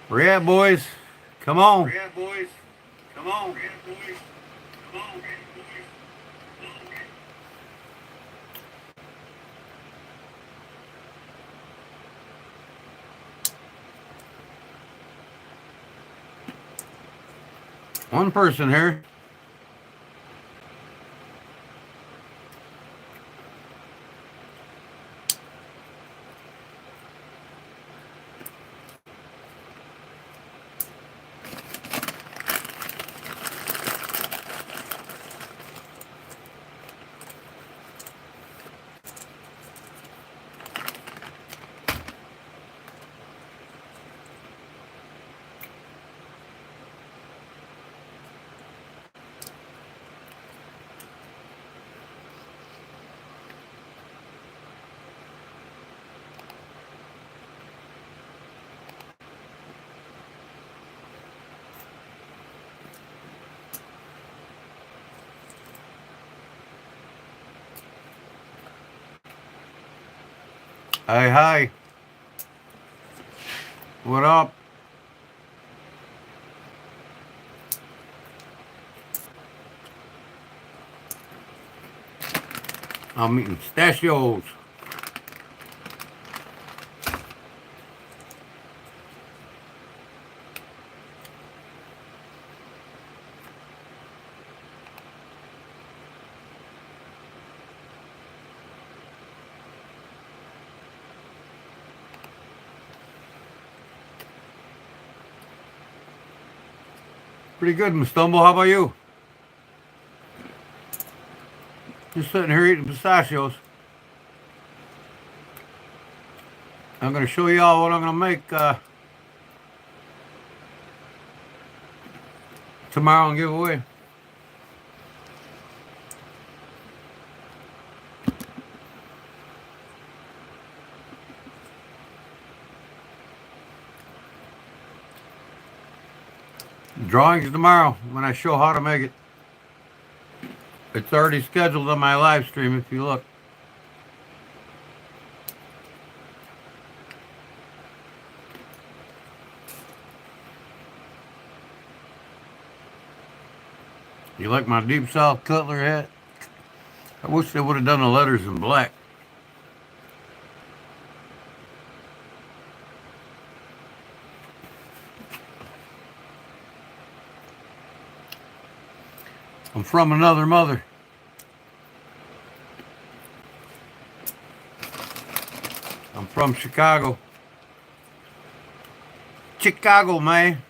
Where you at, boys? Come on. Where you at, boys? Come on. Where you at, boys? Come on. One person here. Hi, hi. What up? I'm eating pistachios. Pretty good, Mustumble. How about you? Just sitting here eating pistachios. I'm going to show you all what I'm going to make tomorrow and give away. Drawings tomorrow when I show how to make it. It's already scheduled on my live stream if you look. You like my Deep South Cutler hat? I wish they would have done the letters in black. I'm from another mother. I'm from Chicago. Chicago, man.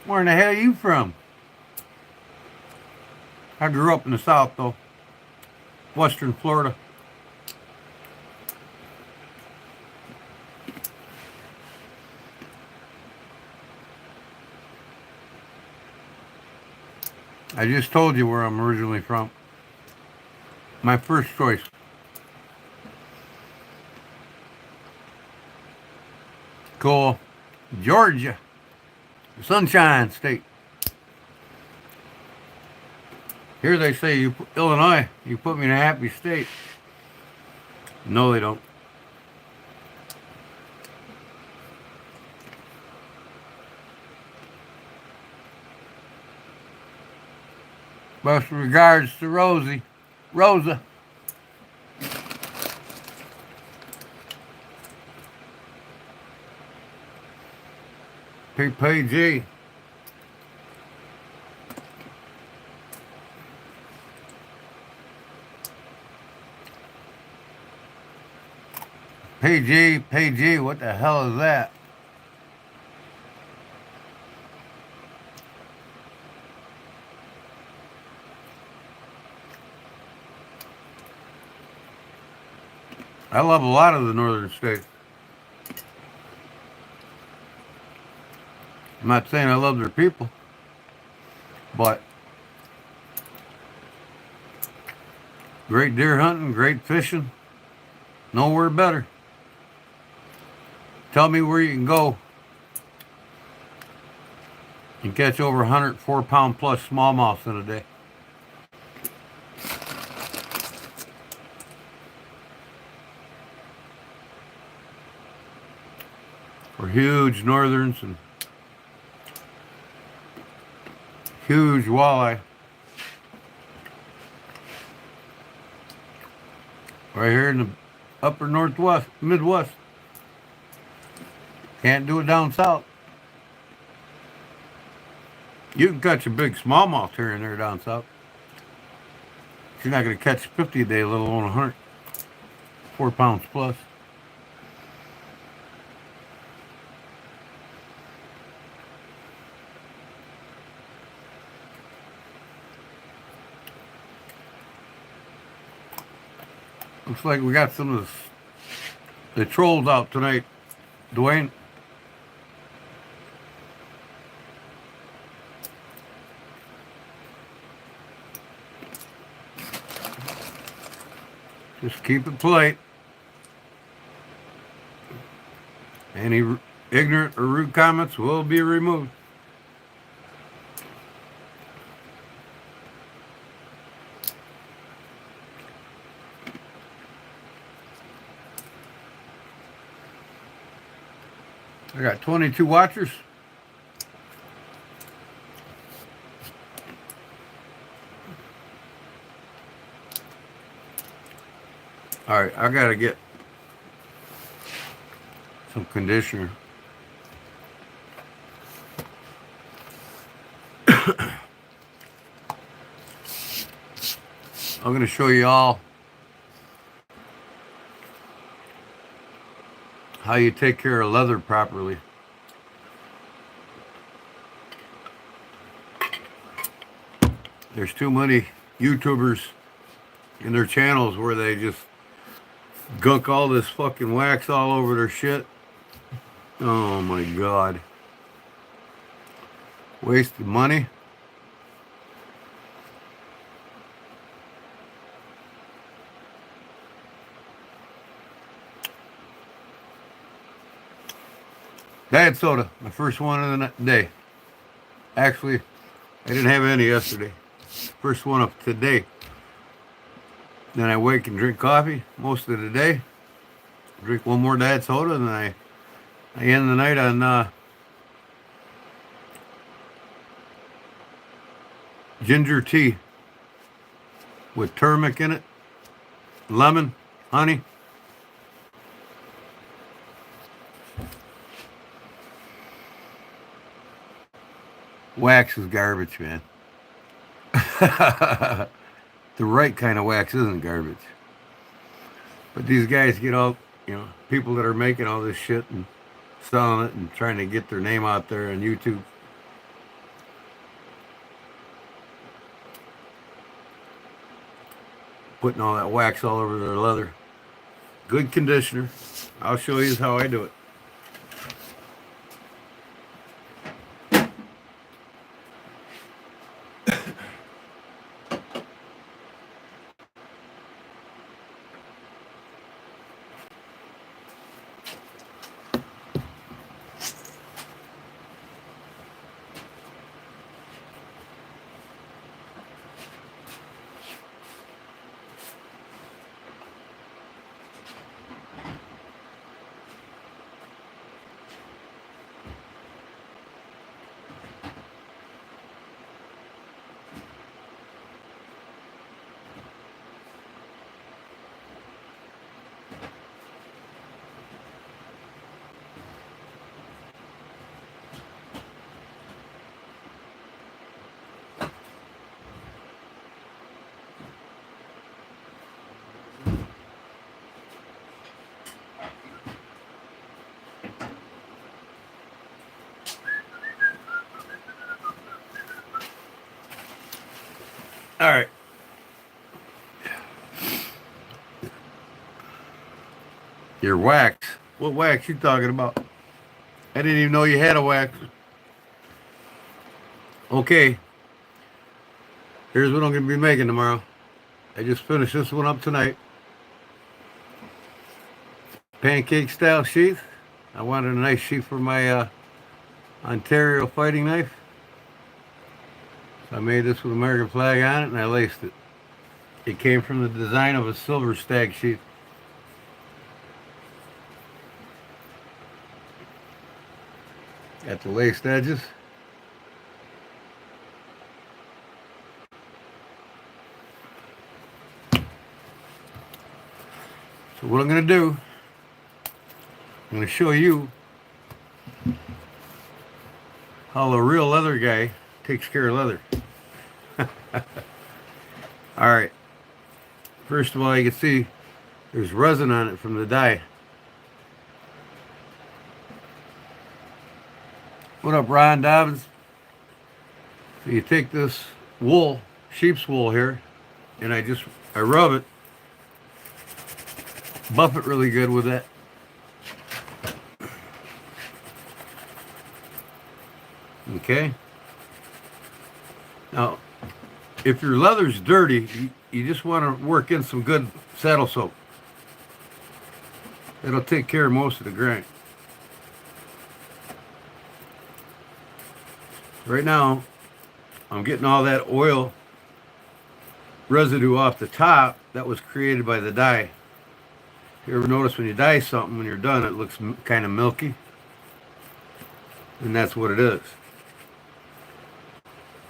Where in the hell are you from? I grew up in the South, though. Western Florida. I just told you where I'm originally from. My first choice. Cool. Georgia. Sunshine State. Here they say, you Illinois, you put me in a happy state. No, they don't. Best regards to Rosie. Rosa. PPG. PG, what the hell is that? I love a lot of the northern states. I'm not saying I love their people, but great deer hunting, great fishing, nowhere better. Tell me where you can go and catch over 104-pound plus smallmouth in a day. huge northerns and huge walleye. Right here in the upper northwest, Midwest. Can't do it down south. You can catch a big smallmouth here and there down south. You're not going to catch 50 a day, let alone 100. 4 pounds plus. Looks like we got some of the trolls out tonight, Dwayne. Just keep it polite. Any ignorant or rude comments will be removed. I got 22 watchers. All right, I gotta get some conditioner. I'm gonna show you all how you take care of leather properly. There's too many YouTubers in their channels where they just gunk all this fucking wax all over their shit. Oh my God. Wasted money. Diet soda, my first one of the day. Actually, I didn't have any yesterday. First one of today. Then I wake and drink coffee most of the day. Drink one more diet soda, and then I end the night on ginger tea with turmeric in it, lemon, honey. Wax is garbage, man. The right kind of wax isn't garbage. But these guys get all, people that are making all this shit and selling it and trying to get their name out there on YouTube. Putting all that wax all over their leather. Good conditioner. I'll show you how I do it. All right. Your wax. What wax you talking about? I didn't even know you had a wax. Okay. Here's what I'm going to be making tomorrow. I just finished this one up tonight. Pancake style sheath. I wanted a nice sheath for my Ontario fighting knife. So I made this with American flag on it and I laced it. It came from the design of a silver Stag sheath. Got the laced edges. So what I'm going to do, I'm going to show you how a real leather guy takes care of leather. All right. First of all, you can see there's resin on it from the dye. What up, Ron Dobbins? So you take this wool, sheep's wool here, and I rub it, buff it really good with that. Okay. Now, if your leather's dirty, you just want to work in some good saddle soap. It'll take care of most of the grind. Right now, I'm getting all that oil residue off the top that was created by the dye. You ever notice when you dye something, when you're done, it looks kind of milky? And that's what it is.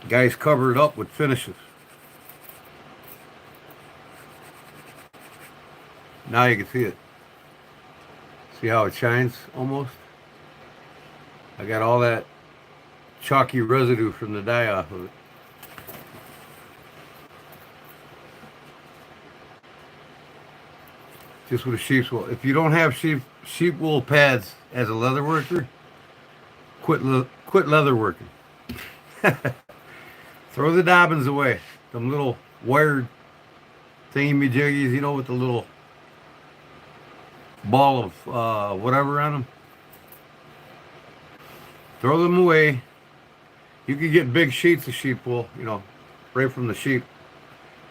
Guys cover it up with finishes. Now you can see it. See how it shines almost? I got all that chalky residue from the dye off of it. Just with a sheep's wool. If you don't have sheep wool pads as a leather worker, quit leather working. Throw the Dobbins away. Them little wired thingy-majiggies, you know, with the little ball of whatever on them. Throw them away. You can get big sheets of sheep wool, you know, right from the sheep.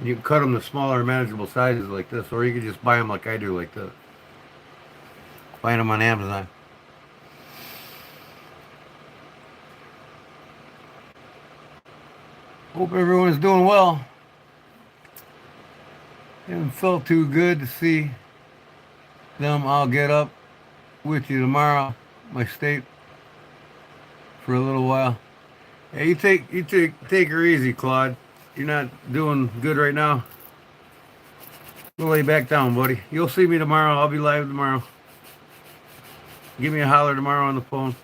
You can cut them to smaller, manageable sizes like this, or you can just buy them like I do, like this. Find them on Amazon. Hope everyone's doing well. Haven't felt too good to see them. I'll get up with you tomorrow, my state, for a little while. Hey, you take her easy, Claude. You're not doing good right now. We'll lay back down, buddy. You'll see me tomorrow. I'll be live tomorrow. Give me a holler tomorrow on the phone.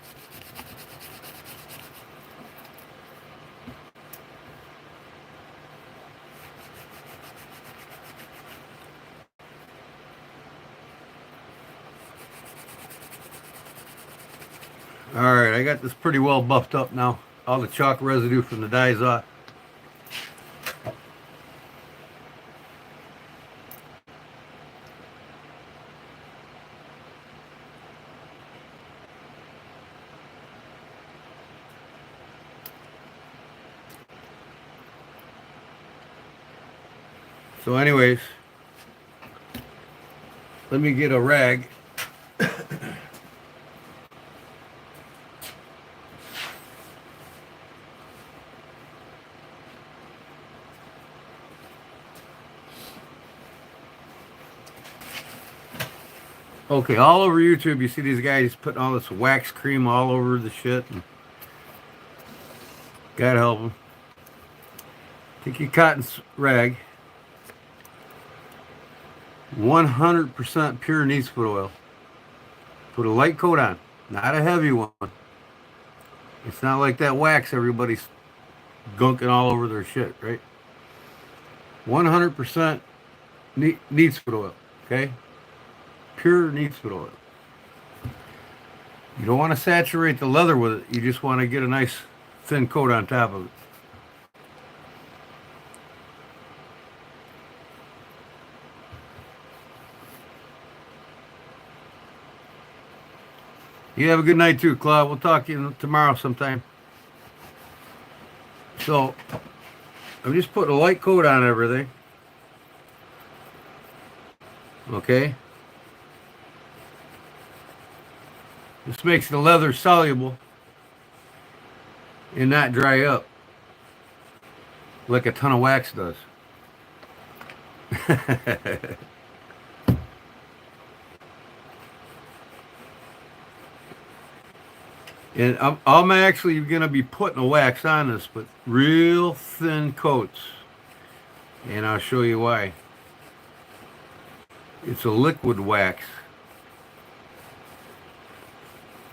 Alright, I got this pretty well buffed up now. All the chalk residue from the dye's off. So anyways, let me get a rag. Okay, all over YouTube, you see these guys putting all this wax cream all over the shit. And gotta help them. Take your cotton rag, 100% pure neatsfoot oil. Put a light coat on, not a heavy one. It's not like that wax everybody's gunking all over their shit, right? 100% neatsfoot oil, okay? Pure neatsfoot oil. You don't want to saturate the leather with it. You just want to get a nice thin coat on top of it. You have a good night too, Claude. We'll talk to you tomorrow sometime. So, I'm just putting a light coat on everything. Okay? This makes the leather soluble and not dry up like a ton of wax does. And I'm actually going to be putting a wax on this, but real thin coats. And I'll show you why. It's a liquid wax.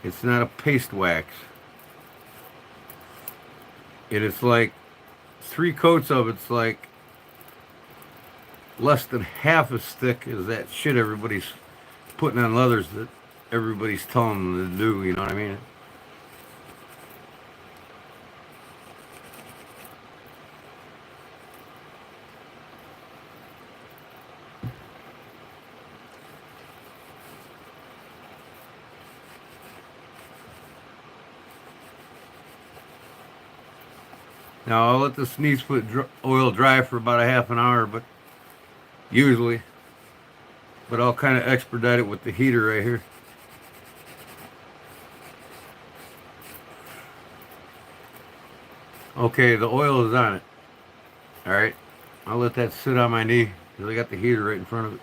It's not a paste wax. And it's like 3 coats of it's like less than half as thick as that shit everybody's putting on leathers that everybody's telling them to do, you know what I mean? Now I'll let this neatsfoot oil dry for about a half an hour, but I'll kind of expedite it with the heater right here. Okay, the oil is on it. All right, I'll let that sit on my knee because I got the heater right in front of it.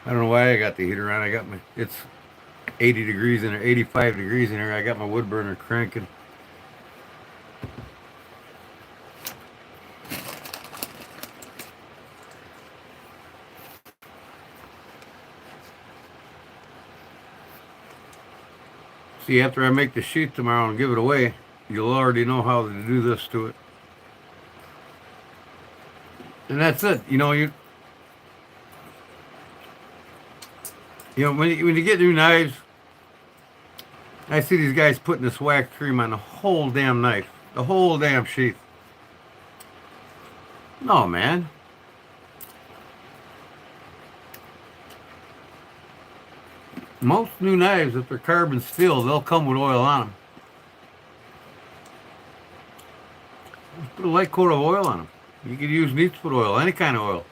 I don't know why I got the heater on. It's 80 degrees in there, 85 degrees in there. I got my wood burner cranking. See, after I make the sheath tomorrow and give it away, you'll already know how to do this to it. And that's it. You know, when you get new knives, I see these guys putting this wax cream on the whole damn knife, the whole damn sheath. No, man. Most new knives, if they're carbon steel, they'll come with oil on them. Just put a light coat of oil on them. You could use neatsfoot oil, any kind of oil.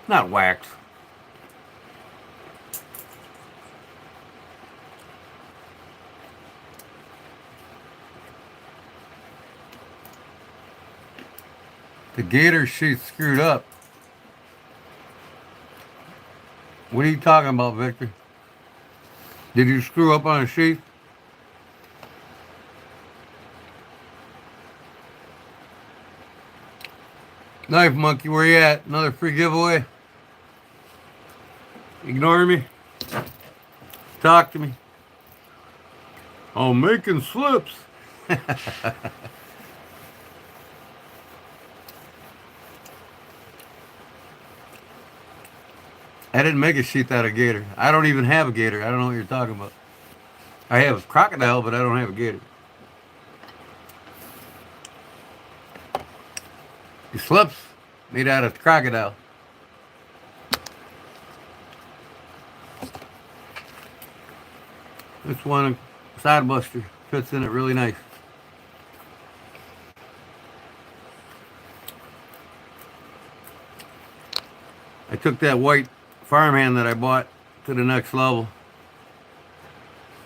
Not wax. The gator sheath screwed up. What are you talking about, Victor? Did you screw up on a sheath? Knife Monkey, where you at? Another free giveaway? Ignore me? Talk to me? I'm making slips. I didn't make a sheath out of gator. I don't even have a gator. I don't know what you're talking about. I have a crocodile, but I don't have a gator. The slips made out of crocodile. This one side buster fits in it really nice. I took that white farmhand that I bought to the next level.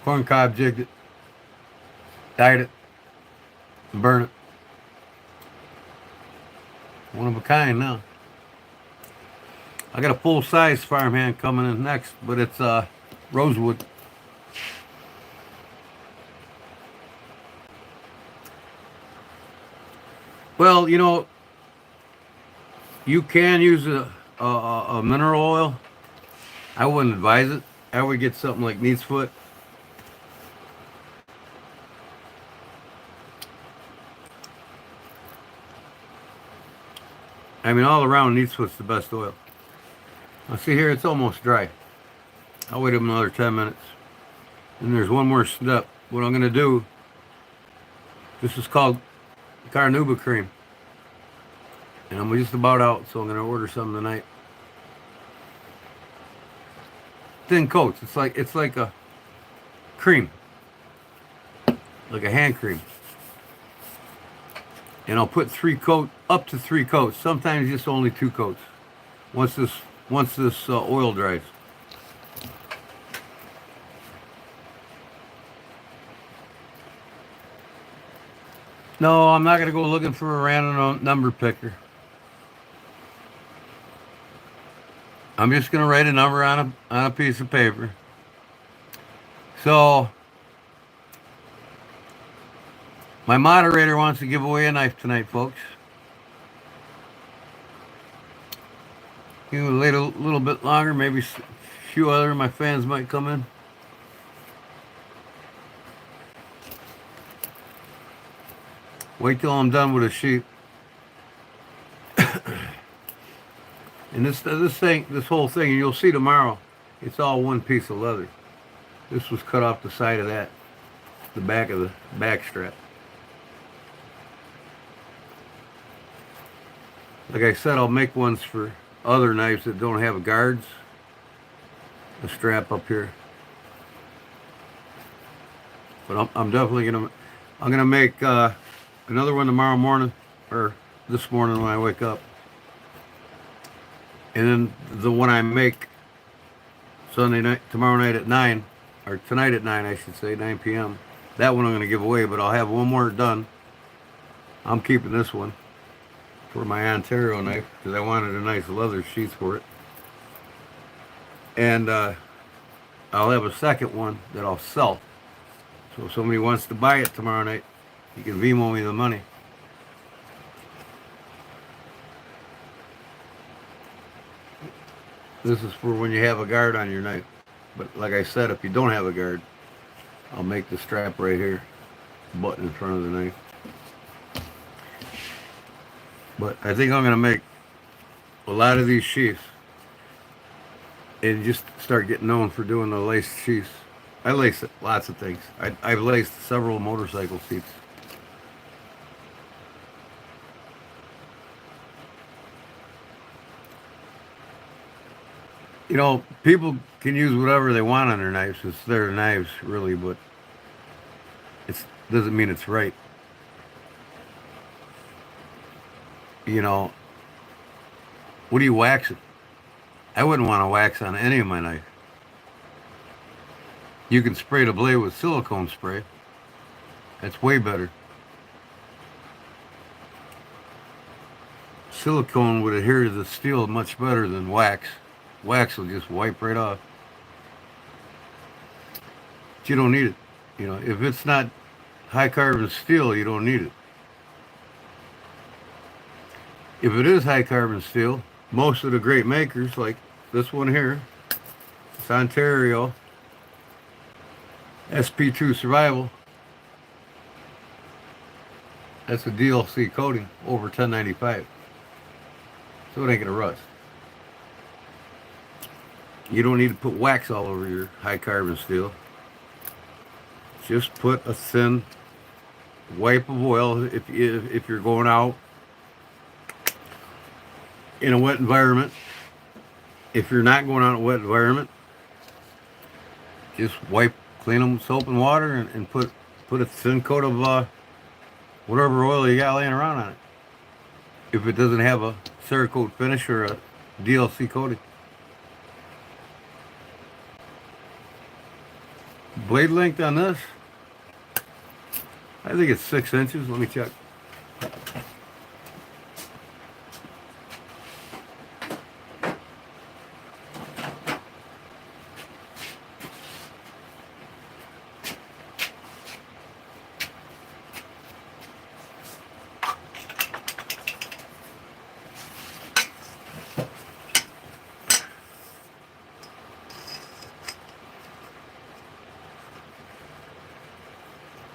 Corncob jigged it, dyed it, and burned it. One of a kind now. I got a full-size farmhand coming in next, but it's rosewood. Well, you can use a mineral oil. I wouldn't advise it. I would get something like neatsfoot. I mean, all around neatsfoot's the best oil. Now see here, it's almost dry. I'll wait another 10 minutes. And there's one more step. What I'm going to do, this is called Carnauba cream. And I'm just about out, so I'm going to order some tonight. Thin coats. It's like a cream, like a hand cream. And I'll put up to 3 coats. Sometimes just only 2 coats. Once this oil dries. No, I'm not going to go looking for a random number picker. I'm just going to write a number on a piece of paper. So my moderator wants to give away a knife tonight, folks. You can wait a little bit longer. Maybe a few other of my fans might come in. Wait till I'm done with a sheath. And this whole thing, and you'll see tomorrow, it's all one piece of leather. This was cut off the side of that, the back of the back strap. Like I said, I'll make ones for other knives that don't have guards. A strap up here. But I'm definitely gonna make another one tomorrow morning, or this morning when I wake up. And then the one I make Sunday night, tomorrow night at 9, or tonight at 9, I should say, 9 p.m. That one I'm going to give away, but I'll have one more done. I'm keeping this one for my Ontario knife because I wanted a nice leather sheath for it. And I'll have a second one that I'll sell. So if somebody wants to buy it tomorrow night, you can Venmo me the money. This is for when you have a guard on your knife. But like I said, if you don't have a guard, I'll make the strap right here, button in front of the knife. But I think I'm going to make a lot of these sheaths and just start getting known for doing the laced sheaths. I lace lots of things. I've laced several motorcycle seats. You know, people can use whatever they want on their knives. It's their knives, really, but it doesn't mean it's right. You know, what are you waxing? I wouldn't want to wax on any of my knife. You can spray the blade with silicone spray. That's way better. Silicone would adhere to the steel much better than wax. Wax will just wipe right off. But you don't need it. You know, if it's not high carbon steel, you don't need it. If it is high carbon steel, most of the great makers, like this one here, it's Ontario, SP2 Survival, that's a DLC coating over 1095. So it ain't gonna rust. You don't need to put wax all over your high carbon steel. Just put a thin wipe of oil if you're going out in a wet environment. If you're not going out in a wet environment, just clean them with soap and water and put a thin coat of whatever oil you got laying around on it. If it doesn't have a Cerakote finish or a DLC coating. Blade length on this, I think it's 6 inches. Let me check.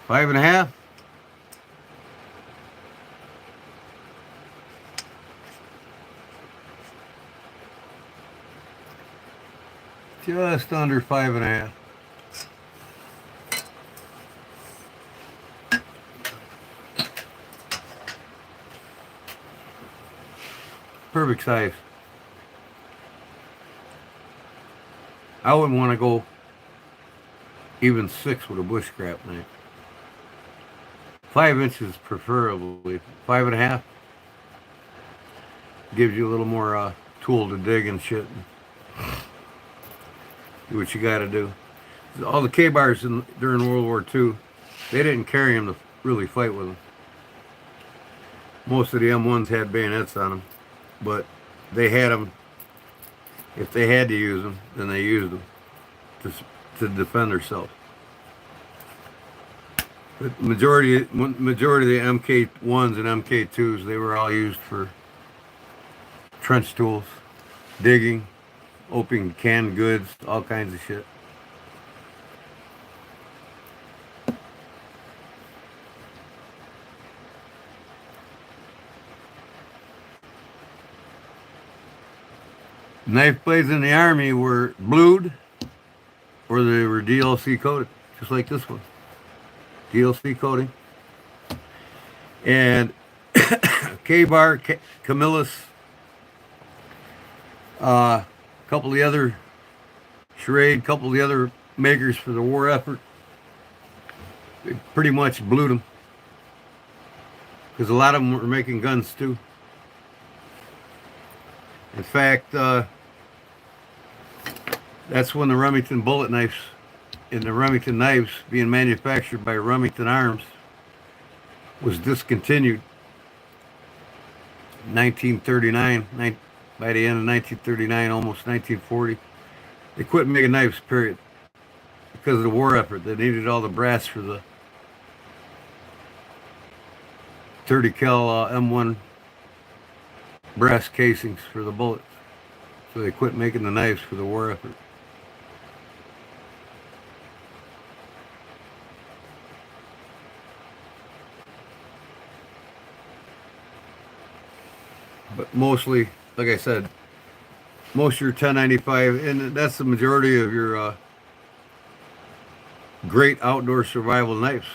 Five and a half. Just under 5.5. Perfect size. I wouldn't want to go even 6 with a bushcraft knife. 5 inches preferably. 5.5 gives you a little more tool to dig and shit. Do what you got to do. All the K-bars during World War II, they didn't carry them to really fight with them. Most of the M1s had bayonets on them, but they had them. If they had to use them, then they used them to defend themselves. But majority of the MK1s and MK2s, they were all used for trench tools, digging, opening canned goods, all kinds of shit. Knife blades in the Army were blued or they were DLC coated, just like this one. DLC coating. And K-Bar, Camillus, a couple of the other Charade, couple of the other makers for the war effort, they pretty much blued them. Because a lot of them were making guns too. In fact, that's when the Remington bullet knives and the Remington knives being manufactured by Remington Arms was discontinued in 1939, by the end of 1939, almost 1940. They quit making knives, period, because of the war effort. They needed all the brass for the 30 cal M1 brass casings for the bullets. So they quit making the knives for the war effort. But mostly, like I said, most of your 1095, and that's the majority of your great outdoor survival knives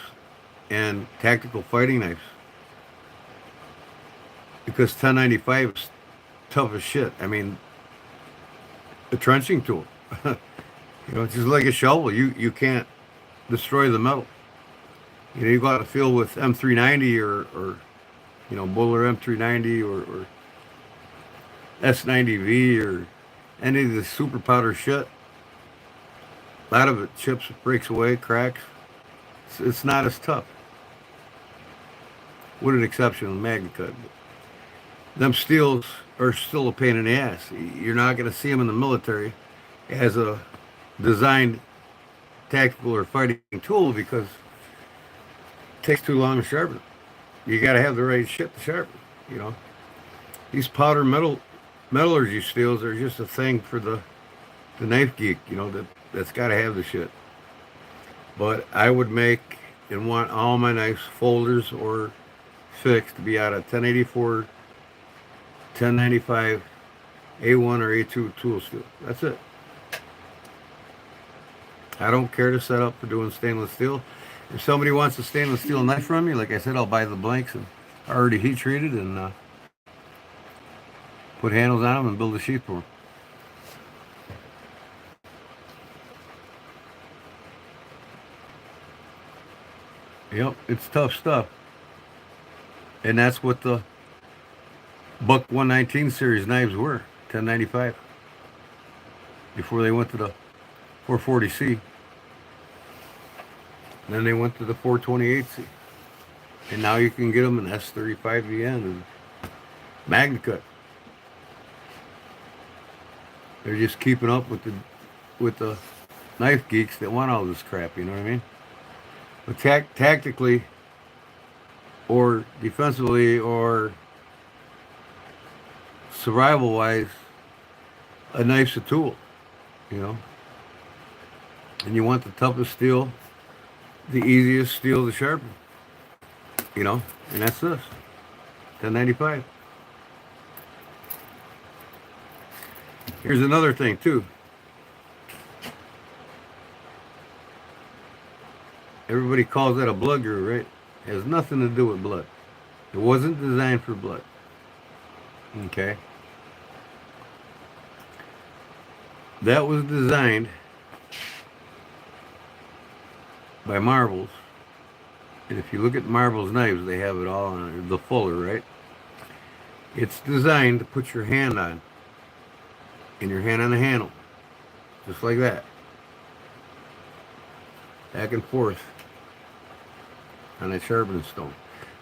and tactical fighting knives. Because 1095 is tough as shit. I mean, a trenching tool. It's just like a shovel. You can't destroy the metal. You go out in the field with M390 or Buller M390 or S90V or any of the super powder shit. A lot of it chips, breaks away, cracks. It's not as tough. With an exception of MagnaCut. Them steels are still a pain in the ass. You're not going to see them in the military as a designed tactical or fighting tool because it takes too long to sharpen it. You got to have the right shit to sharpen. These powder metallurgy steels are just a thing for the knife geek. That's got to have the shit. But I would make and want all my knives folders or fixed to be out of 1084, 1095, A1 or A2 tool steel. That's it. I don't care to set up for doing stainless steel. If somebody wants a stainless steel knife from me, like I said, I'll buy the blanks and already heat treated and put handles on them and build a sheath for them. Yep, it's tough stuff. And that's what the Buck 119 series knives were, 1095. Before they went to the 440C. And then they went to the 428C. And now you can get them in S35VN and MagnaCut. They're just keeping up with the knife geeks that want all this crap, you know what I mean? But tactically or defensively or survival wise, a knife's a tool, And you want the toughest steel, the easiest steel to sharpen, and that's this 1095. Here's another thing too. Everybody calls that a blood groove, right? It has nothing to do with blood. It wasn't designed for blood. Okay? That was designed by Marbles. And if you look at Marbles knives, they have it all on the fuller, right? It's designed to put your hand on. And your hand on the handle. Just like that. Back and forth. On a sharpening stone.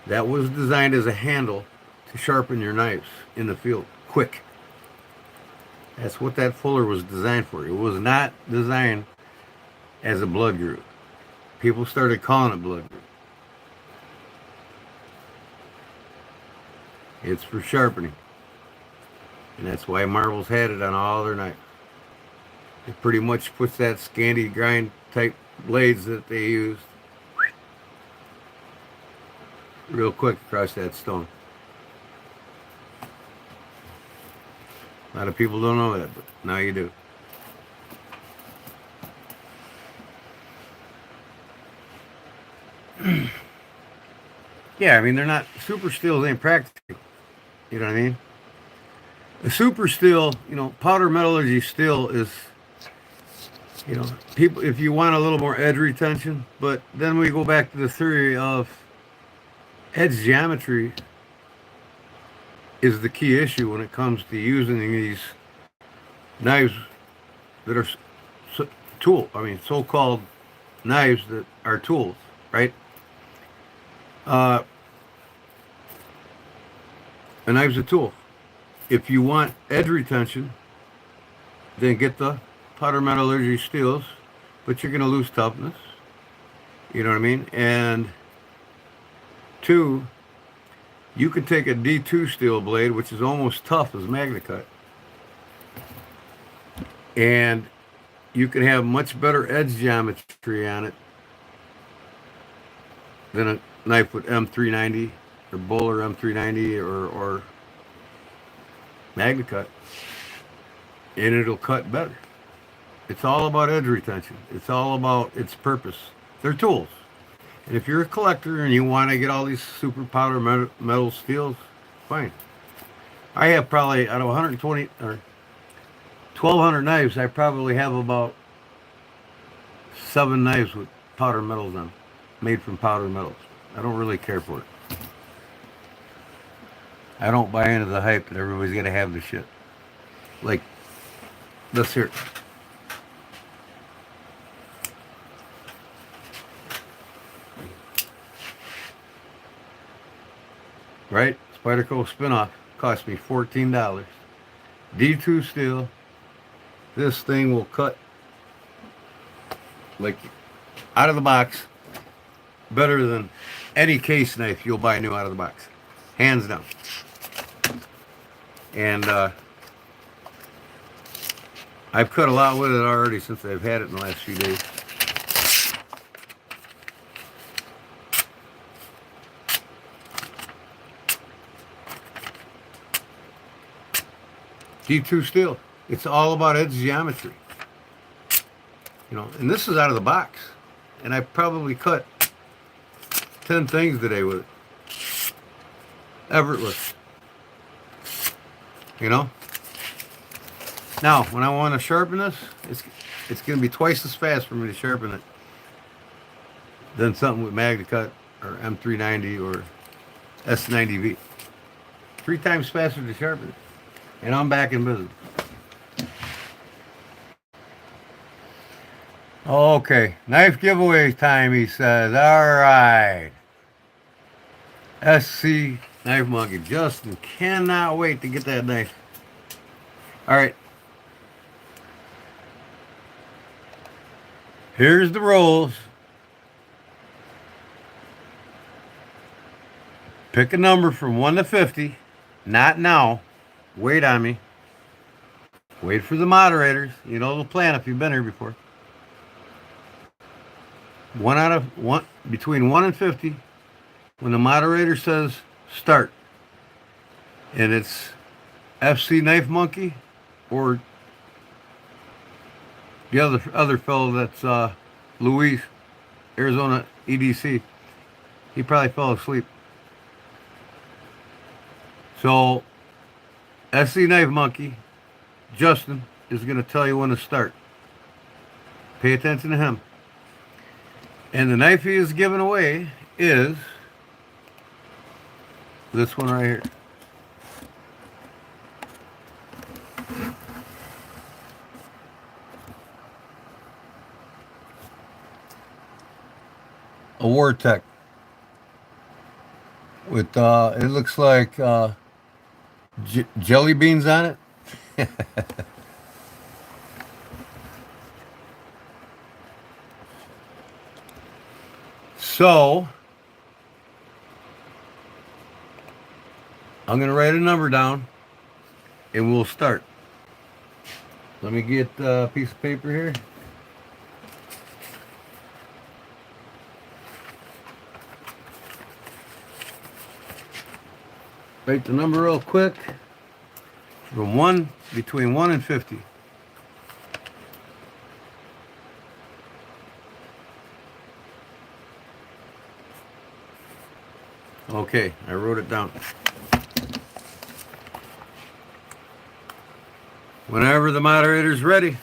That was designed as a handle to sharpen your knives in the field. Quick. That's what that fuller was designed for. It was not designed as a blood groove. People started calling it blood groove. It's for sharpening. And that's why Marvel's had it on all their knives. It pretty much puts that Scandi grind type blades that they use real quick across that stone. A lot of people don't know that, but now you do. Yeah, I mean, they're not, super steels ain't practical. You know what I mean? A super steel, powder metallurgy steel is, people, if you want a little more edge retention, but then we go back to the theory of edge geometry is the key issue when it comes to using these knives that are so-called knives that are tools, right? A knife's a tool. If you want edge retention, then get the powder metallurgy steels, but you're going to lose toughness. You know what I mean? And two, you could take a D2 steel blade, which is almost tough as MagnaCut, and you can have much better edge geometry on it than a knife with M390 or Bull or M390 or MagnaCut, and it'll cut better. It's all about edge retention. It's all about its purpose. They're tools. And if you're a collector and you want to get all these super powder metal steels, fine. I have probably, out of 120 or 1,200 knives, I probably have about 7 knives with powder metals on them, made from powder metals. I don't really care for it. I don't buy into the hype that everybody's got to have the shit. Like this here. Right? Spyderco Spinoff cost me $14. D2 steel. This thing will cut like out of the box better than any case knife you'll buy new out of the box. Hands down. And I've cut a lot with it already since I've had it in the last few days. D2 steel. It's all about edge geometry. And this is out of the box. And I probably cut 10 things today with it. Effortless. Now, when I want to sharpen this, it's going to be twice as fast for me to sharpen it than something with MagnaCut or M390 or S90V. 3 times faster to sharpen it. And I'm back in business. Okay, knife giveaway time, he says. All right. SC Knife Monkey. Justin cannot wait to get that knife. All right. Here's the rules. Pick a number from 1 to 50. Not now. Wait on me. Wait for the moderators. You know the plan if you've been here before. Between 1 and 50. When the moderator says start. And it's FC Knife Monkey or the other fellow that's Luis, Arizona EDC. He probably fell asleep. So SC Knife Monkey, Justin, is going to tell you when to start. Pay attention to him. And the knife he is giving away is this one right here. A Wartech with it looks like jelly beans on it. So I'm going to write a number down and we'll start. Let me get a piece of paper here. Write the number real quick. From between 1 and 50. Okay, I wrote it down. Whenever the moderator's ready.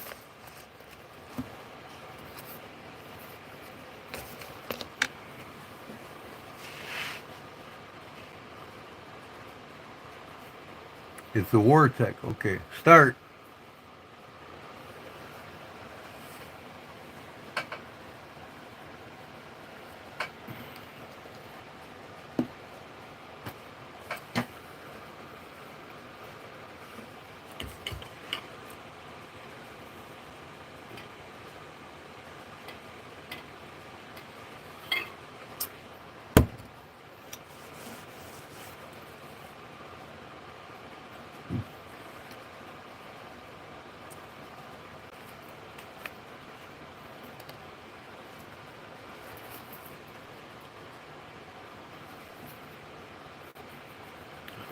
It's the War Tech. Okay, start.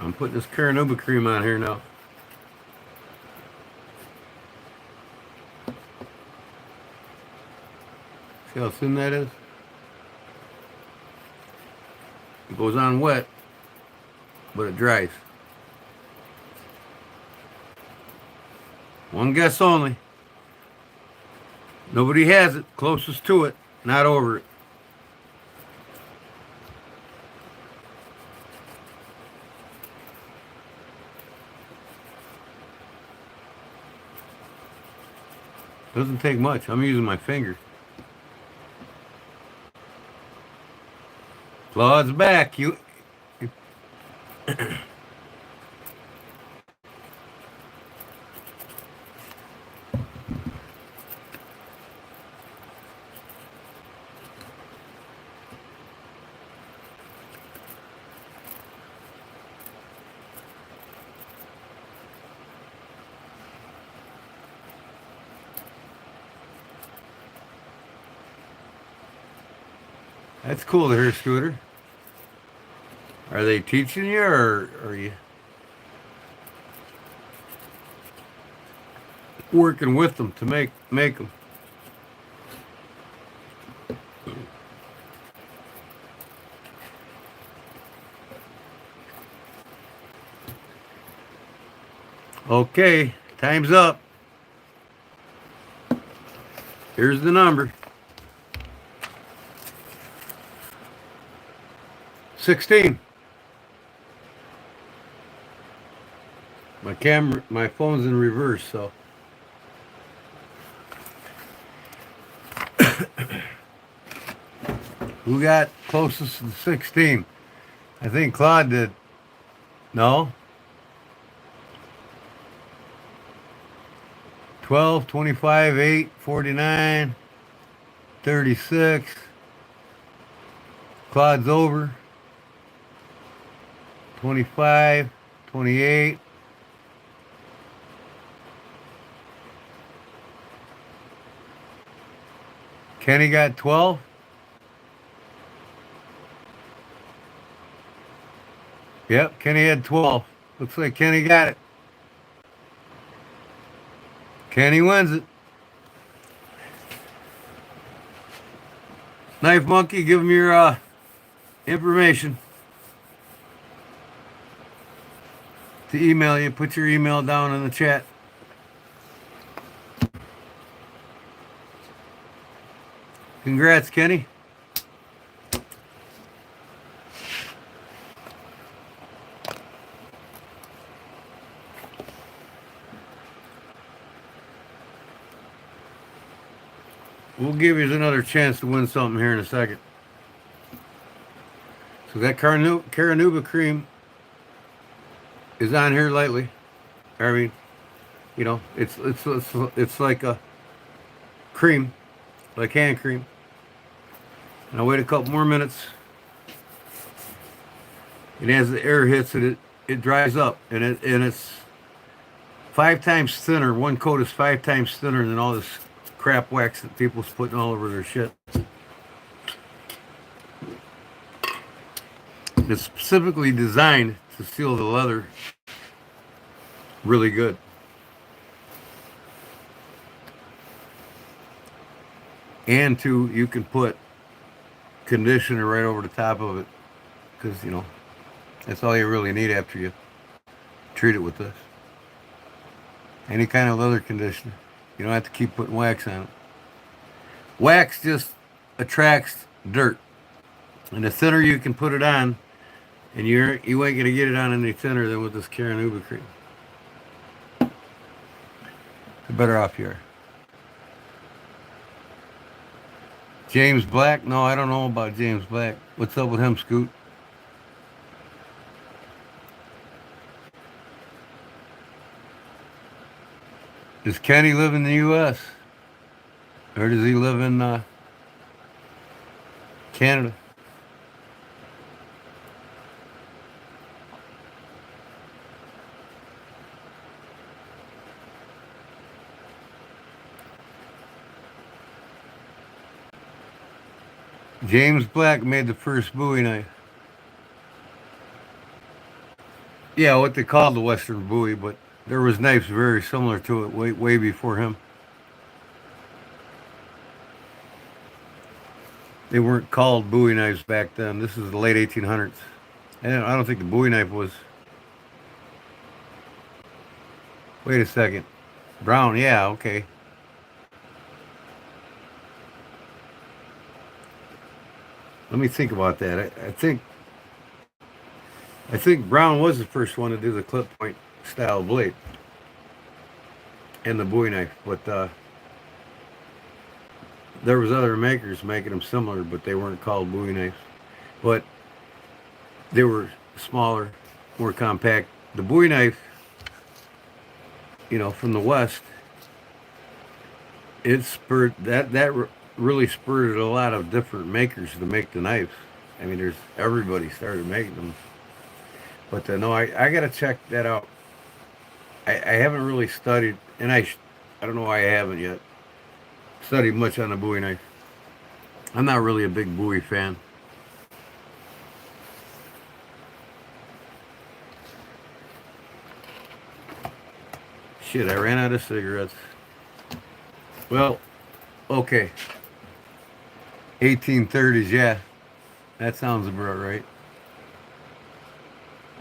I'm putting this Carnauba cream on here now. See how thin that is? It goes on wet, but it dries. One guess only. Nobody has it. Closest to it, not over it. Doesn't take much. I'm using my finger. Claude's back. You That's cool to hear, Scooter. Are they teaching you, or are you working with them to make them? Okay, time's up. Here's the number. 16. My phone's in reverse, so. Who got closest to 16? I think Claude did. No? 12, 25, 8, 49, 36. Claude's over. 25, 28. Kenny got 12. Yep, Kenny had 12. Looks like Kenny got it. Kenny wins it. Knife Monkey, give him your information to email you. Put your email down in the chat. Congrats, Kenny. We'll give you another chance to win something here in a second. So that Carnauba cream is on here lightly. I mean, you know, it's like a cream, like hand cream. And I'll wait a couple more minutes. And as the air hits it, it dries up, and it's 5 times thinner. One coat is 5 times thinner than all this crap wax that people's putting all over their shit. It's specifically designed to seal the leather really good. And you can put conditioner right over the top of it, because that's all you really need after you treat it with this. Any kind of leather conditioner. You don't have to keep putting wax on it. Wax just attracts dirt, and the thinner you can put it on, and you ain't gonna get it on any thinner than with this Caranuba cream. The better off you are. James Black? No, I don't know about James Black. What's up with him, Scoot? Does Kenny live in the U.S.? Or does he live in Canada? James Black made the first Bowie knife. Yeah, what they called the Western Bowie, but there was knives very similar to it way before him. They weren't called Bowie knives back then. This is the late 1800s. And I don't think the Bowie knife was. Wait a second. Brown, yeah, okay. Let me think about that. I think Brown was the first one to do the clip point style blade and the Bowie knife, but there was other makers making them similar, but they weren't called Bowie knives. But they were smaller, more compact. The Bowie knife, from the West, it spurred that really spurred a lot of different makers to make the knives. I mean, everybody started making them. But no, I gotta check that out. I haven't really studied, and I don't know why I haven't yet studied much on the Bowie knife. I'm not really a big Bowie fan. Shit, I ran out of cigarettes. Well, okay. 1830s, yeah. That sounds about right.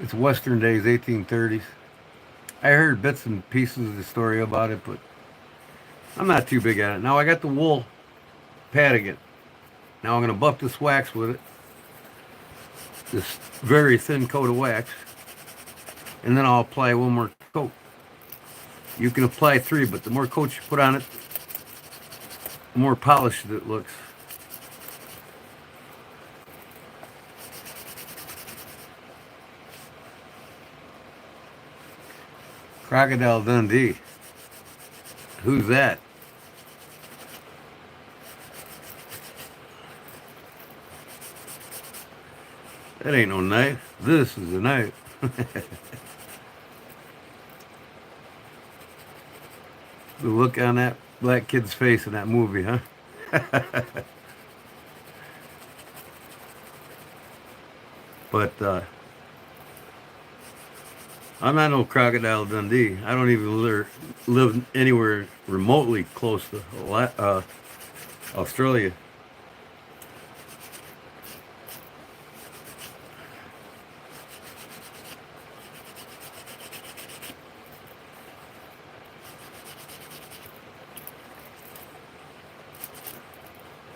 It's Western days, 1830s. I heard bits and pieces of the story about it, but I'm not too big at it. Now I got the wool pad again. Now I'm going to buff this wax with it. This very thin coat of wax. And then I'll apply one more coat. You can apply 3, but the more coats you put on it, the more polished it looks. Crocodile Dundee. Who's that? That ain't no knife. This is a knife. The look on that black kid's face in that movie, huh? But I'm not no Crocodile Dundee. I don't even live anywhere remotely close to Australia.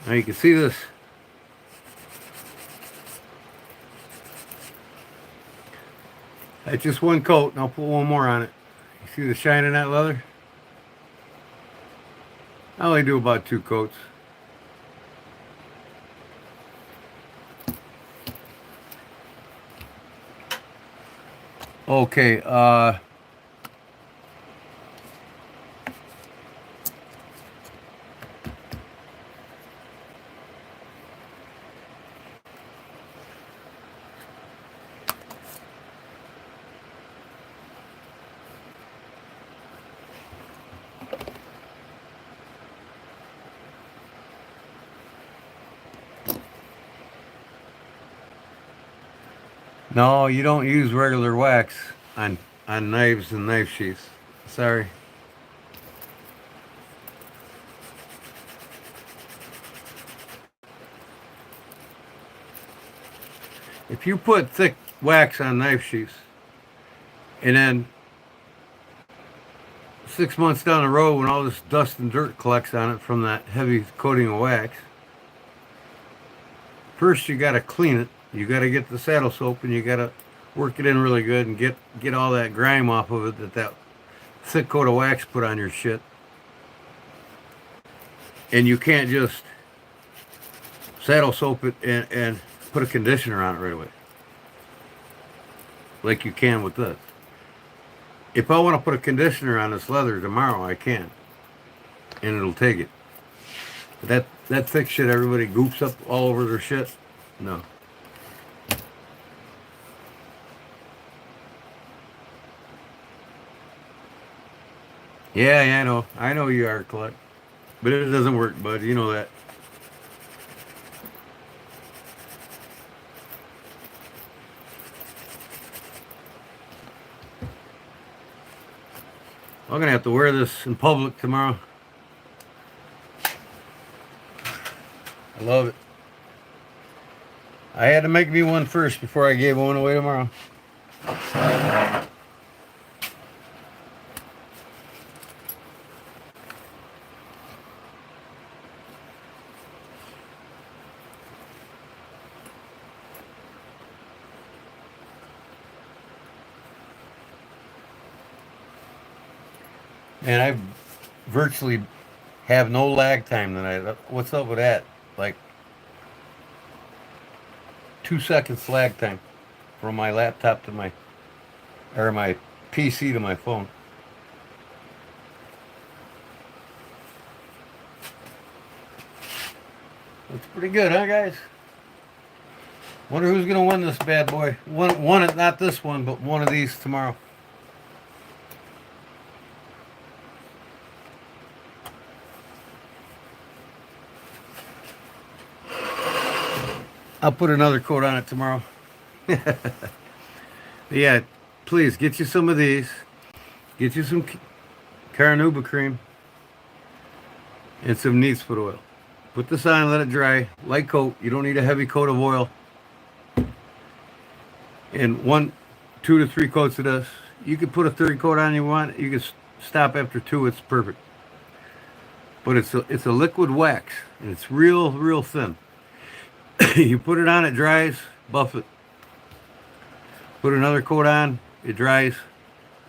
Now you can see this. That's just one coat, and I'll put one more on it. You see the shine in that leather? I only do about 2 coats. Okay, No, you don't use regular wax on knives and knife sheaths. Sorry. If you put thick wax on knife sheaths and then 6 months down the road when all this dust and dirt collects on it from that heavy coating of wax, first you got to clean it. You got to get the saddle soap and you got to work it in really good and get all that grime off of it that thick coat of wax put on your shit. And you can't just saddle soap it and put a conditioner on it right away like you can with this. If I want to put a conditioner on this leather tomorrow, I can, and it'll take it. But that thick shit everybody goops up all over their shit, no. Yeah, I know you are, Cluck, but it doesn't work, bud. You know that. I'm gonna have to wear this in public tomorrow. I love it. I had to make me one first before I gave one away tomorrow. And I virtually have no lag time tonight. What's up with that? Like 2 seconds lag time from my laptop to my PC to my phone. That's pretty good, huh, guys? Wonder who's gonna win this bad boy. One, not this one, but one of these tomorrow. I'll put another coat on it tomorrow. Yeah, please get you some of these. Get you some Carnauba cream and some neat's foot oil. Put this on, let it dry. Light coat. You don't need a heavy coat of oil. And 2 to 3 coats of this. You could put a third coat on you want. You can stop after 2. It's perfect. But it's a liquid wax, and it's real thin. You put it on, it dries, buff it. Put another coat on, it dries,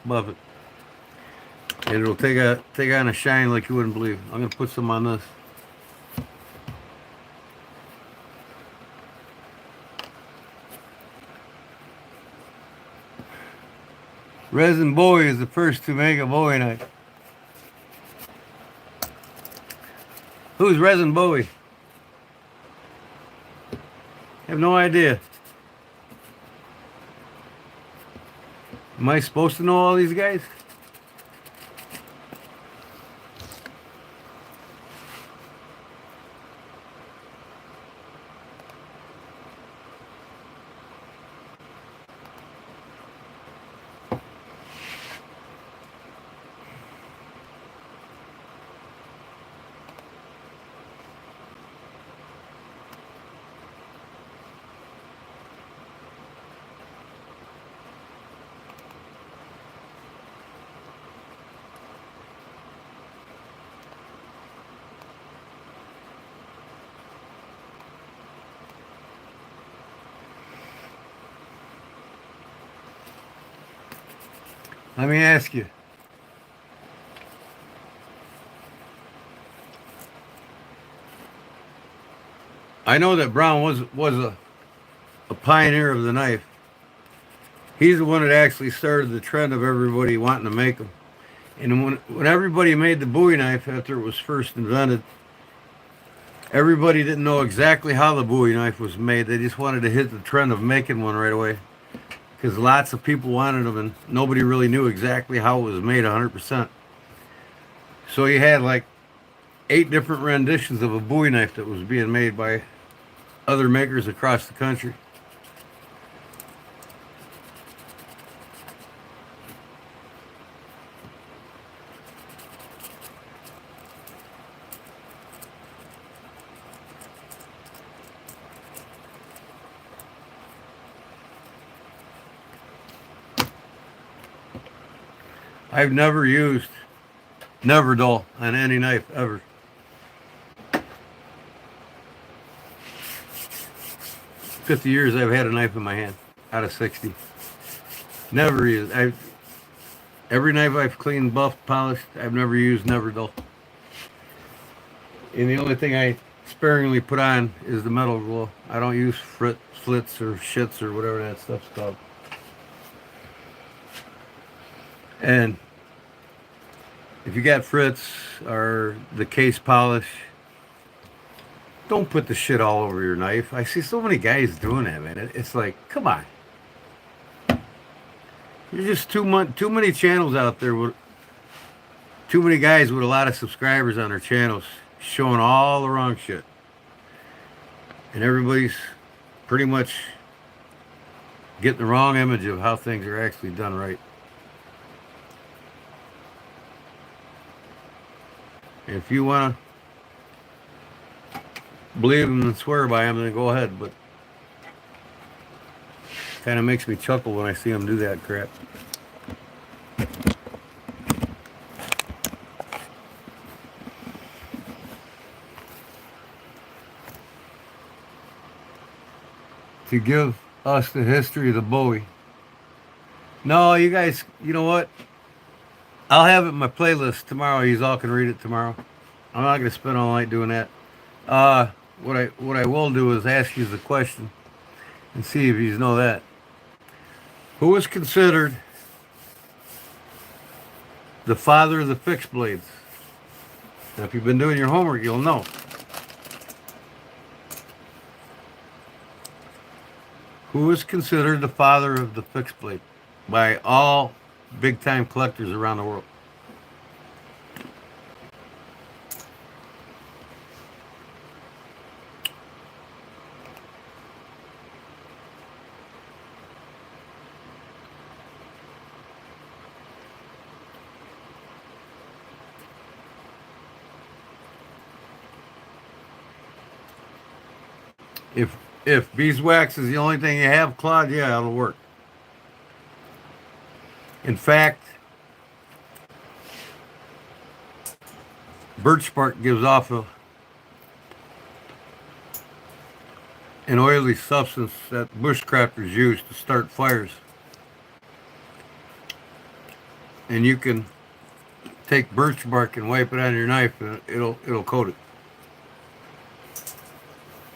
buff it. And it'll take on a shine like you wouldn't believe. I'm gonna put some on this. Resin Bowie is the first to make a Bowie knife. Who's Resin Bowie? I have no idea. Am I supposed to know all these guys? Let me ask you. I know that Brown was a pioneer of the knife. He's the one that actually started the trend of everybody wanting to make them. And when everybody made the Bowie knife after it was first invented, everybody didn't know exactly how the Bowie knife was made. They just wanted to hit the trend of making one right away. Because lots of people wanted them and nobody really knew exactly how it was made 100%. So you had like 8 different renditions of a Bowie knife that was being made by other makers across the country. I've never used never dull on any knife ever. "50 years I've had a knife in my hand out of 60. Never used. Every knife I've cleaned, buffed, polished, I've never used never dull. And the only thing I sparingly put on is the metal glow. I don't use flits or shits or whatever that stuff's called. And if you got Fritz or the case polish, don't put the shit all over your knife. I see so many guys doing that, man. It's like, come on. There's just too many channels out there with too many guys with a lot of subscribers on their channels showing all the wrong shit. And everybody's pretty much getting the wrong image of how things are actually done right. If you want to believe them and swear by them, then go ahead. But kind of makes me chuckle when I see them do that crap. To give us the history of the Bowie. No, you guys, you know what? I'll have it in my playlist tomorrow. You all can read it tomorrow. I'm not going to spend all night doing that. What I will do is ask you the question and see if you know that. Who is considered the father of the fixed blades? Now, if you've been doing your homework, you'll know. Who is considered the father of the fixed blade by all big-time collectors around the world? If beeswax is the only thing you have, Claude, yeah, it'll work. In fact, birch bark gives off an oily substance that bushcrafters use to start fires. And you can take birch bark and wipe it on your knife, and it'll coat it,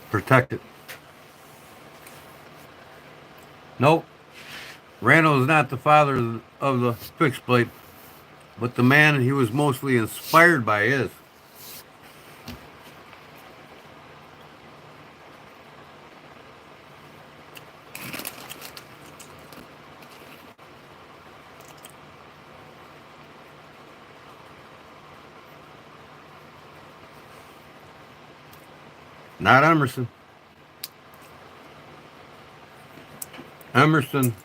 protect it. Nope, Randall is not the father of the fixed blade, but the man he was mostly inspired by is. Not Emerson. Emerson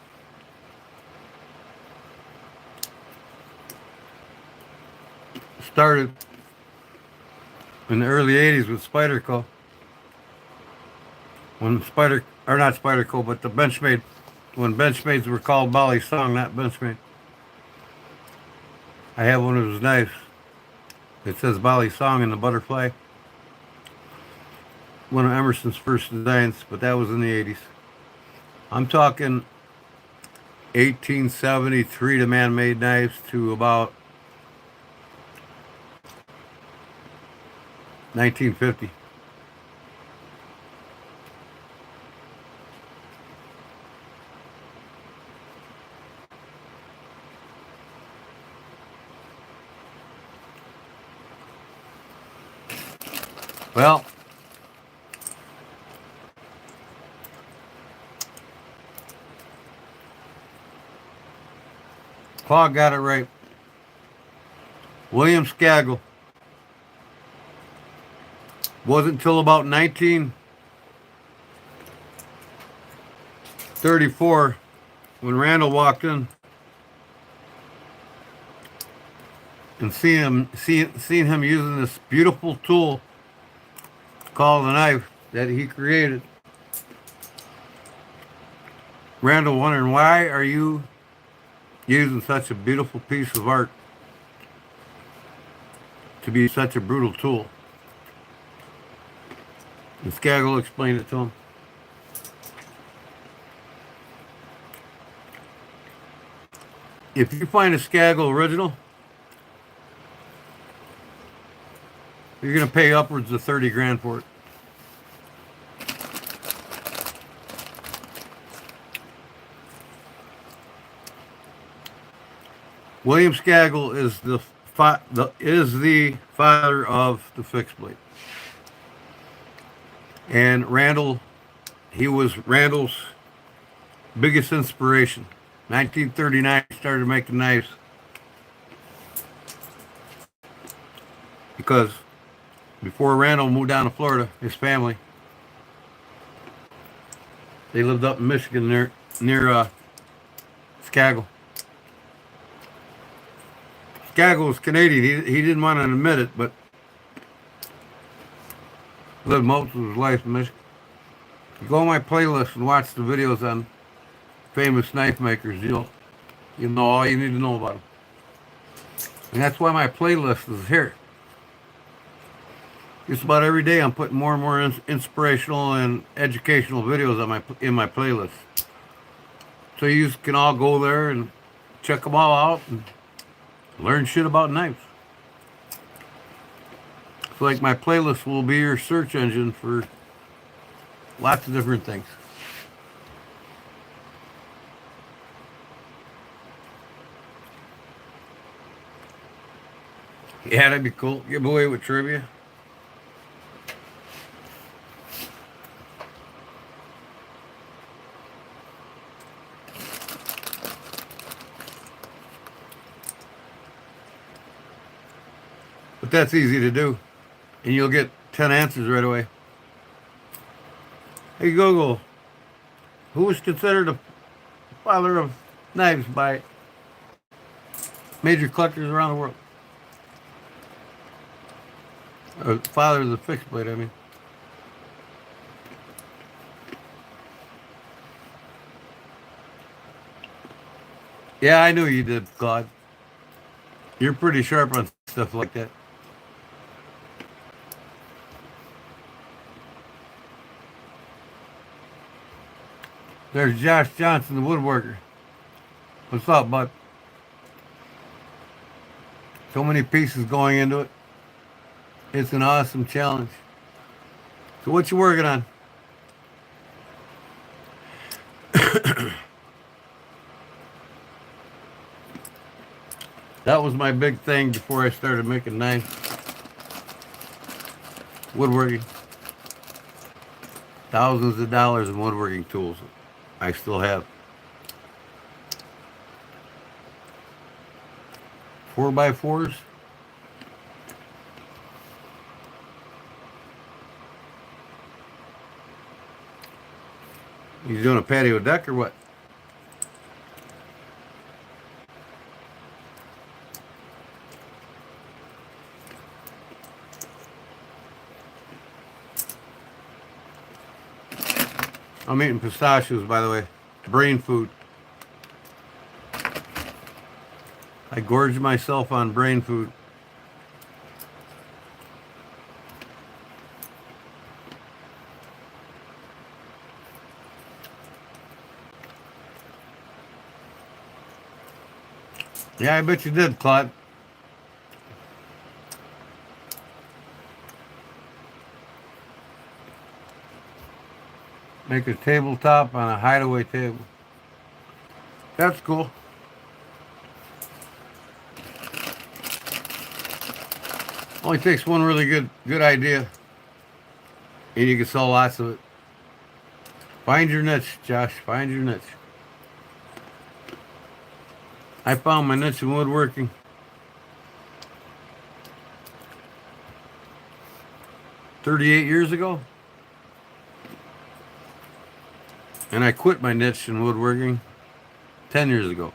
started in the early 80s with Spyderco. When not Spyderco, but the Benchmade, when Benchmades were called Bali Song, not Benchmade. I have one of his knives. It says Bali Song in the butterfly. One of Emerson's first designs, but that was in the 80s. I'm talking 1873 to man-made knives to about 1950. Well, Claude got it right. William Skagel. Wasn't until about 1934 when Randall walked in and seen him using this beautiful tool called a knife that he created. Randall wondering, why are you using such a beautiful piece of art to be such a brutal tool. And Skag will explain it to him. If you find a Skaggle original, you're going to pay upwards of 30 grand for it. William Skaggle is the father of the fixed blade. And Randall, he was Randall's biggest inspiration. 1939, he started making knives because before Randall moved down to Florida, his family, they lived up in Michigan near Skaggle. Skaggle was Canadian. He didn't want to admit it, but lived most of his life in Michigan. You go on my playlist and watch the videos on famous knife makers. You'll know all you need to know about them. And that's why my playlist is here. Just about every day I'm putting more and more inspirational and educational videos on in my playlist. So you can all go there and check them all out and learn shit about knives. It's like my playlist will be your search engine for lots of different things. Yeah, that'd be cool. Give away with trivia. But that's easy to do. And you'll get 10 answers right away. Hey Google, who was considered the father of knives by major collectors around the world? Father of the fixed blade, I mean. Yeah, I knew you did, Claude. You're pretty sharp on stuff like that. There's Josh Johnson, the woodworker. What's up, bud? So many pieces going into it. It's an awesome challenge. So what you working on? That was my big thing before I started making knives. Woodworking. Thousands of dollars in woodworking tools I still have. 4x4s. You doing a patio deck or what? I'm eating pistachios, by the way. Brain food. I gorge myself on brain food. Yeah, I bet you did, Claude. Make a tabletop on a hideaway table. That's cool. Only takes one really good idea, and you can sell lots of it. Find your niche, Josh. Find your niche. I found my niche in woodworking. $38 years ago. And I quit my niche in woodworking 10 years ago.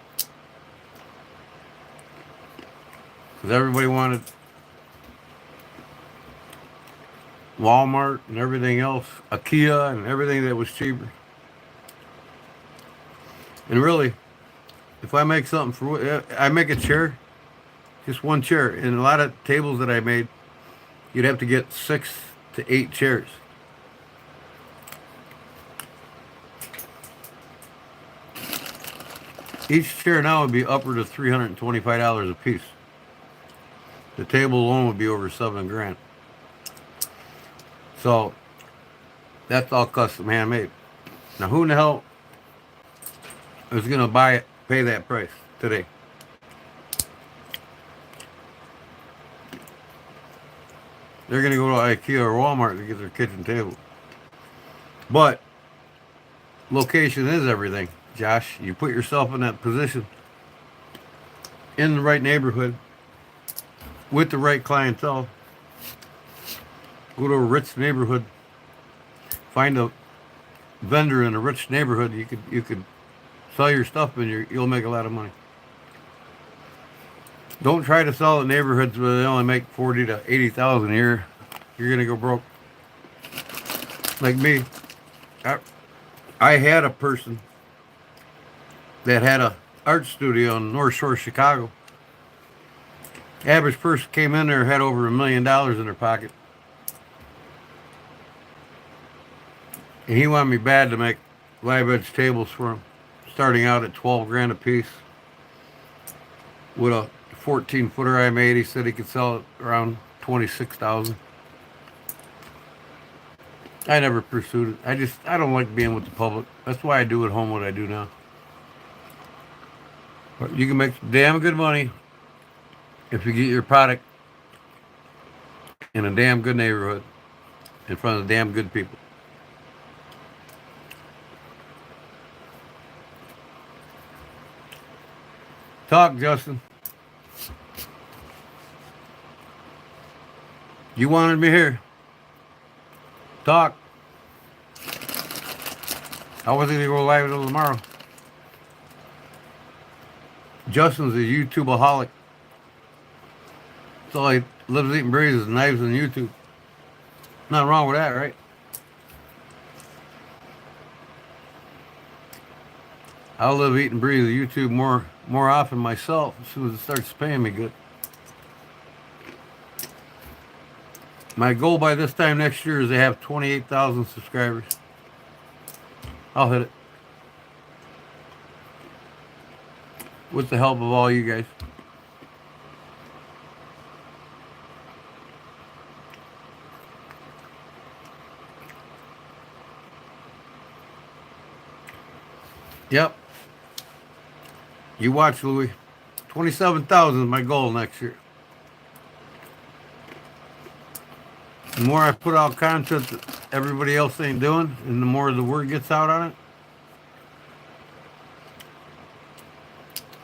Because everybody wanted Walmart and everything else, IKEA and everything that was cheaper. And really, if I make something for, I make a chair, just one chair. And a lot of tables that I made, you'd have to get 6 to 8 chairs. Each chair now would be upward of $325 a piece. The table alone would be over $7 grand. So that's all custom handmade. Now who in the hell is gonna buy it, pay that price today? They're gonna go to IKEA or Walmart to get their kitchen table. But location is everything, Josh. You put yourself in that position in the right neighborhood with the right clientele. Go to a rich neighborhood, find a vendor in a rich neighborhood. You could sell your stuff and you'll make a lot of money. Don't try to sell in neighborhoods where they only make 40 to 80,000 a year. You're gonna go broke. Like me, I had a person that had a art studio in North Shore, Chicago. Average person came in there, had over $1 million in their pocket. And he wanted me bad to make live edge tables for him, starting out at 12 grand a piece. With a 14-footer I made, he said he could sell it around 26,000. I never pursued it. I don't like being with the public. That's why I do at home what I do now. But you can make damn good money if you get your product in a damn good neighborhood in front of damn good people. Talk, Justin. You wanted me here. Talk. I wasn't going to go live until tomorrow. Justin's a YouTubeaholic. So he lives, eating, breathes knives on YouTube. Nothing wrong with that, right? I'll live, eat, and breathe YouTube more often myself as soon as it starts paying me good. My goal by this time next year is to have 28,000 subscribers. I'll hit it. With the help of all you guys. Yep. You watch, Louis. 27,000 is my goal next year. The more I put out content that everybody else ain't doing, and the more the word gets out on it,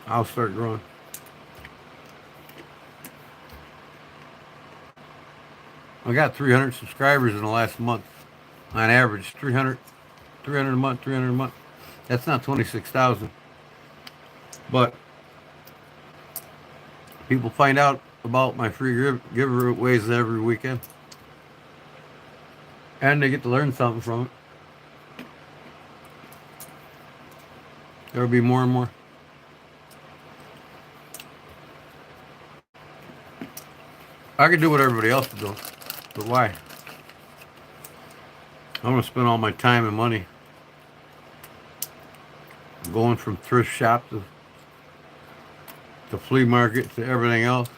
I'll start growing. I got 300 subscribers in the last month. On average, 300 a month, 300 a month. That's not 26,000. But people find out about my free giveaways every weekend. And they get to learn something from it. There'll be more and more. I could do what everybody else is doing, but why? I'm going to spend all my time and money going from thrift shop to flea market to everything else.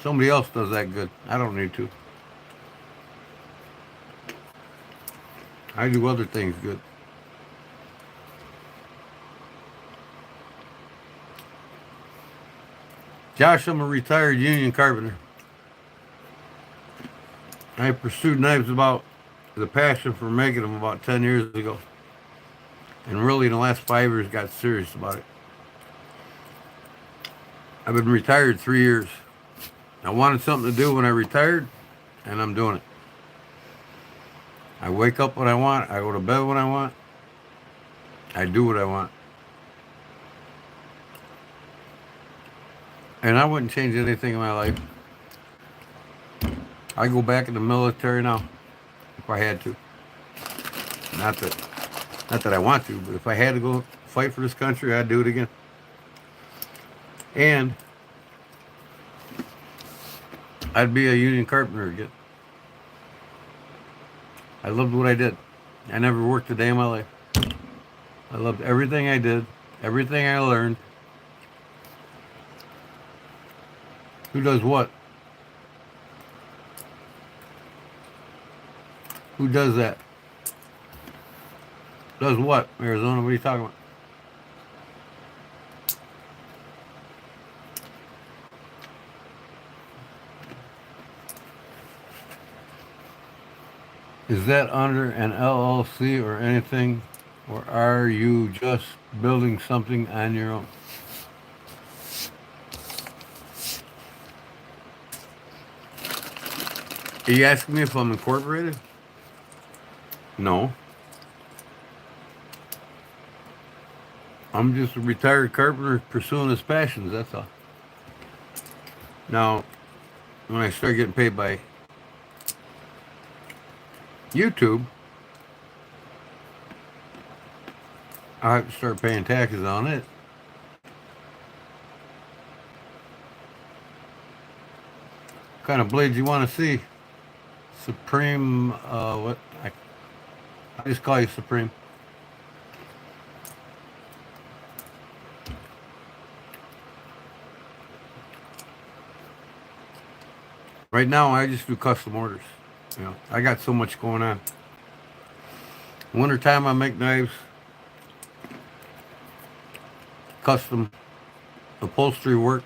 Somebody else does that good. I don't need to. I do other things good. Josh, I'm a retired union carpenter. I pursued knives about the passion for making them about 10 years ago. And really in the last 5 years got serious about it. I've been retired 3 years. I wanted something to do when I retired, and I'm doing it. I wake up when I want. I go to bed when I want. I do what I want. And I wouldn't change anything in my life. I go back in the military now, if I had to. Not Not that I want to, but if I had to go fight for this country, I'd do it again. And I'd be a union carpenter again. I loved what I did. I never worked a day in my life. I loved everything I did, everything I learned. Who does what? Who does that? Does what? Arizona, what are you talking about? Is that under an LLC or anything? Or are you just building something on your own? Are you asking me if I'm incorporated? No. I'm just a retired carpenter pursuing his passions, that's all. Now, when I start getting paid by YouTube, I have to start paying taxes on it. What kind of blades you want to see? Supreme, what? I just call you Supreme. Right now, I just do custom orders. You know, I got so much going on. Wintertime, I make knives, custom upholstery work,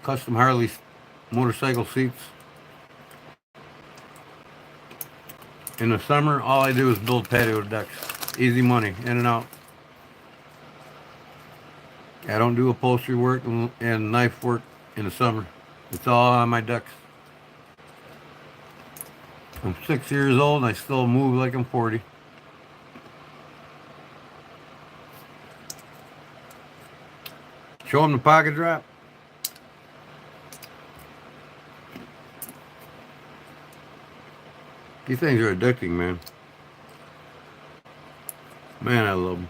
custom Harley motorcycle seats. In the summer, all I do is build patio decks. Easy money, in and out. I don't do upholstery work and knife work in the summer. It's all on my decks. I'm 6 years old and I still move like I'm 40. Show them the pocket drop. These things are addicting, man. Man, I love them.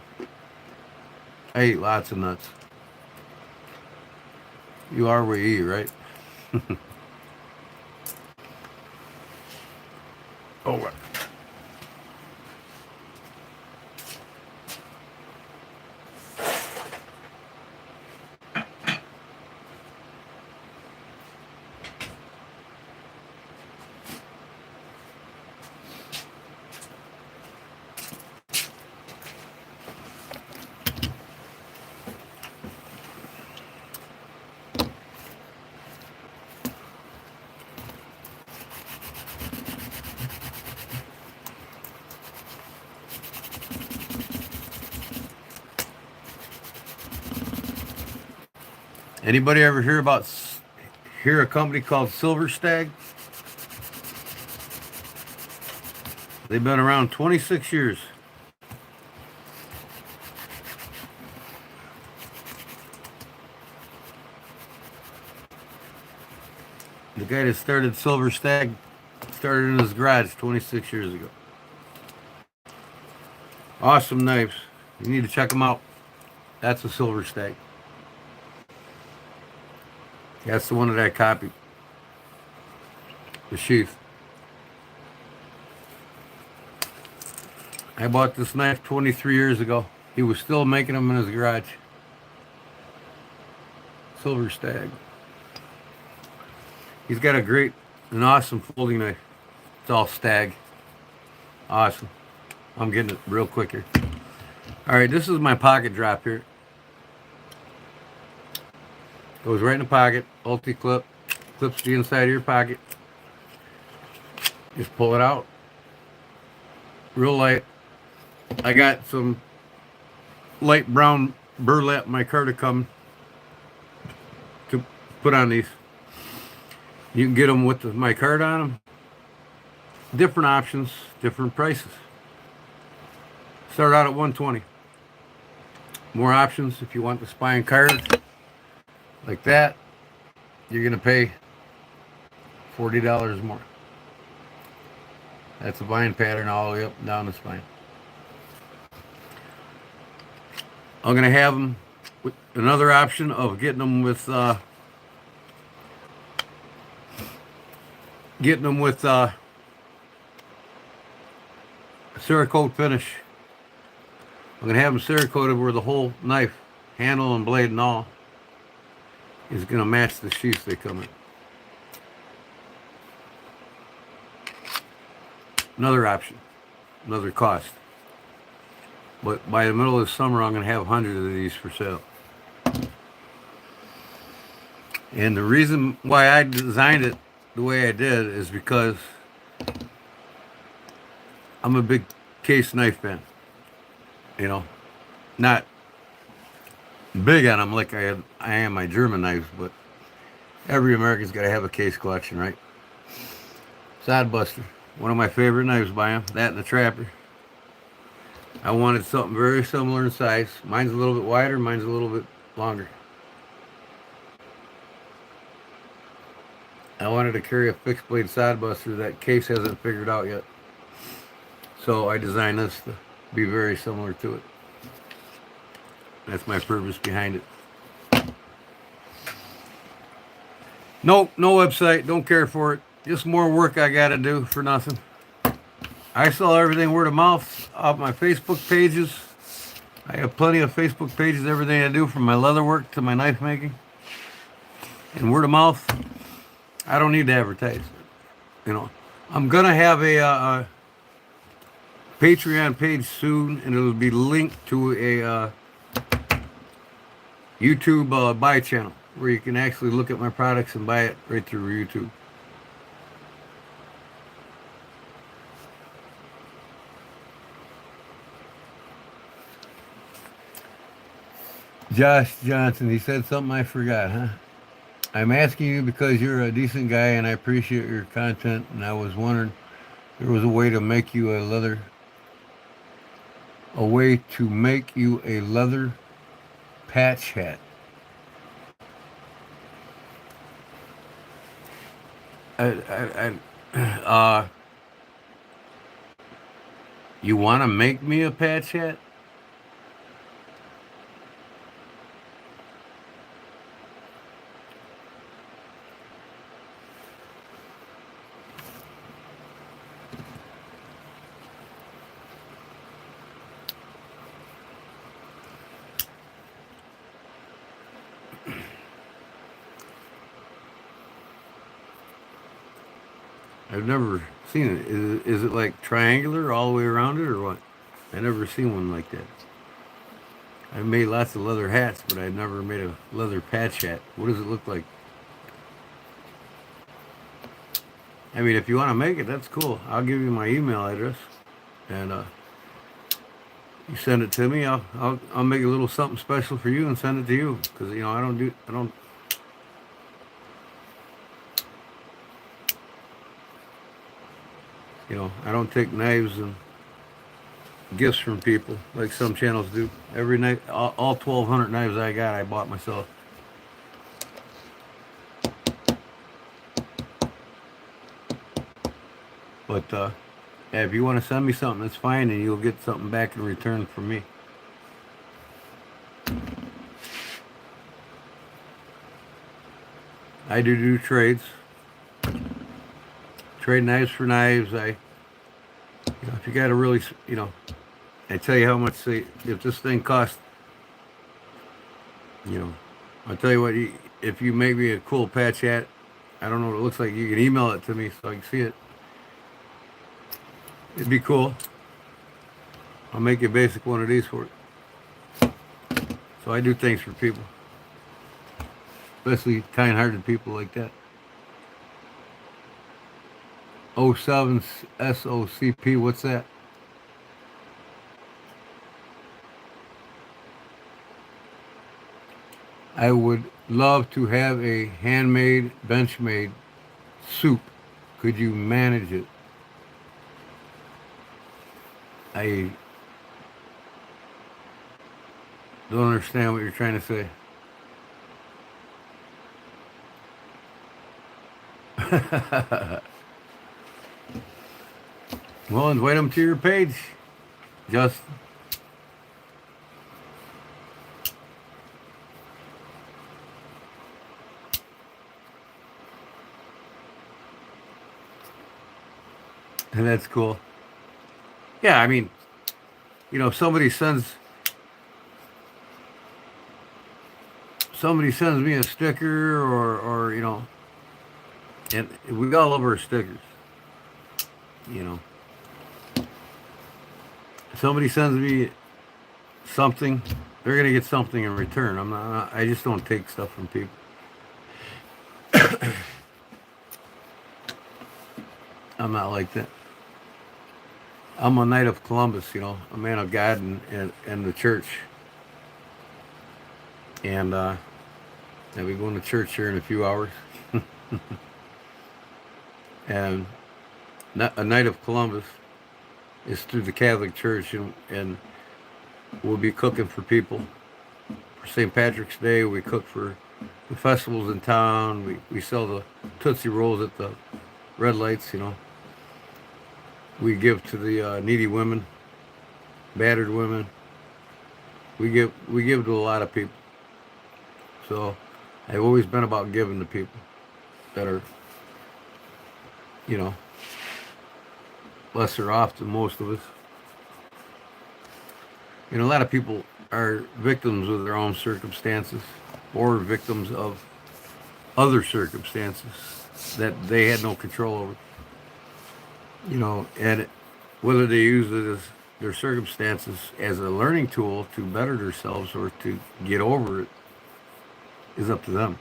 I eat lots of nuts. You are where you eat, right? Oh, what? Anybody ever hear a company called Silver Stag? They've been around 26 years. The guy that started Silver Stag started in his garage 26 years ago. Awesome knives. You need to check them out. That's a Silver Stag. That's the one that I copied. The Sheath. I bought this knife 23 years ago. He was still making them in his garage. Silver Stag. He's got an awesome folding knife. It's all Stag. Awesome. I'm getting it real quick here. All right, this is my pocket drop here. Goes right in the pocket. Ulti-clip. Clips the inside of your pocket. Just pull it out. Real light. I got some light brown burlap micarta come to put on these. You can get them with the micarta on them. Different options, different prices. Start out at $120. More options if you want the spine cards like that. You're gonna pay $40 more. That's a vine pattern all the way up and down the spine. I'm gonna have them with another option of getting them with Cerakote finish. I'm gonna have them Cerakoted where the whole knife, handle and blade and all, is gonna match the sheaths they come in. Another option, another cost. But by the middle of the summer, I'm gonna have hundreds of these for sale. And the reason why I designed it the way I did is because I'm a big case knife fan. You know, not big on them like I am my German knives, but every American's got to have a case collection, right? Sodbuster, one of my favorite knives by him. That and the Trapper. I wanted something very similar in size. Mine's a little bit wider, mine's a little bit longer. I wanted to carry a fixed blade Sodbuster that case hasn't figured out yet. So I designed this to be very similar to it. That's my purpose behind it. No website, don't care for it. Just more work I gotta do for nothing. I sell everything word of mouth off my Facebook pages. I have plenty of Facebook pages, everything I do from my leather work to my knife making. And word of mouth, I don't need to advertise. You know, I'm gonna have a Patreon page soon, and it'll be linked to a YouTube buy channel where you can actually look at my products and buy it right through YouTube. Josh Johnson, he said something I forgot, huh? I'm asking you because you're a decent guy and I appreciate your content, and I was wondering if there was a way to make you a leather patch hat. You want to make me a patch hat? I've never seen it. Is it like triangular all the way around it or what? I never seen one like that. I've made lots of leather hats, but I've never made a leather patch hat. What does it look like? I mean, if you want to make it, that's cool. I'll give you my email address, and you send it to me. I'll make a little something special for you and send it to you, because you know I don't take knives and gifts from people like some channels do. Every knife, all 1,200 knives I got, I bought myself. But yeah, if you want to send me something, that's fine, and you'll get something back in return from me. I do trades. Trade knives for knives. If you got to really, I tell you how much if this thing costs, I'll tell you what, if you make me a cool patch hat, I don't know what it looks like, you can email it to me so I can see it. It'd be cool. I'll make you a basic one of these for it. So I do things for people, especially kind-hearted people like that. 07 SOCP, what's that? I would love to have a handmade, bench-made soup. Could you manage it? I don't understand what you're trying to say. Well, invite them to your page, Justin. And that's cool. Yeah, I mean, if somebody sends me a sticker, or and we all love our stickers. You know, somebody sends me something, they're gonna get something in return. I just don't take stuff from people. I'm not like that. I'm a knight of Columbus, a man of God and the church. And I'll be going to church here in a few hours. And a knight of Columbus is through the Catholic Church, and we'll be cooking for people. For St. Patrick's Day, we cook for the festivals in town. We sell the Tootsie Rolls at the red lights. We give to the needy women, battered women. We give to a lot of people. So I've always been about giving to people that are, you know, lesser off than most of us. A lot of people are victims of their own circumstances or victims of other circumstances that they had no control over. And whether they use it as their circumstances as a learning tool to better themselves or to get over it is up to them.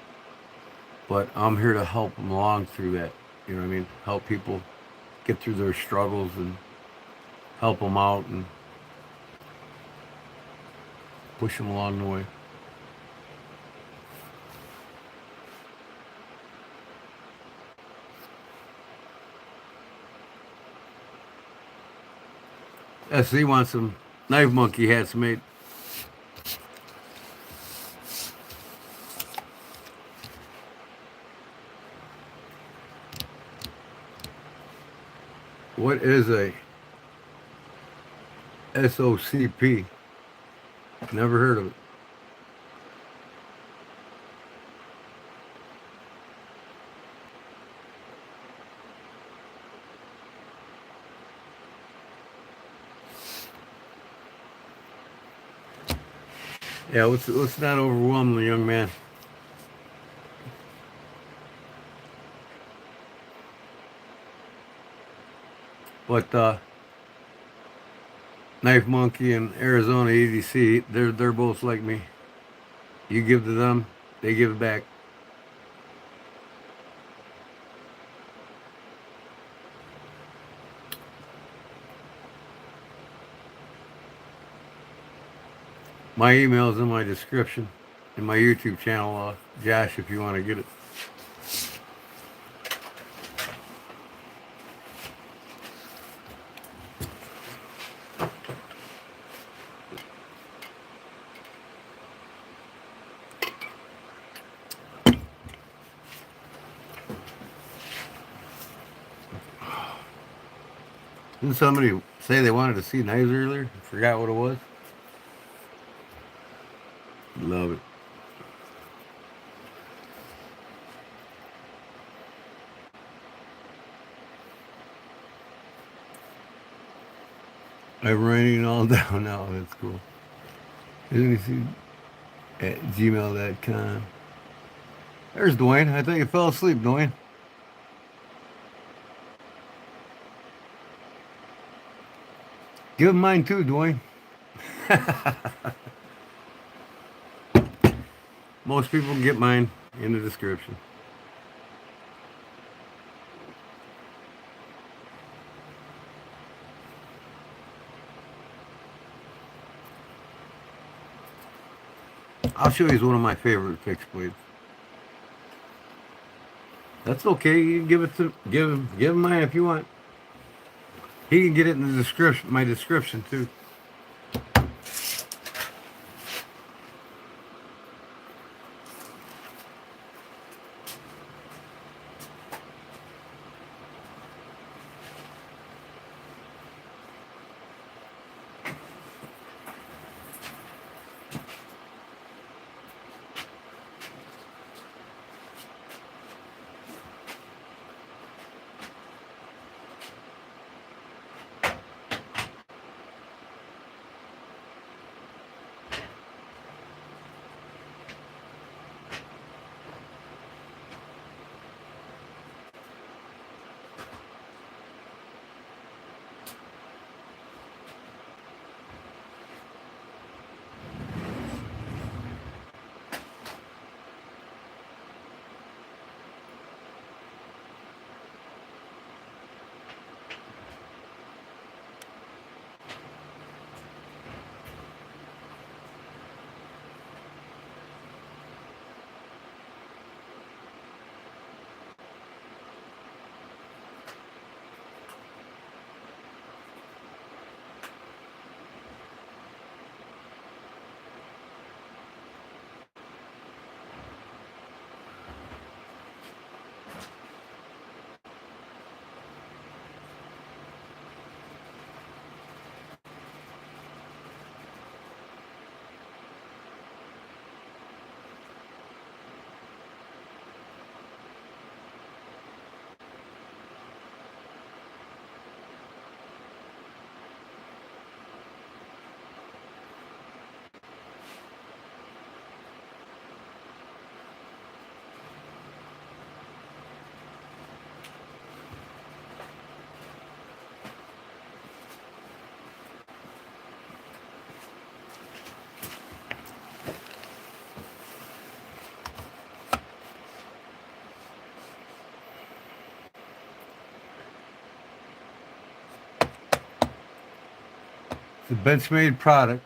But I'm here to help them along through that. You know what I mean? Help people get through their struggles and help them out and push them along the way. SC wants some knife monkey hats made. What is a SOCP? Never heard of it. Yeah, let's not overwhelm the young man. But Knife Monkey and Arizona EDC, they're both like me. You give to them, they give back. My email is in my description in my YouTube channel, Josh, if you want to get it. Didn't somebody say they wanted to see knives earlier? Forgot what it was. Love it. I'm writing it all down now. That's cool. Isn't he at gmail.com? There's Dwayne. I thought you fell asleep, Dwayne. Give him mine too, Dwayne. Most people can get mine in the description. I'll show you one of my favorite fixed blades. That's okay. You can give him mine if you want. He can get it in the description, my description too. It's a Benchmade product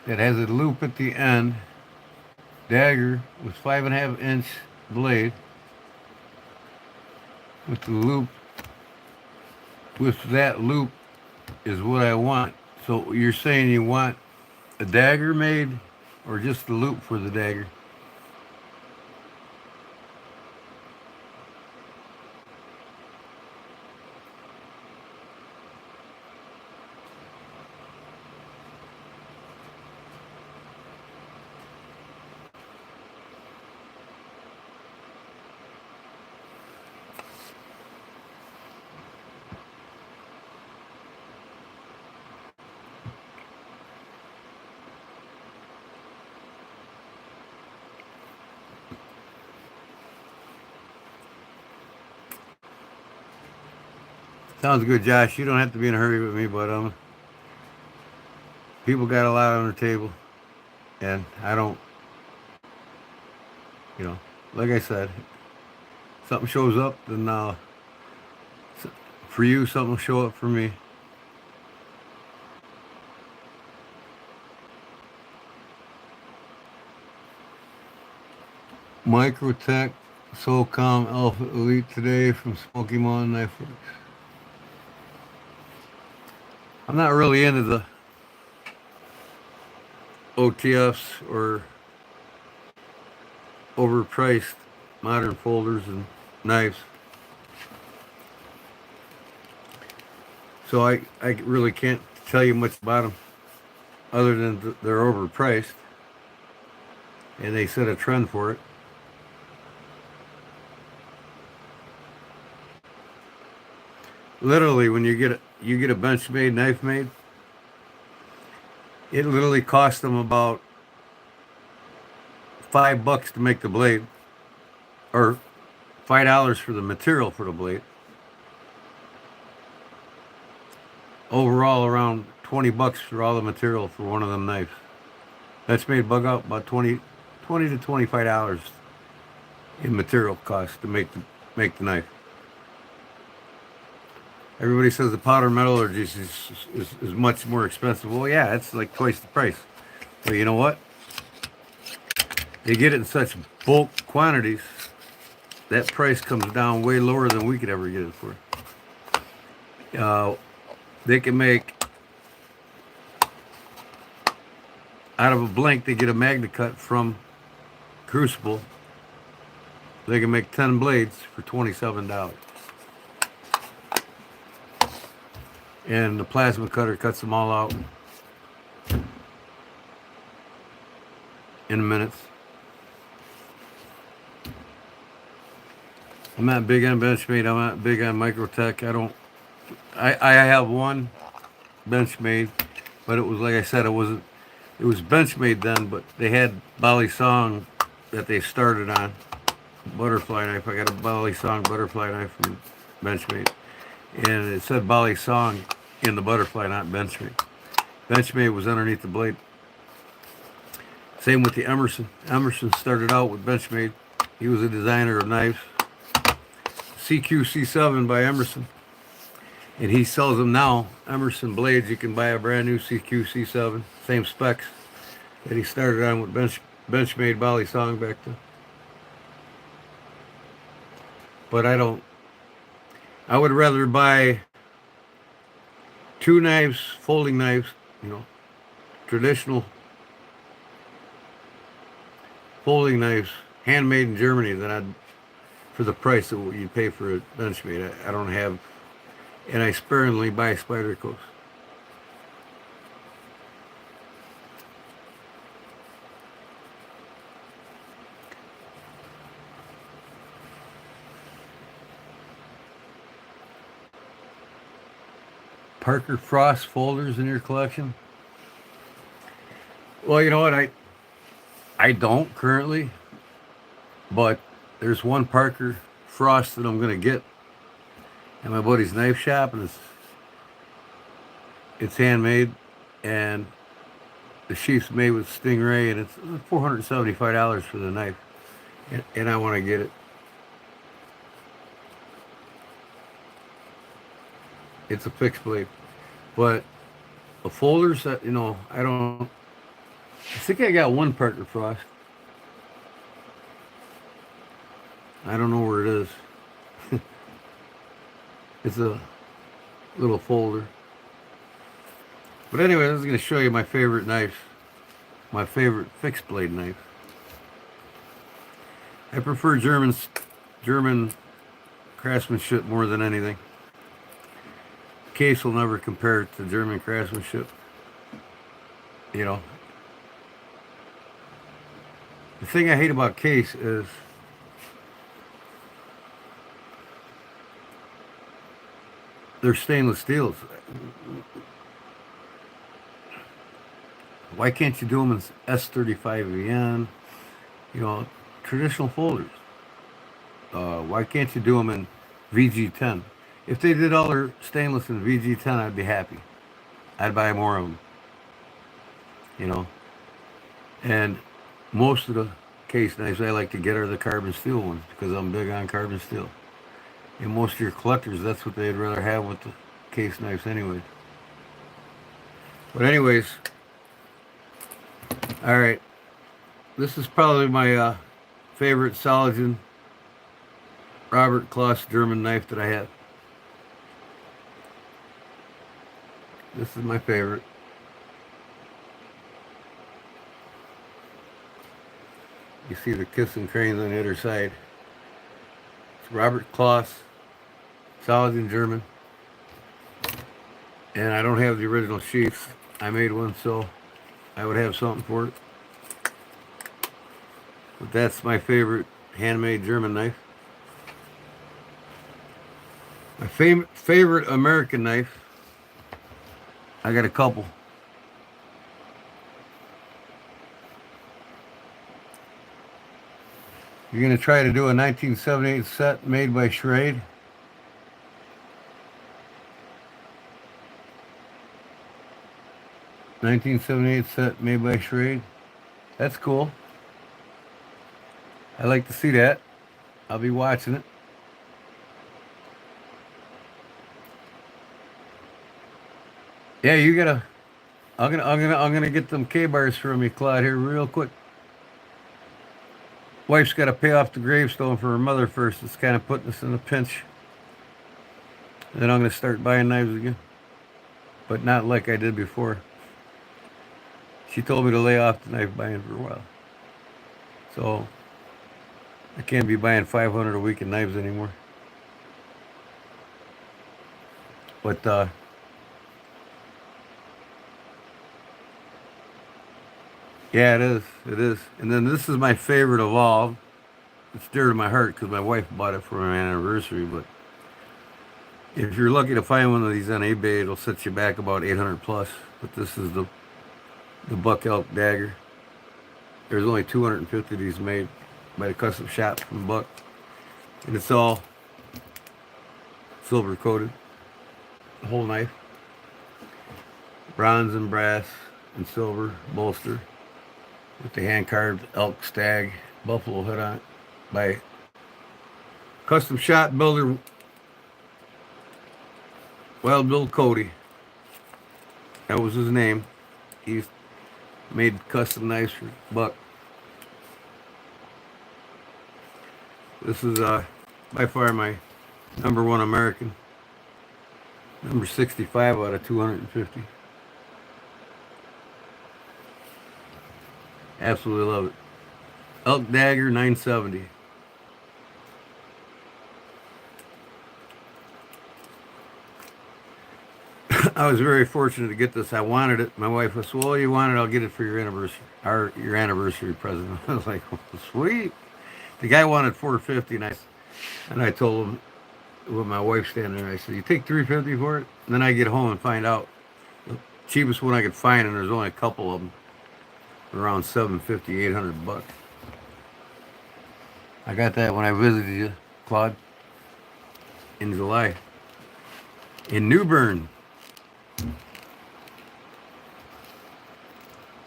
that has a loop at the end, dagger with 5.5 inch blade with the loop. With that loop is what I want. So you're saying you want a dagger made or just the loop for the dagger? Sounds good, Josh. You don't have to be in a hurry with me, but people got a lot on their table, and I don't, you know, like I said, something shows up, then for you, something will show up for me. Microtech SOCOM Alpha Elite today from Smoky Mountain Knife Works. I'm not really into the OTFs or overpriced modern folders and knives. So I really can't tell you much about them other than they're overpriced and they set a trend for it. Literally, when you get a Benchmade knife made, it literally costs them about $5 to make the blade, or $5 for the material for the blade. Overall, around $20 for all the material for one of them knives. That's made bug out about $20 to $25 in material cost to make the knife. Everybody says the powder metallurgy is much more expensive. Well, yeah, it's like twice the price. But you know what? You get it in such bulk quantities, that price comes down way lower than we could ever get it for. They can make, out of a blank, they get a Magna Cut from Crucible. They can make 10 blades for $27. And the plasma cutter cuts them all out in minutes. I'm not big on Benchmade. I'm not big on Microtech. I have one Benchmade, but it was, like I said, it was Benchmade then, but they had Bali Song that they started on. Butterfly knife. I got a Bali Song butterfly knife from Benchmade. And it said Bali Song in the butterfly, not Benchmade. Benchmade was underneath the blade. Same with the Emerson. Emerson started out with Benchmade. He was a designer of knives. CQ-C7 by Emerson. And he sells them now. Emerson blades, you can buy a brand new CQ-C7. Same specs that he started on with Benchmade Bali Song back then. But I would rather buy 2 knives, folding knives, traditional folding knives, handmade in Germany, than for the price of what you pay for a Benchmade. I don't have, and I sparingly buy Spyderco's. Parker Frost folders in your collection? Well, you know what, I don't currently, but there's one Parker Frost that I'm going to get at my buddy's knife shop, and it's handmade, and the sheath's made with Stingray, and it's $475 for the knife, and I want to get it. It's a fixed blade, but folders that, I think I got one Parker Frost. I don't know where it is. It's a little folder. But anyway, I was going to show you my favorite knife, my favorite fixed blade knife. I prefer German craftsmanship more than anything. Case will never compare to German craftsmanship. You know, the thing I hate about Case is they're stainless steels. Why can't you do them in S35VN? Traditional folders. Why can't you do them in VG10? If they did all their stainless in VG10, I'd be happy. I'd buy more of them. And most of the case knives I like to get are the carbon steel ones because I'm big on carbon steel. And most of your collectors, that's what they'd rather have with the case knives anyways. But anyways, all right. This is probably my favorite Saladin Robert Kloss German knife that I have. This is my favorite. You see the kissing cranes on the other side. It's Robert Kloss, Saladin German. And I don't have the original sheaths. I made one so I would have something for it. But that's my favorite handmade German knife. My favorite American knife, I got a couple. You're going to try to do a 1978 set made by Schrade. '78 set made by Schrade. That's cool. I like to see that. I'll be watching it. Yeah, you gotta. I'm gonna get them K-bars from you, Claude, here real quick. Wife's got to pay off the gravestone for her mother first. It's kind of putting us in a pinch. Then I'm gonna start buying knives again, but not like I did before. She told me to lay off the knife buying for a while, so I can't be buying 500 a week in knives anymore. But yeah, it is. It is. And then this is my favorite of all. It's dear to my heart because my wife bought it for my anniversary. But if you're lucky to find one of these on eBay, it'll set you back about 800 plus. But this is the buck elk dagger. There's only 250 of these made by the custom shop from Buck, and it's all silver coated. The whole knife, bronze and brass and silver bolster with the hand carved elk stag buffalo head on it by custom shop builder Wild Bill Cody. That was his name. He made custom knives for Buck. This is by far my number one American. Number 65 out of 250. Absolutely love it. Elk Dagger 970. I was very fortunate to get this. I wanted it. My wife was, well, you want it, I'll get it for your anniversary, or your anniversary present. I was like, well, sweet. The guy wanted $450, and I told him, with my wife standing there, I said, you take $350 for it? And then I get home and find out the cheapest one I could find, and there's only a couple of them, around $750, $800. I got that when I visited you, Claude, in July, in New Bern.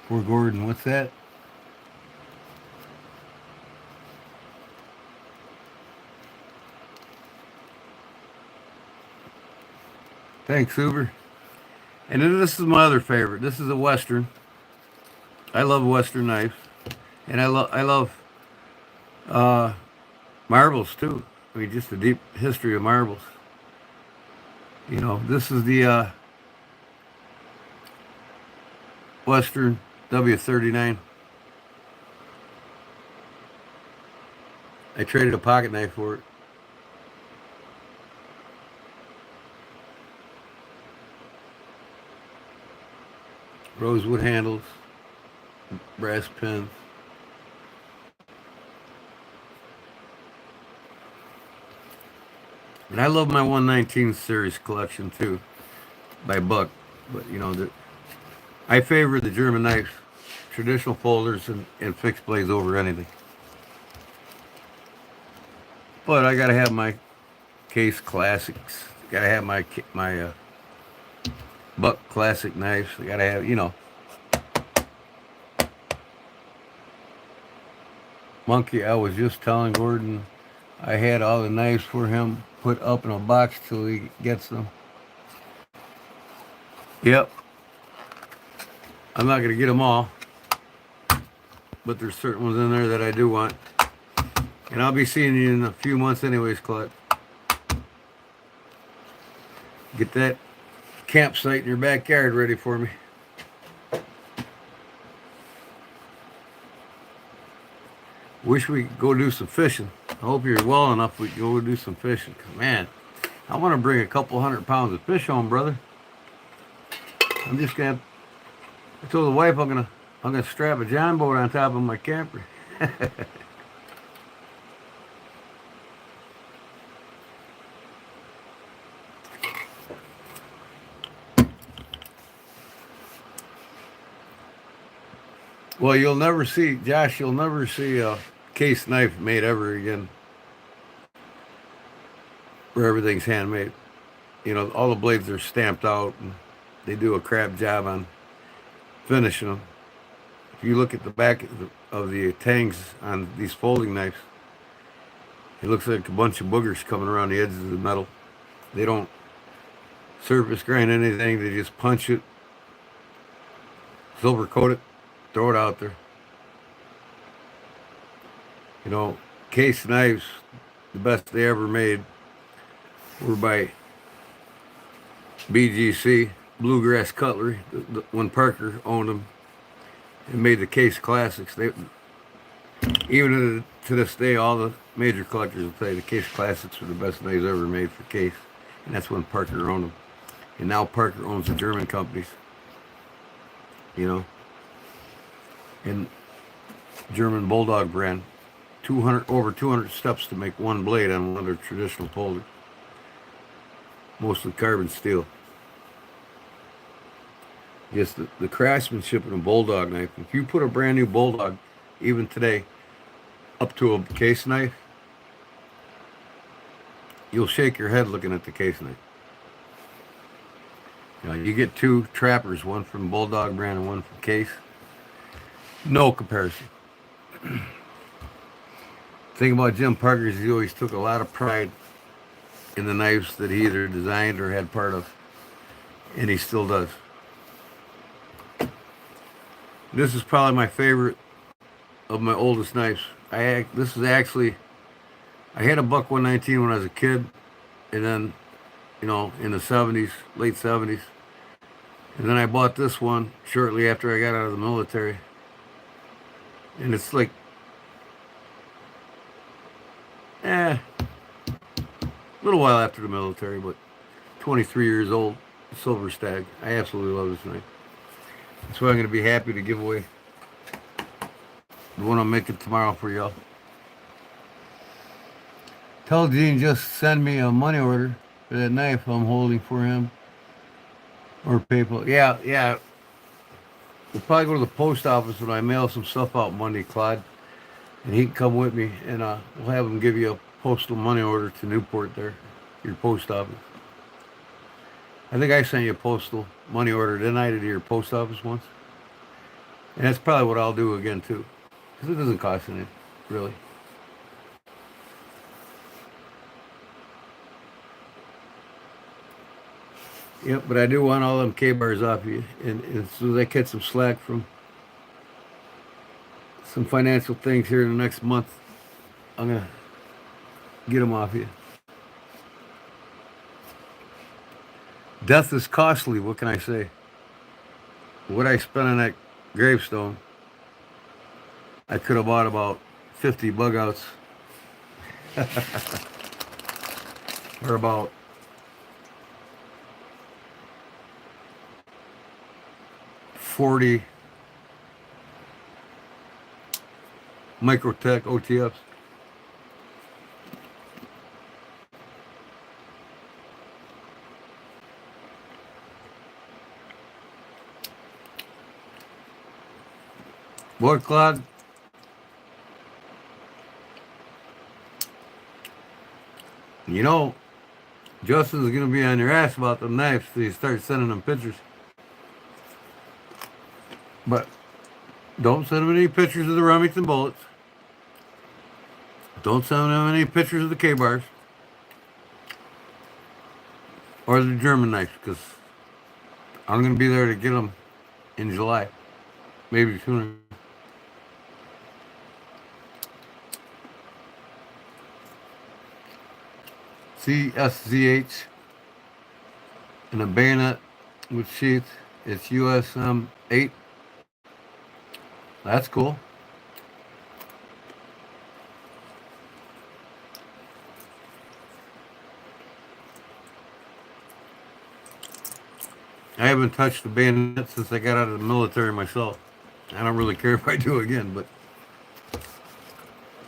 Poor Gordon, what's that? Thanks, Uber. And then this is my other favorite. This is a Western. I love Western knives, and I love uh, marbles too. I mean, just the deep history of marbles. You know, this is the Western W39. I traded a pocket knife for it. Rosewood handles, brass pins. And I love my 119 series collection too, by Buck. But you know, I favor the German knives, traditional folders, and fixed blades over anything. But I gotta have my case classics. Gotta have my Buck classic knives. I gotta have, you know, Monkey. I was just telling Gordon, I had all the knives for him put up in a box till he gets them. Yep, I'm not gonna get them all, but there's certain ones in there that I do want. And I'll be seeing you in a few months anyways, Claude. Get that campsite in your backyard ready for me. Wish we could go do some fishing. I hope you're well enough we can go do some fishing. 'Cause man, I want to bring a couple 100 pounds of fish home, brother. I'm just gonna. I told the wife I'm gonna strap a john boat on top of my camper. Well, you'll never see, Josh. You'll never see a case knife made ever again, where everything's handmade. You know, all the blades are stamped out, and they do a crap job on finishing them. If you look at the back of the tangs on these folding knives, it looks like a bunch of boogers coming around the edges of the metal. They don't surface grind anything. They just punch it, silver coat it, throw it out there. You know, case knives, the best they ever made, were by BGC, Bluegrass Cutlery, when Parker owned them and made the case classics. They, even to this day, all the major collectors will say the case classics were the best knives ever made for case. And that's when Parker owned them. And now Parker owns the German companies. You know, and German Bulldog brand, over 200 steps to make one blade on one of their traditional folders, mostly carbon steel. Yes, the craftsmanship in a Bulldog knife. If you put a brand new Bulldog, even today, up to a case knife, you'll shake your head looking at the case knife. You know, you get two trappers, one from Bulldog brand and one from case. No comparison. The thing about Jim Parker is he always took a lot of pride in the knives that he either designed or had part of, and he still does. This is probably my favorite of my oldest knives. This is actually, I had a Buck 119 when I was a kid, and then, you know, in the 70s, late 70s, and then I bought this one shortly after I got out of the military. And it's like, a little while after the military, but 23 years old, silver Stag. I absolutely love this knife. That's why I'm going to be happy to give away the one I'm making tomorrow for y'all. Tell Gene just send me a money order for that knife I'm holding for him. Or PayPal. Yeah. We'll probably go to the post office when I mail some stuff out Monday, Claude. And he can come with me, and we'll have him give you a postal money order to Newport there, your post office. I think I sent you a postal money order, didn't I, to your post office once? And that's probably what I'll do again, too. Because it doesn't cost anything, really. Yep, but I do want all them K-bars off you. And as soon as I catch some slack from some financial things here in the next month, I'm going to get them off you. Death is costly. What can I say? What I spent on that gravestone, I could have bought about 50 bug outs. Or about 40 Microtech OTFs. What, Claude? You know, Justin's going to be on your ass about the knives till you start sending them pictures. But don't send him any pictures of the Remington bullets. Don't send him any pictures of the K-bars. Or the German knives, because I'm going to be there to get them in July. Maybe sooner. CSZH and a bayonet with sheath. It's USM 8. That's cool. I haven't touched the bayonet since I got out of the military myself. I don't really care if I do again, but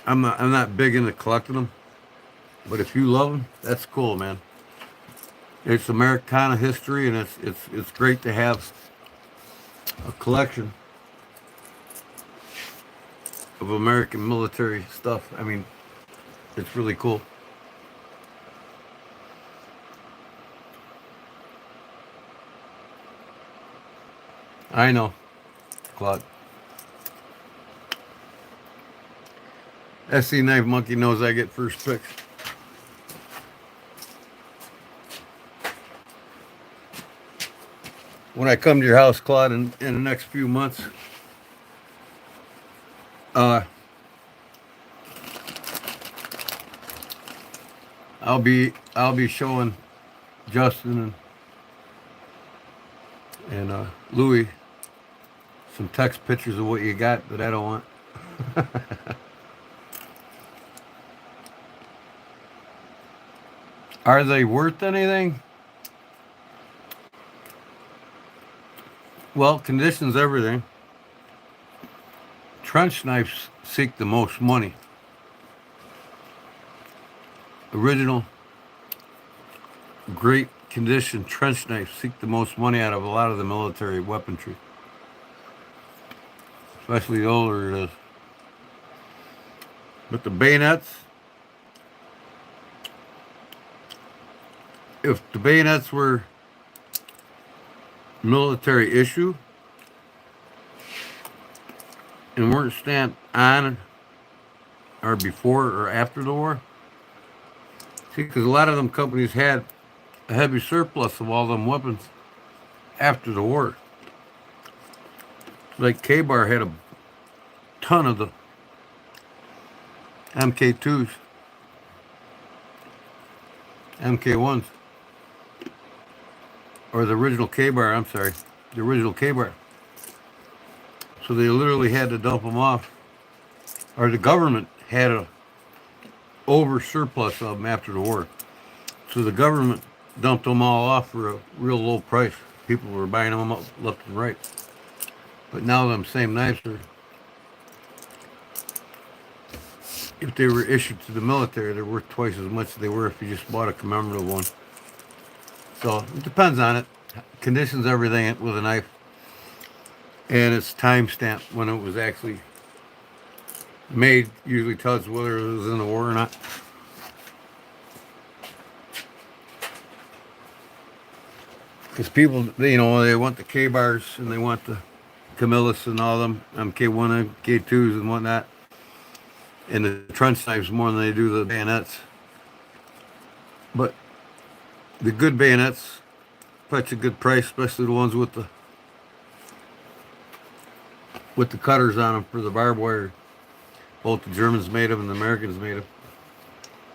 I'm not big into collecting them. But if you love them, that's cool, man. It's Americana history, and it's great to have a collection of American military stuff. I mean, it's really cool. I know, Claude. SC Knife Monkey knows I get first picks. When I come to your house, Claude, in the next few months, I'll be showing Justin and Louis some text pictures of what you got that I don't want. Are they worth anything? Well, condition's everything. Trench knives seek the most money. Original, great condition trench knives seek the most money out of a lot of the military weaponry. Especially the older it is. But the bayonets, if the bayonets were military issue and weren't stamped on or before or after the war, see, because a lot of them companies had a heavy surplus of all them weapons after the war. Like K-Bar had a ton of the MK2s, MK1s, or the original K-Bar, I'm sorry, the original K-Bar. So they literally had to dump them off, or the government had a over surplus of them after the war. So the government dumped them all off for a real low price. People were buying them up left and right. But now them same knives are, if they were issued to the military, they're worth twice as much as they were if you just bought a commemorative one. So it depends on it. Conditions everything with a knife. And it's time stamped when it was actually made. Usually tells whether it was in the war or not. Because people, they want the K-bars and they want the Camillus and all them, MK1 and K2s and whatnot. And the trench knives more than they do the bayonets. But the good bayonets fetch a good price, especially the ones with the cutters on them for the barbed wire. Both the Germans made them and the Americans made them.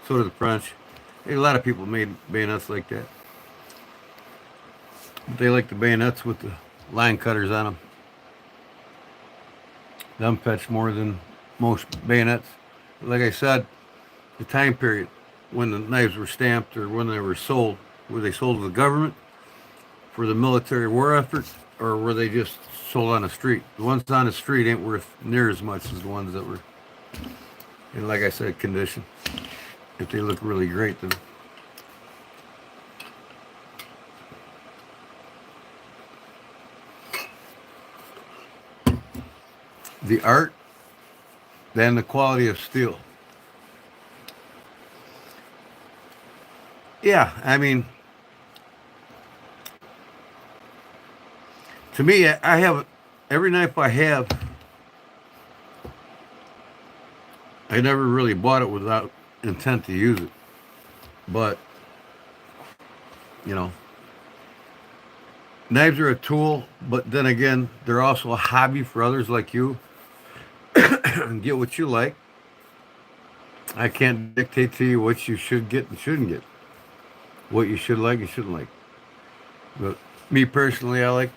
So did the French. A lot of people made bayonets like that. But they like the bayonets with the line cutters on them. Them fetch more than most bayonets. Like I said, the time period when the knives were stamped or when they were sold, were they sold to the government for the military war effort, or were they just sold on the street? The ones on the street ain't worth near as much as the ones that were in, like I said, condition. If they look really great, then. The art, then the quality of steel. Yeah, I mean, to me, I have every knife I have. I never really bought it without intent to use it, but you know, knives are a tool. But then again, they're also a hobby for others like you. And get what you like. I can't dictate to you what you should get and shouldn't get. What you should like and shouldn't like. But me personally, I like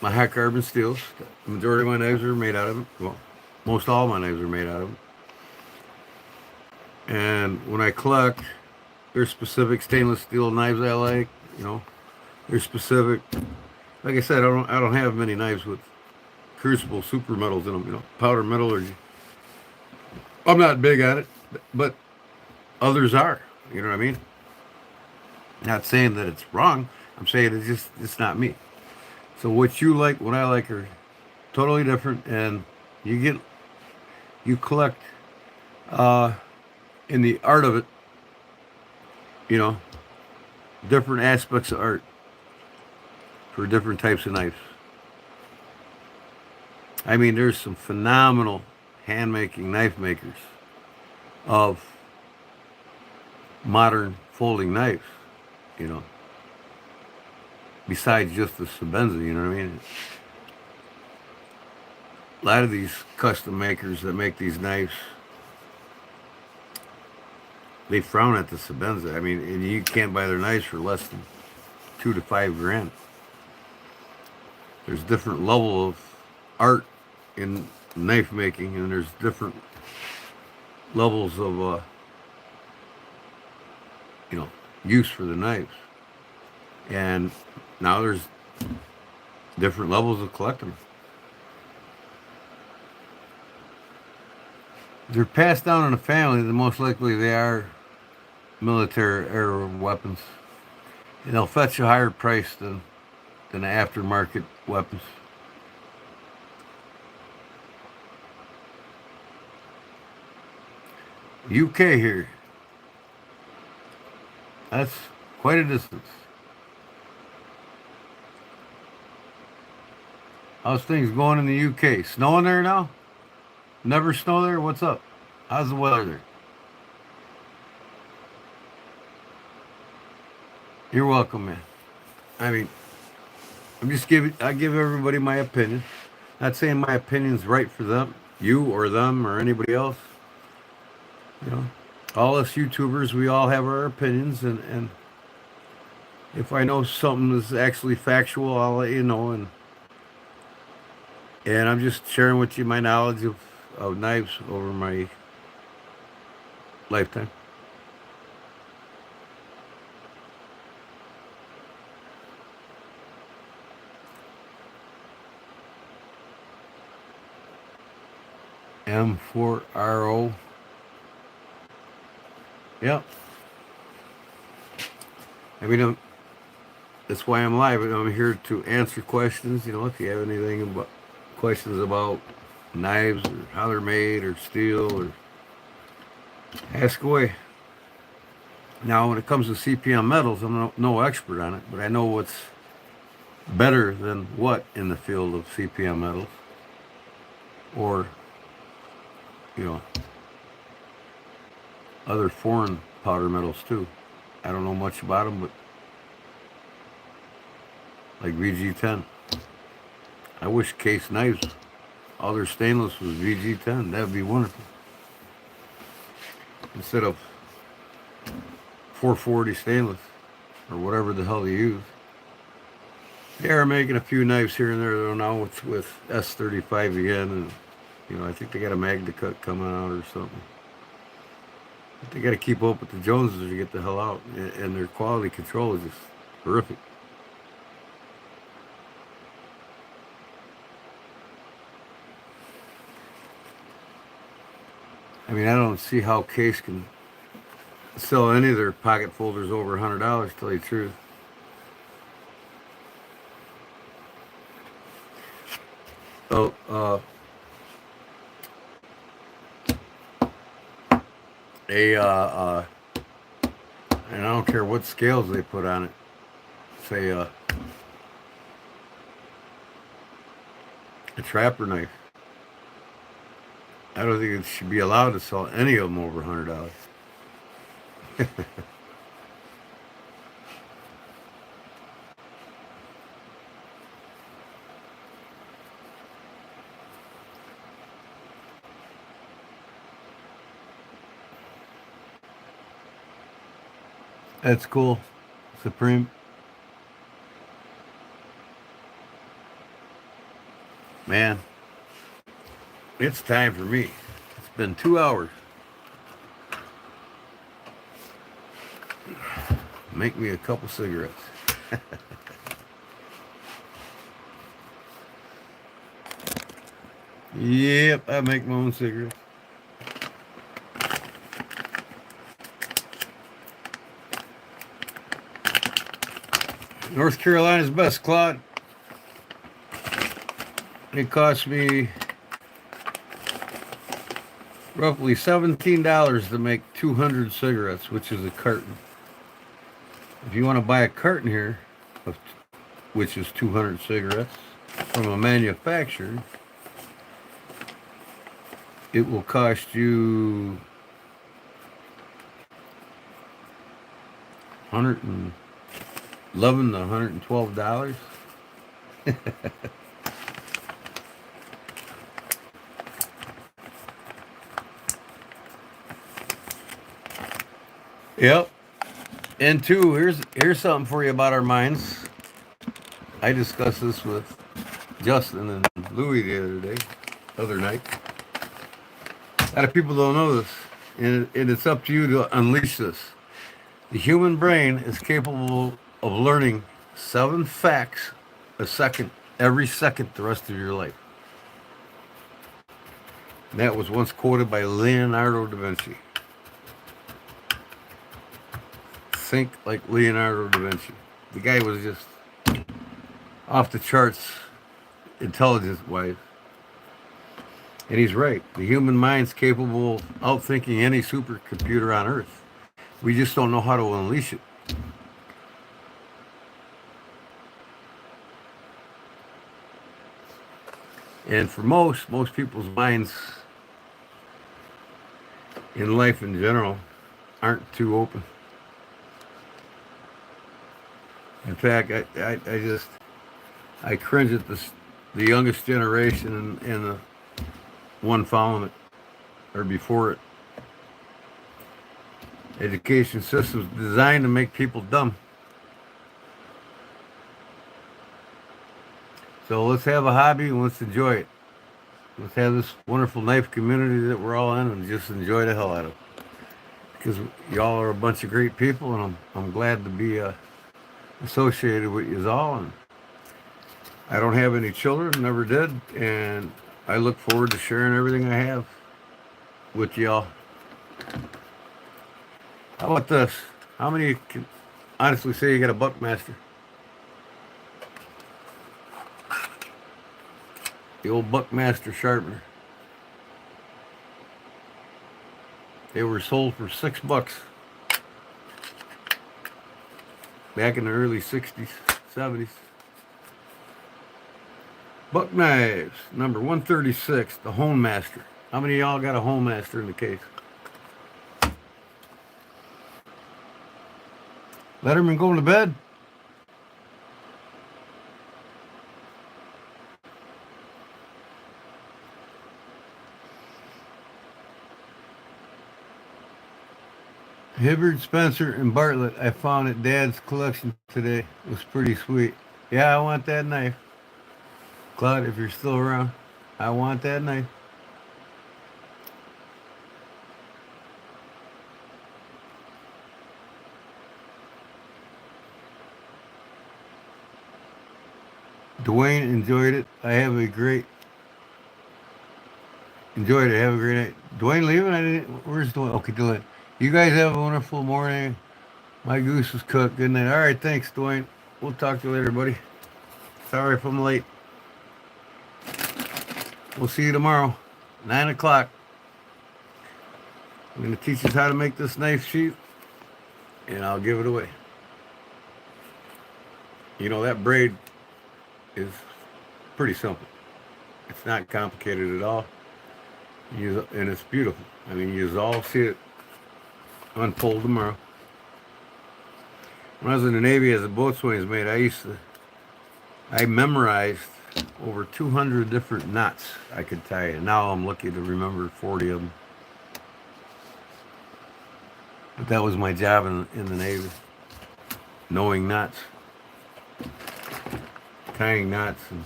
my high carbon steels. The majority of my knives are made out of them. Well, most all of my knives are made out of them. And when I collect, there's specific stainless steel knives I like. You know, there's specific. Like I said, I don't have many knives with crucible super metals in them. You know, powder metal or. I'm not big on it, but others are. You know what I mean? Not saying that it's wrong. I'm saying it's not me. So what you like, what I like are totally different, and you collect in the art of it, you know, different aspects of art for different types of knives. I mean, there's some phenomenal hand-making knife makers of modern folding knives, you know, besides just the Sebenza, you know what I mean? A lot of these custom makers that make these knives, they frown at the Sebenza. I mean, and you can't buy their knives for less than $2,000 to $5,000. There's different level of art in knife making, and there's different levels of you know, use for the knives. And now there's different levels of collecting. They're passed down in the family, then most likely they are military era weapons. And they'll fetch a higher price than the aftermarket weapons. UK here. That's quite a distance. How's things going in the UK? Snowing there now? Never snow there? What's up? How's the weather there? You're welcome, man. I mean, I give everybody my opinion. Not saying my opinion's right for them, you or them or anybody else. You know, all us YouTubers, we all have our opinions, and if I know something is actually factual, I'll let you know. And I'm just sharing with you my knowledge of knives over my lifetime. M4RO. Yep. I mean, that's why I'm live. I'm here to answer questions. You know, if you have anything about questions about knives or how they're made or steel, or ask away. Now, when it comes to CPM metals, I'm no expert on it, but I know what's better than what in the field of CPM metals, or you know, other foreign powder metals too. I don't know much about them, but like VG10. I wish case knives, all their stainless was VG10. That would be wonderful. Instead of 440 stainless or whatever the hell they use. They are making a few knives here and there though now with S35 again, and you know I think they got a Magna Cut coming out or something. But they got to keep up with the Joneses to get the hell out, and their quality control is just horrific. I mean, I don't see how Case can sell any of their pocket folders over $100, to tell you the truth. So, and I don't care what scales they put on it. Say, a trapper knife. I don't think it should be allowed to sell any of them over $100. That's cool. Supreme. Man, it's time for me. It's been 2 hours. Make me a couple cigarettes. Yep, I make my own cigarettes. North Carolina's best, Claude. It cost me roughly $17 to make 200 cigarettes, which is a carton. If you want to buy a carton here, which is 200 cigarettes from a manufacturer, it will cost you $111 to $112. Yep. And two, here's something for you about our mines. I discussed this with Justin and Louie the other night. A lot of people don't know this, and it's up to you to unleash this. The human brain is capable of learning 7 facts a second, every second, the rest of your life. And that was once quoted by Leonardo da Vinci. Think like Leonardo da Vinci. The guy was just off the charts intelligence-wise. And he's right. The human mind's capable of outthinking any supercomputer on Earth. We just don't know how to unleash it. And for most people's minds in life in general aren't too open. In fact, I cringe at the youngest generation and the one following it or before it. Education systems designed to make people dumb. So let's have a hobby and let's enjoy it. Let's have this wonderful knife community that we're all in and just enjoy the hell out of it. Because y'all are a bunch of great people, and I'm glad to be associated with you all. And I don't have any children, never did, and I look forward to sharing everything I have with y'all. How about this? How many can honestly say you got a Buckmaster? The old Buckmaster sharpener. They were sold for $6 back in the early 60s, 70s. Buck knives, number 136, the Homemaster. How many of y'all got a Homemaster in the case? Letterman going to bed? Hibbert, Spencer, and Bartlett I found at Dad's collection today. It was pretty sweet. Yeah, I want that knife. Claude, if you're still around, I want that knife. Dwayne enjoyed it. I have a great enjoyed it. Have a great night. Dwayne leaving? I didn't. Where's Dwayne? Okay, Dwayne. You guys have a wonderful morning. My goose is cooked. Good night. All right, thanks, Dwayne. We'll talk to you later, buddy. Sorry if I'm late. We'll see you tomorrow, 9 o'clock. I'm going to teach us how to make this knife sheath, and I'll give it away. You know, that braid is pretty simple. It's not complicated at all. And it's beautiful. I mean, you'll all see it unfold tomorrow. When I was in the Navy as a boatswain's mate, I memorized over 200 different knots I could tie. And now I'm lucky to remember 40 of them. But that was my job in the Navy. Knowing knots. Tying knots. And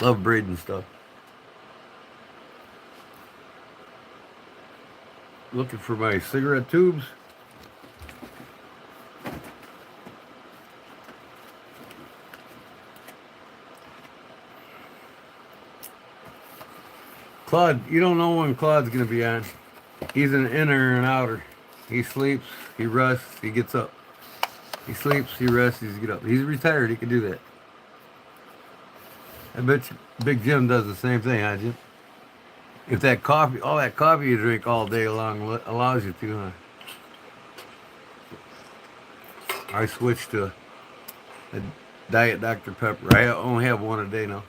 love braiding stuff. Looking for my cigarette tubes. Claude, you don't know when Claude's going to be on. He's an inner and outer. He sleeps, he rests, he gets up. He sleeps, he rests, he gets up. He's retired, he can do that. I bet you Big Jim does the same thing, huh, Jim? If that coffee, all that coffee you drink all day long allows you to, huh? I switched to a Diet Dr. Pepper. I only have one a day now.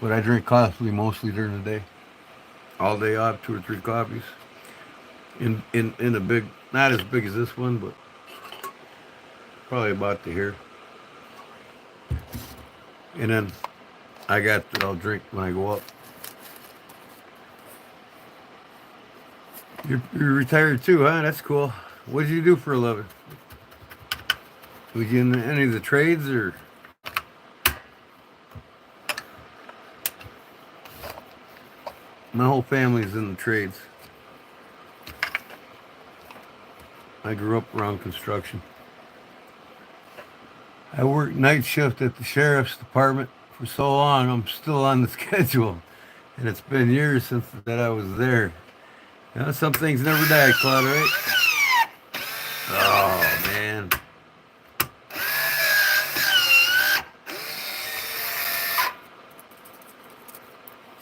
But I drink coffee mostly during the day. All day I'll have 2 or 3 coffees. In a big, not as big as this one, but probably about to here. And then I got that I'll drink when I go up. You're retired too, huh? That's cool. What did you do for a living? Was you in any of the trades or? My whole family's in the trades. I grew up around construction. I worked night shift at the sheriff's department for so long, I'm still on the schedule. And it's been years since that I was there. You know, some things never die, Claude, right? Oh, man.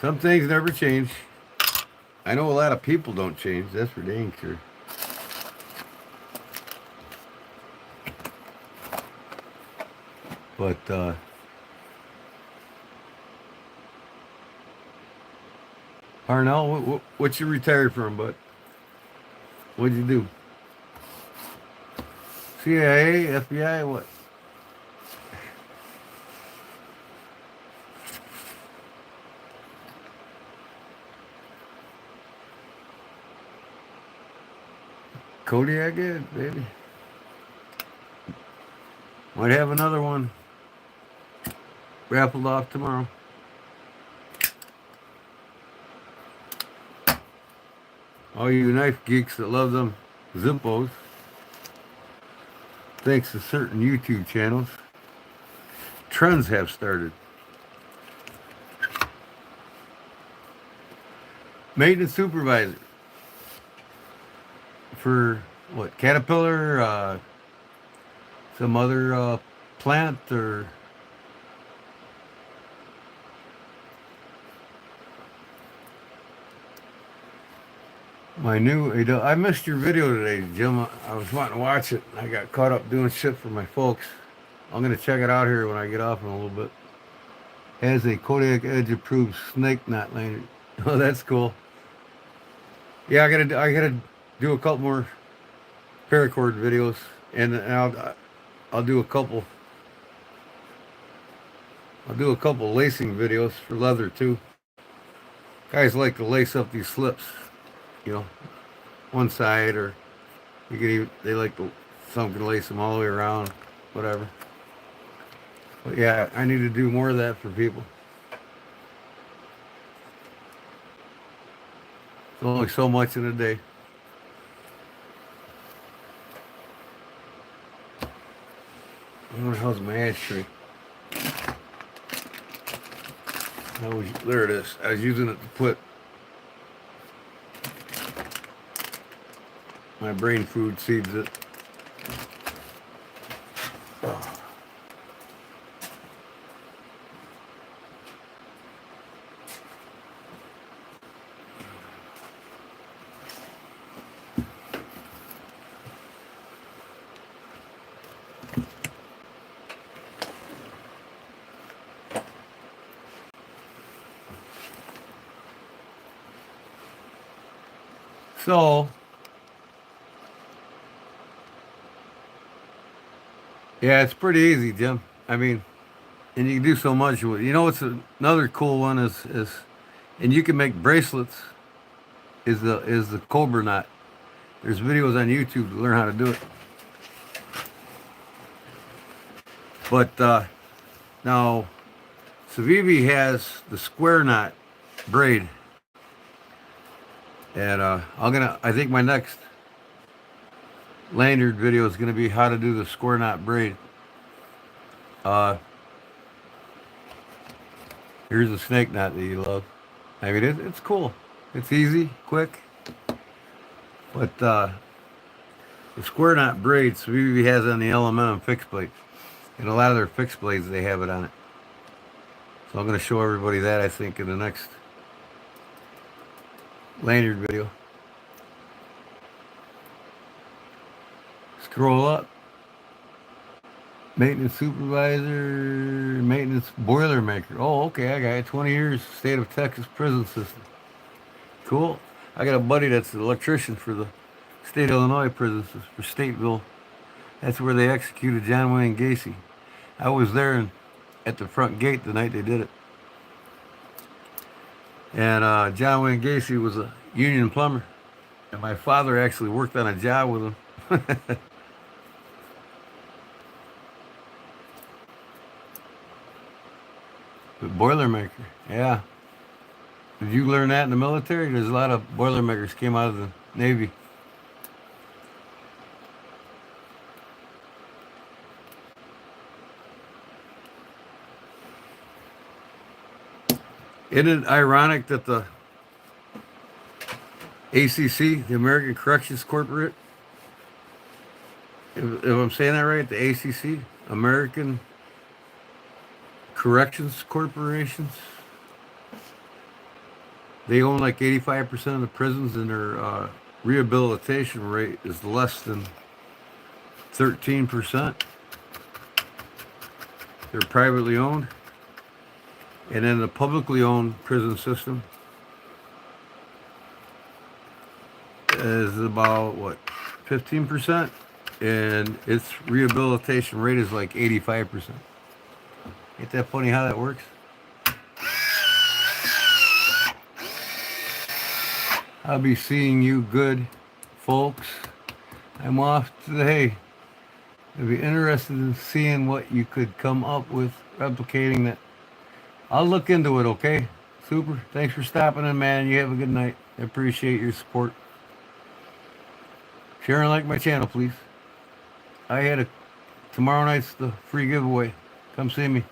Some things never change. I know a lot of people don't change. That's for dang sure. But, Parnell, what you retired from, bud? What'd you do? CIA, FBI, what? Kodiak Edge, baby. Might have another one raffled off tomorrow. All you knife geeks that love them Zippos, thanks to certain YouTube channels, trends have started. Maintenance supervisor for what? Caterpillar, some other plant, or my new. I missed your video today, Jim. I was wanting to watch it. I got caught up doing shit for my folks. I'm gonna check it out here when I get off in a little bit. Has a Kodiak Edge approved snake knot lanyard. Oh, that's cool. Yeah, I gotta do a couple more paracord videos, and I'll do a couple. I'll do a couple lacing videos for leather too. Guys like to lace up these slips. you know, one side, or you can even, they like to, some can lace them all the way around, whatever. But yeah, I need to do more of that for people. It's only so much in a day. Where the hell's my ashtray? There it is. I was using it to put my brain food seeds in. So, yeah, it's pretty easy, Jim. I mean, and you can do so much with it. You know what's another cool one is and you can make bracelets is the cobra knot. There's videos on YouTube to learn how to do it. But now Savivi has the square knot braid. And I think my next lanyard video is gonna be how to do the square knot braid. Here's a snake knot that you love. I mean, it's cool. It's easy, quick. But the square knot braid Savivi has on the LMM fixed blade. And a lot of their fixed blades, they have it on it. So I'm going to show everybody that, I think, in the next lanyard video. Scroll up. Maintenance supervisor, maintenance boiler maker. Oh, okay, I got it. 20 years, state of Texas prison system. Cool. I got a buddy that's an electrician for the state of Illinois prison system, for Stateville. That's where they executed John Wayne Gacy. I was there at the front gate the night they did it. And John Wayne Gacy was a union plumber. And my father actually worked on a job with him. But Boilermaker, yeah. Did you learn that in the military? There's a lot of Boilermakers came out of the Navy. Isn't it ironic that the ACC, the American Corrections Corporate, if I'm saying that right, the ACC, American Corrections Corporations, they own like 85% of the prisons, and their rehabilitation rate is less than 13%. They're privately owned. And then the publicly owned prison system is about, what, 15%? And its rehabilitation rate is like 85%. Ain't that funny how that works? I'll be seeing you good folks. I'm off today. I'd be interested in seeing what you could come up with replicating that. I'll look into it, okay? Super. Thanks for stopping in, man. You have a good night. I appreciate your support. Share and like my channel, please. Tomorrow night's the free giveaway. Come see me.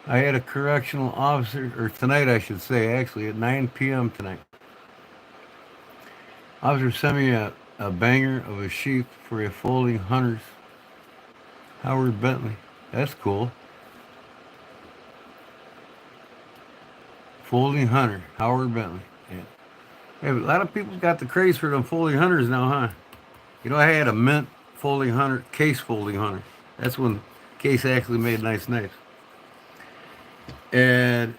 I had a correctional officer, or tonight I should say, actually, at 9 p.m. tonight. Officer sent me a banger of a sheath for a folding hunters. Howard Bentley. That's cool. Folding hunter, Howard Bentley. Yeah. Hey, a lot of people got the craze for them folding hunters now, huh? You know, I had a mint folding hunter, case folding hunter. That's when Case actually made nice knives. And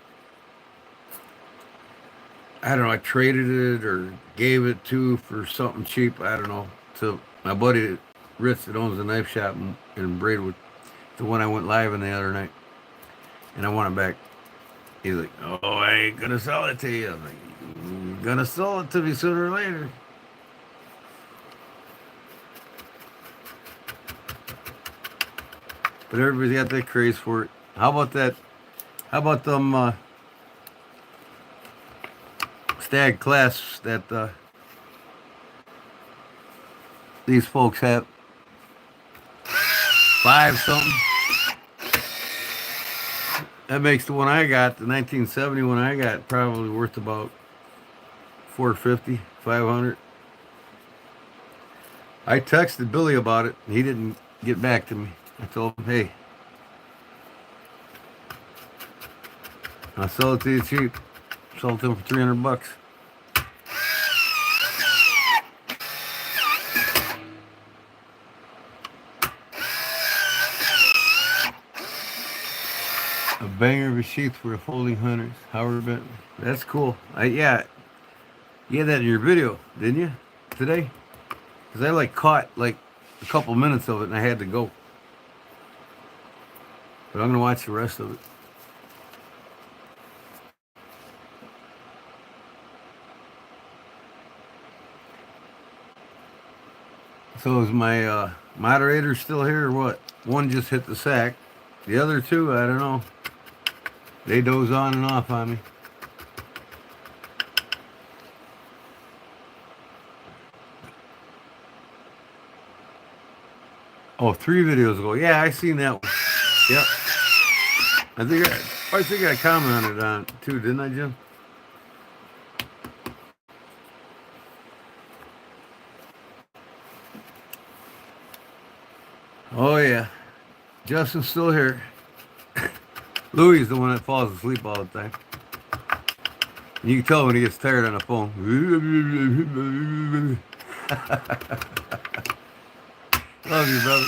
I don't know, I traded it or gave it to for something cheap, I don't know, to my buddy Ritz that owns a knife shop in Braidwood, the one I went live in the other night. And I want it back. He's like, oh, I ain't gonna sell it to you. I'm like, gonna sell it to me sooner or later. But everybody's got that craze for it. How about that? How about them Stag clasps that these folks have? 5 something. That makes the one I got, the 1970 one I got, probably worth about 450, 500. I texted Billy about it, and he didn't get back to me. I told him, hey, I'll sell it to you cheap. Sold it to him for 300 bucks. A banger of a sheath for the folding hunters. Howard Benton. That's cool. Yeah, you had that in your video, didn't you? Today? Because I caught a couple minutes of it and I had to go. But I'm going to watch the rest of it. So is my moderator still here or what? One just hit the sack. The other two, I don't know. They doze on and off on me. Oh, 3 videos ago. Yeah, I seen that one. Yep. I think I commented on it too, didn't I, Jim? Oh yeah. Justin's still here. Louis is the one that falls asleep all the time. You can tell when he gets tired on the phone. Love you, brother.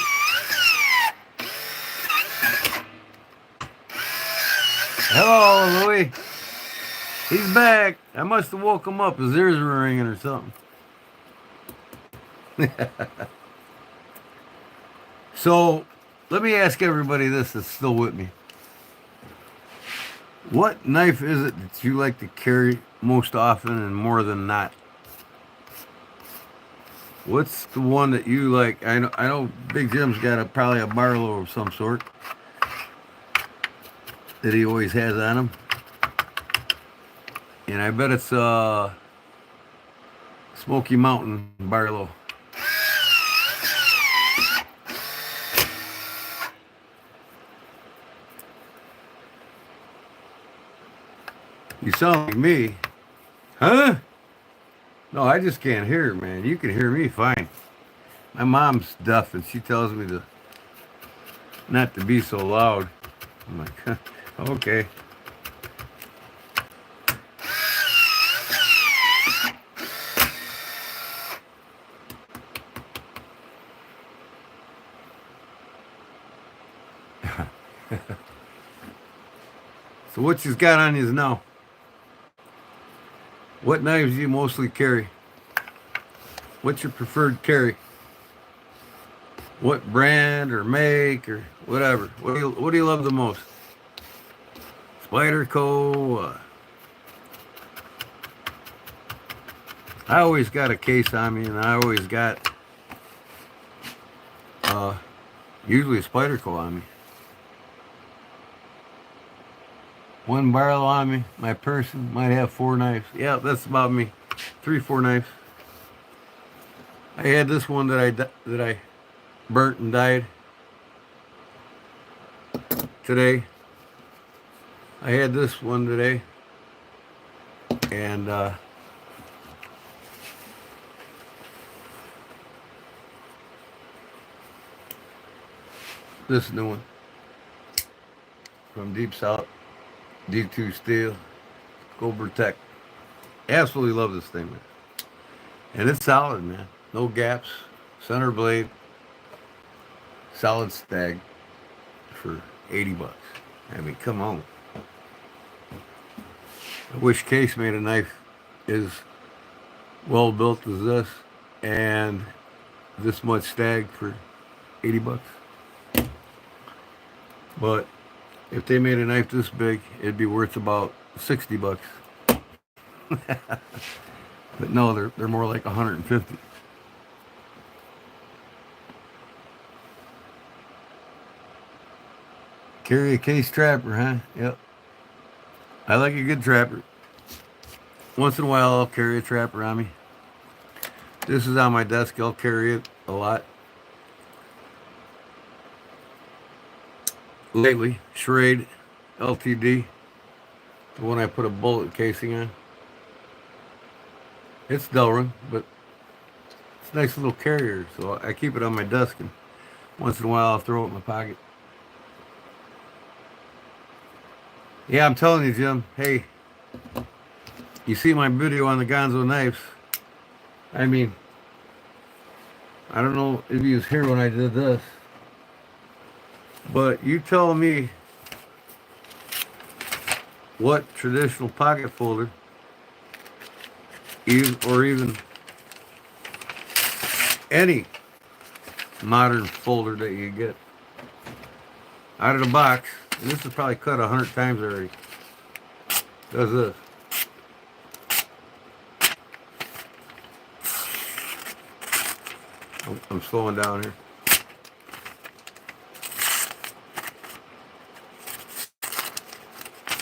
Hello, Louis. He's back. I must have woke him up. His ears were ringing or something. So, let me ask everybody this that's still with me. What knife is it that you like to carry most often and more than not? What's the one that you like? I know Big Jim's got probably a Barlow of some sort that he always has on him. And I bet it's Smoky Mountain Barlow. You sound like me. Huh? No, I just can't hear, man. You can hear me fine. My mom's deaf and she tells me to not to be so loud. I'm like, okay. So what you's got on you now? What knives do you mostly carry? What's your preferred carry? What brand or make or whatever? What do you love the most? Spyderco. I always got a case on me, and I always got usually a Spyderco on me. One barrel on me. My person might have 4 knives. Yeah, that's about me. 3, 4 knives. I had this one that I burnt and dyed today. I had this one today, and this new one from Deep South. D2 steel, Cobra Tech. Absolutely love this thing, man. And it's solid, man. No gaps, center blade, solid Stag for 80 bucks. I mean, come on. I wish Case made a knife as well built as this and this much Stag for 80 bucks. But if they made a knife this big, it'd be worth about 60 bucks. But no, they're more like 150. Carry a case trapper, huh? Yep. I like a good trapper. Once in a while, I'll carry a trapper on me. This is on my desk. I'll carry it a lot. Lately, Schrade LTD, the one I put a bullet casing on. It's Delrin, but it's a nice little carrier, so I keep it on my desk, and once in a while I'll throw it in my pocket. Yeah, I'm telling you, Jim. Hey, you see my video on the Gonzo knives? I mean, I don't know if you was here when I did this, but you tell me what traditional pocket folder, or even any modern folder that you get out of the box, and this is probably cut 100 times already, does this. I'm slowing down here.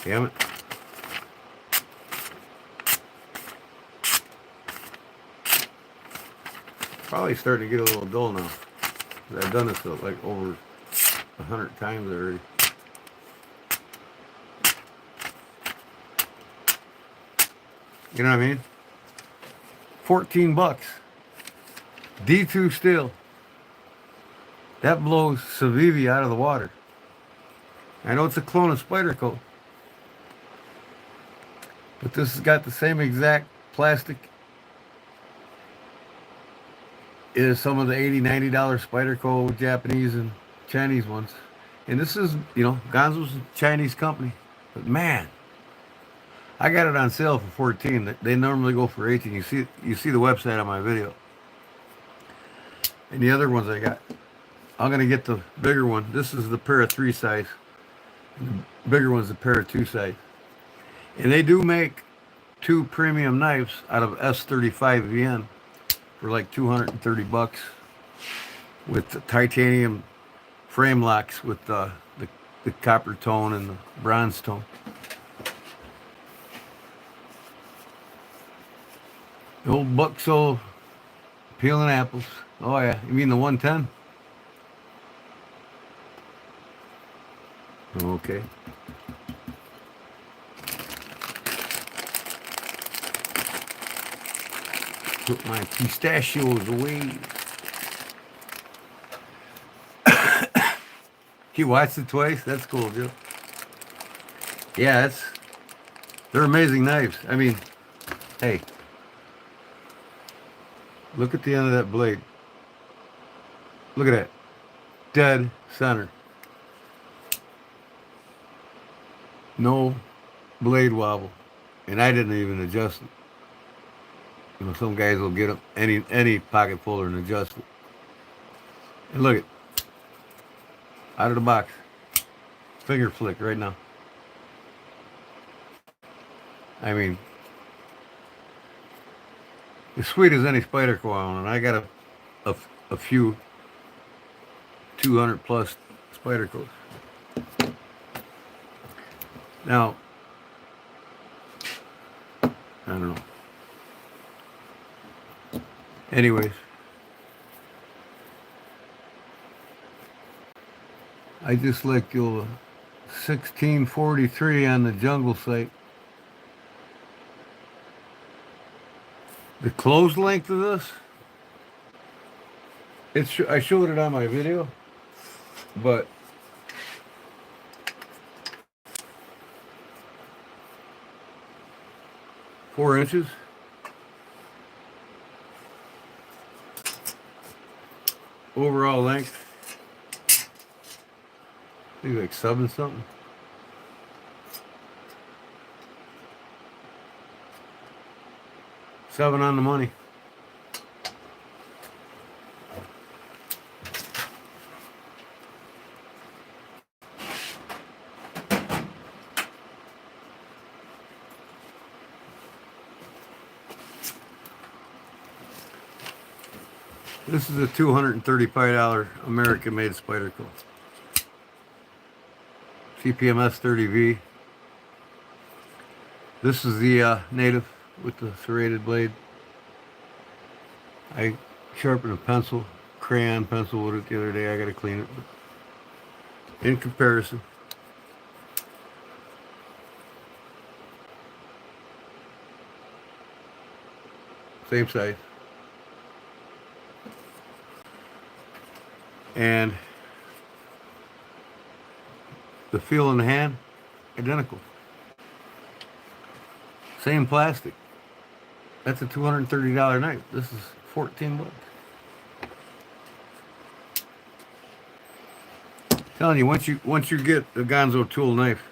Damn it. Probably starting to get a little dull now. I've done this like over 100 times already. You know what I mean? 14 bucks. D2 steel. That blows Civivi out of the water. I know it's a clone of Spyderco, but this has got the same exact plastic as some of the $80, $90 Spyderco Japanese and Chinese ones. And this is, Gonzo's a Chinese company. But man, I got it on sale for 14. They normally go for 18. You see the website on my video. And the other ones I got, I'm gonna get the bigger one. This is the pair of 3 size. And the bigger one's the pair of 2 size. And they do make 2 premium knives out of S35 VN for like 230 bucks with the titanium frame locks with the copper tone and the bronze tone. The old Buxo peeling apples. Oh yeah, you mean the 110? Okay. Put my pistachios away. You watched it twice? That's cool, Joe. Yeah, they're amazing knives. I mean, hey, look at the end of that blade. Look at that. Dead center. No blade wobble. And I didn't even adjust it. Some guys will get any pocket folder and adjust it. And look at, out of the box. Finger flick right now. I mean, as sweet as any Spyderco on, and I got a few 200 plus Spydercos. Now, I don't know. Anyways, I just like your 1643 on the jungle site. The close length of this, I showed it on my video, but four inches. Overall length, I think like 7 something. Seven on the money. This is a $235 American-made spider coat. CPMS 30V. This is the native with the serrated blade. I sharpened a pencil, crayon pencil with it the other day. I gotta clean it. But in comparison, same size. And the feel in the hand, identical. Same plastic. That's a $230 knife. This is 14 bucks. Telling you, once you get the Gonzo tool knife,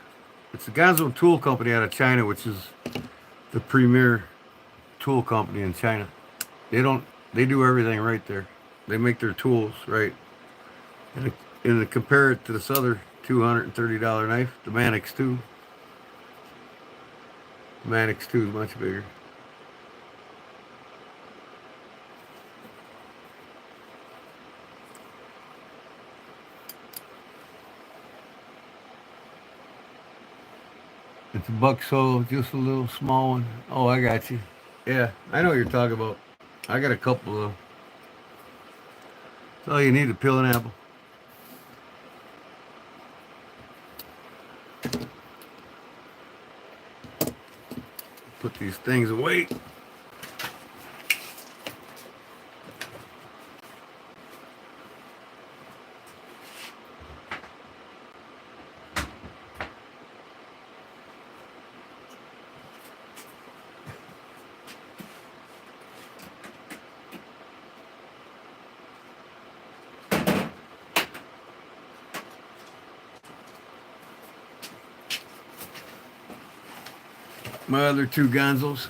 it's the Gonzo Tool Company out of China, which is the premier tool company in China. They do everything right there. They make their tools right. And to compare it to this other $230 knife, the Manix 2. The Manix 2 is much bigger. It's a buck solo, just a little small one. Oh, I got you. Yeah, I know what you're talking about. I got a couple of them. That's all you need to peel an apple. Put these things away. My other two Gonzos.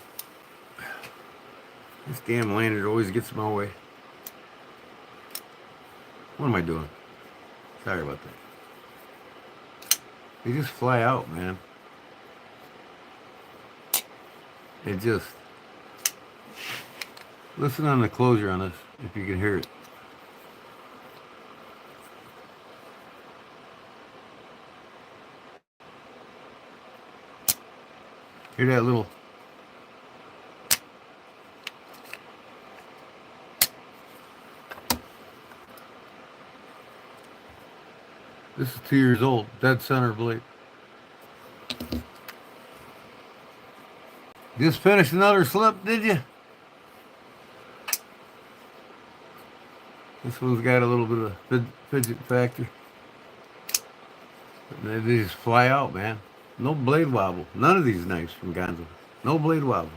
This damn lanyard always gets in my way. What am I doing? Sorry about that. They just fly out, man. It just... Listen on the closure on this, if you can hear it. Hear that little... This is 2 years old, dead center blade. Just finished another slip, did you? This one's got a little bit of fidget factor. They just fly out, man. No blade wobble. None of these knives from Gonzo. No blade wobble.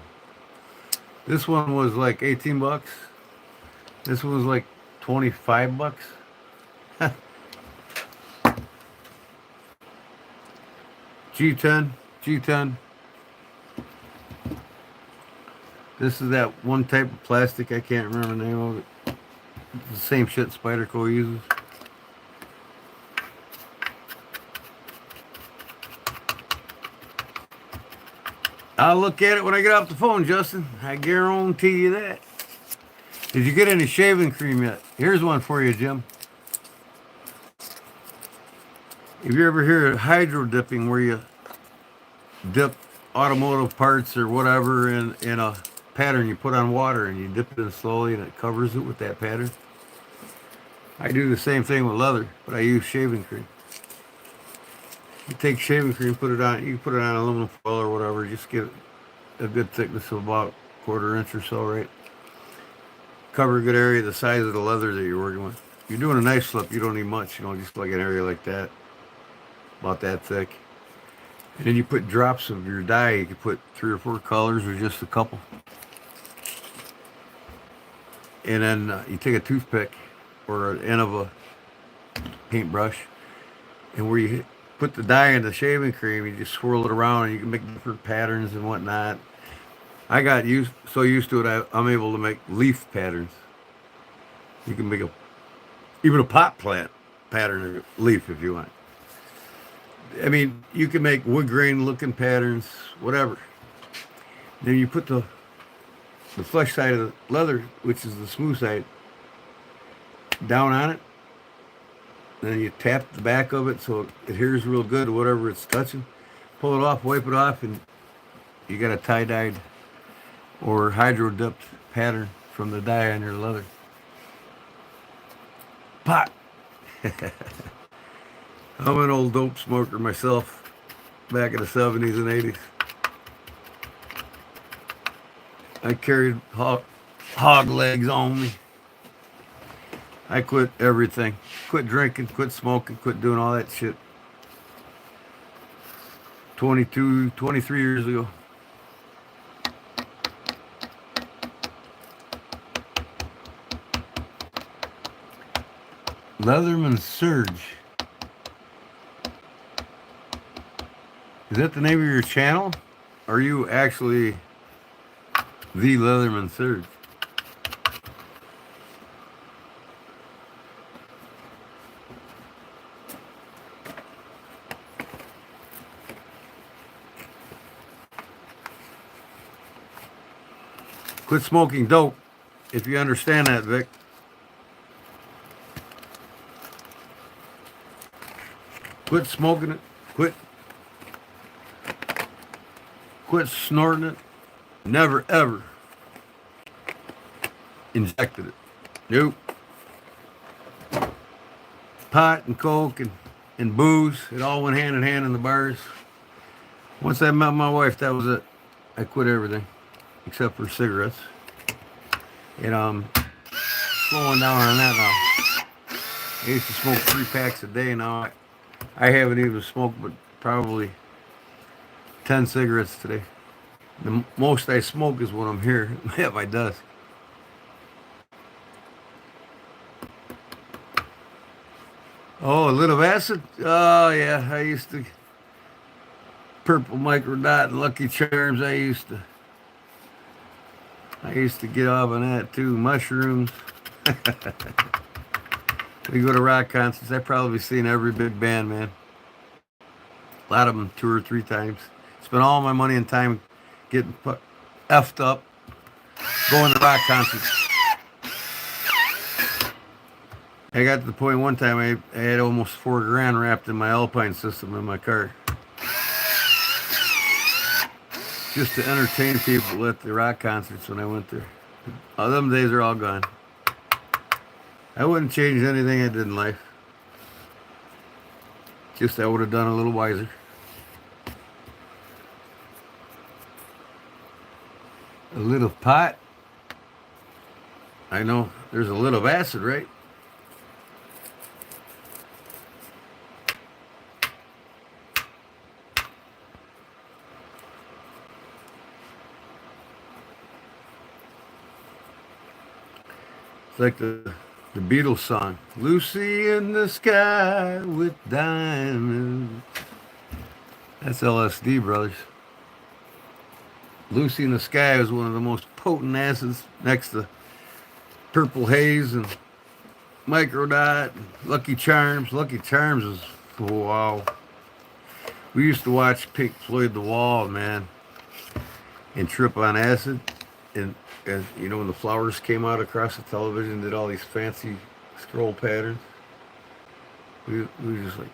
This one was like 18 bucks. This one was like 25 bucks. G10. This is that one type of plastic. I can't remember the name of it. It's the same shit Spyderco uses. I'll look at it when I get off the phone, Justin. I guarantee you that. Did you get any shaving cream yet? Here's one for you, Jim. If you ever hear of hydro dipping, where you dip automotive parts or whatever in a pattern you put on water and you dip it in slowly and it covers it with that pattern. I do the same thing with leather, but I use shaving cream. You take shaving cream, put it on. You can put it on aluminum foil or whatever. Just get a good thickness of about 1/4 inch or so, right? Cover a good area the size of the leather that you're working with. If you're doing a knife slip, you don't need much. Just like an area like that, about that thick. And then you put drops of your dye. You can put 3 or 4 colors or just a couple. And then you take a toothpick or an end of a paintbrush, and where you put the dye in the shaving cream, you just swirl it around, and you can make different patterns and whatnot. I got so used to it, I'm able to make leaf patterns. You can make even a pot plant pattern or leaf if you want. I mean, you can make wood grain looking patterns, whatever. Then you put the flesh side of the leather, which is the smooth side, down on it. Then you tap the back of it so it adheres real good to whatever it's touching. Pull it off, wipe it off, and you got a tie-dyed or hydro-dipped pattern from the dye on your leather. Pot! I'm an old dope smoker myself, back in the 70s and 80s. I carried hog legs on me. I quit everything. Quit drinking, quit smoking, quit doing all that shit. 23 years ago. Leatherman Surge. Is that the name of your channel? Or are you actually the Leatherman Surge? Quit smoking dope, if you understand that, Vic. Quit smoking it. Quit snorting it. Never, ever injected it. Nope. Pot and coke and booze, it all went hand in hand in the bars. Once I met my wife, that was it. I quit everything except for cigarettes. And I'm slowing down on that now. I used to smoke 3 packs a day. Now I haven't even smoked but probably 10 cigarettes today. The most I smoke is when I'm here at my desk. Oh, a little acid? Oh, yeah. I used to. Purple Micro Dot and Lucky Charms. I used to get off on that too. Mushrooms. We go to rock concerts. I've probably seen every big band, man. A lot of them 2 or 3 times. Spent all my money and time getting effed up going to rock concerts. I got to the point one time I had almost $4,000 wrapped in my Alpine system in my car. Just to entertain people at the rock concerts when I went there. All them days are all gone. I wouldn't change anything I did in life. Just I would have done a little wiser. A little pot. I know there's a little acid, right? It's like the Beatles song, Lucy in the Sky with Diamonds. That's LSD, brothers. Lucy in the Sky is one of the most potent acids next to Purple Haze and Micro Dot and Lucky Charms. Lucky Charms is, wow. We used to watch Pink Floyd The Wall, man, and trip on acid. And you know, when the flowers came out across the television, did all these fancy scroll patterns. We were just like,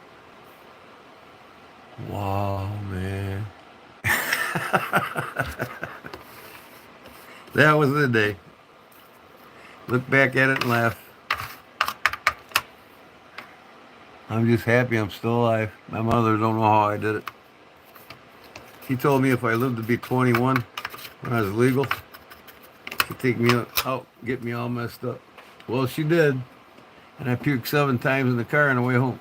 wow, man. That was the day. Look back at it and laugh. I'm just happy I'm still alive. My mother don't know how I did it. She told me if I lived to be 21 when I was legal, she'd take me out, get me all messed up. Well, she did. And I puked 7 times in the car on the way home.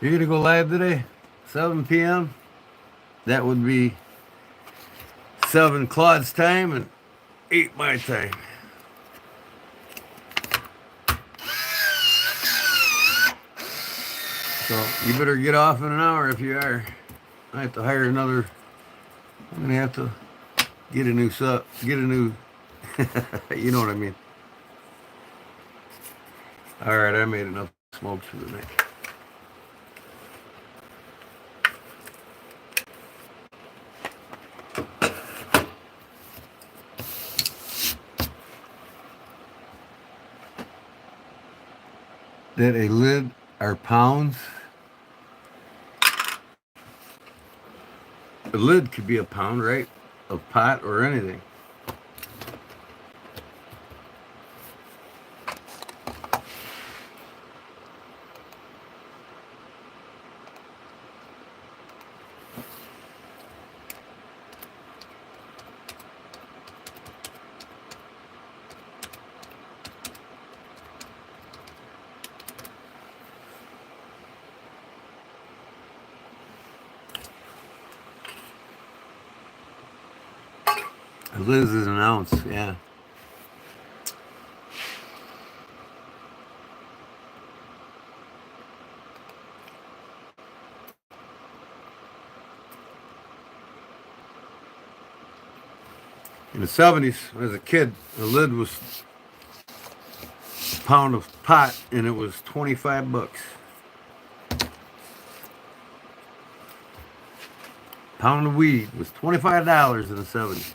You're going to go live today? 7 p.m.? That would be 7 Claude's time and 8 my time. So you better get off in an hour if you are. I have to hire another. I'm going to have to get a new sub. Get a new. You know what I mean. All right, I made enough smokes for the night. that a lid are pounds. A lid could be a pound, right? Of pot or anything. A lid is an ounce, yeah. In the 70s, when I was a kid, a lid was a pound of pot and it was 25 bucks. Pound of weed was $25 in the 70s.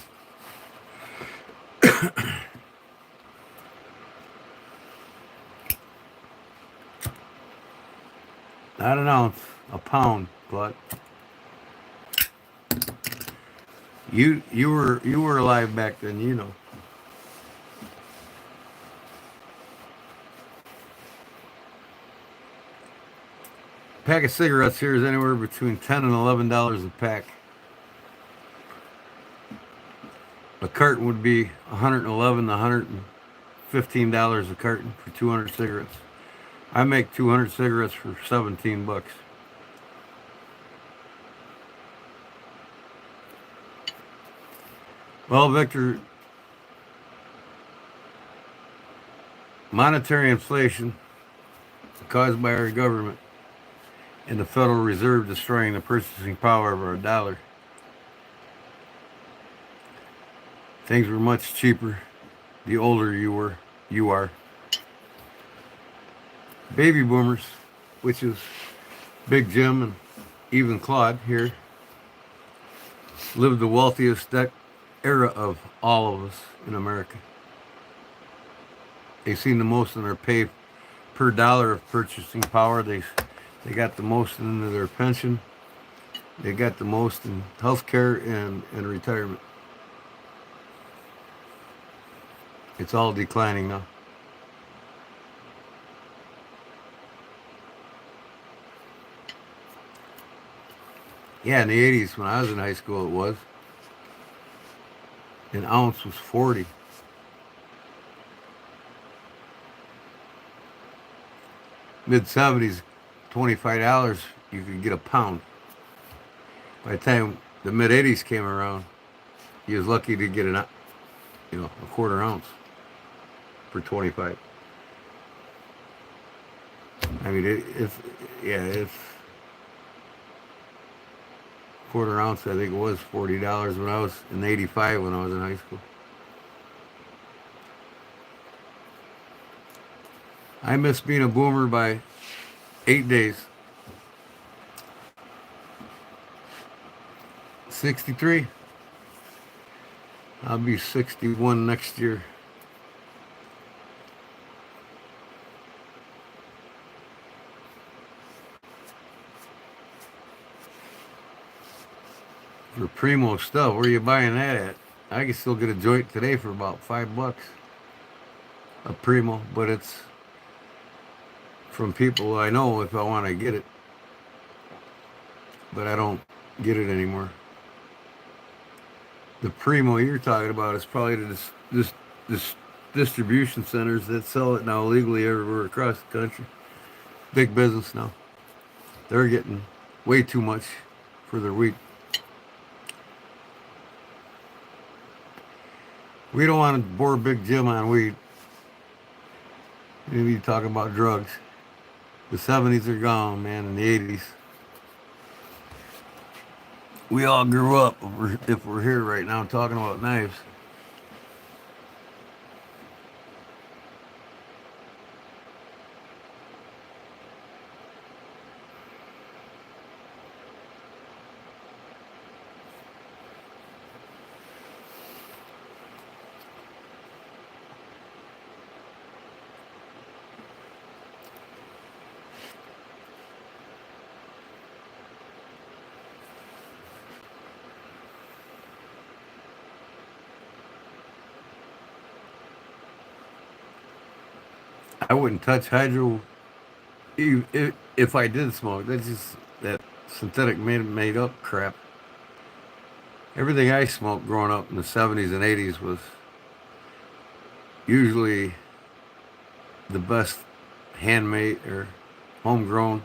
Not an ounce, a pound, but you were alive back then, you know. A pack of cigarettes here is anywhere between $10 and $11 a pack. A carton would be $111 to $115 a carton for 200 cigarettes. I make 200 cigarettes for 17 bucks. Well, Victor, monetary inflation caused by our government and the Federal Reserve destroying the purchasing power of our dollar. Things were much cheaper the older you are. Baby boomers, which is Big Jim and even Claude here, lived the wealthiest era of all of us in America. They've seen the most in their pay per dollar of purchasing power. They got the most into their pension. They got the most in health care and retirement. It's all declining now. Yeah, in the 80s when I was in high school it was. An ounce was 40. Mid-70s, $25, you could get a pound. By the time the mid-80s came around, you was lucky to get a quarter ounce for 25. I mean, if quarter ounce, I think it was $40 when I was in '85 when I was in high school. I missed being a boomer by 8 days. 63. I'll be 61 next year. For primo stuff, where are you buying that at? I can still get a joint today for about $5. A primo, but it's from people I know if I want to get it. But I don't get it anymore. The primo you're talking about is probably this distribution centers that sell it now legally everywhere across the country. Big business now. They're getting way too much for their wheat. We don't want to bore Big Jim on weed. We need to talk about drugs. The 70s are gone, man, and the 80s. We all grew up, if we're here right now talking about knives. I wouldn't touch hydro if I did smoke. That's just that synthetic made up crap. Everything I smoked growing up in the 70s and 80s was usually the best handmade or homegrown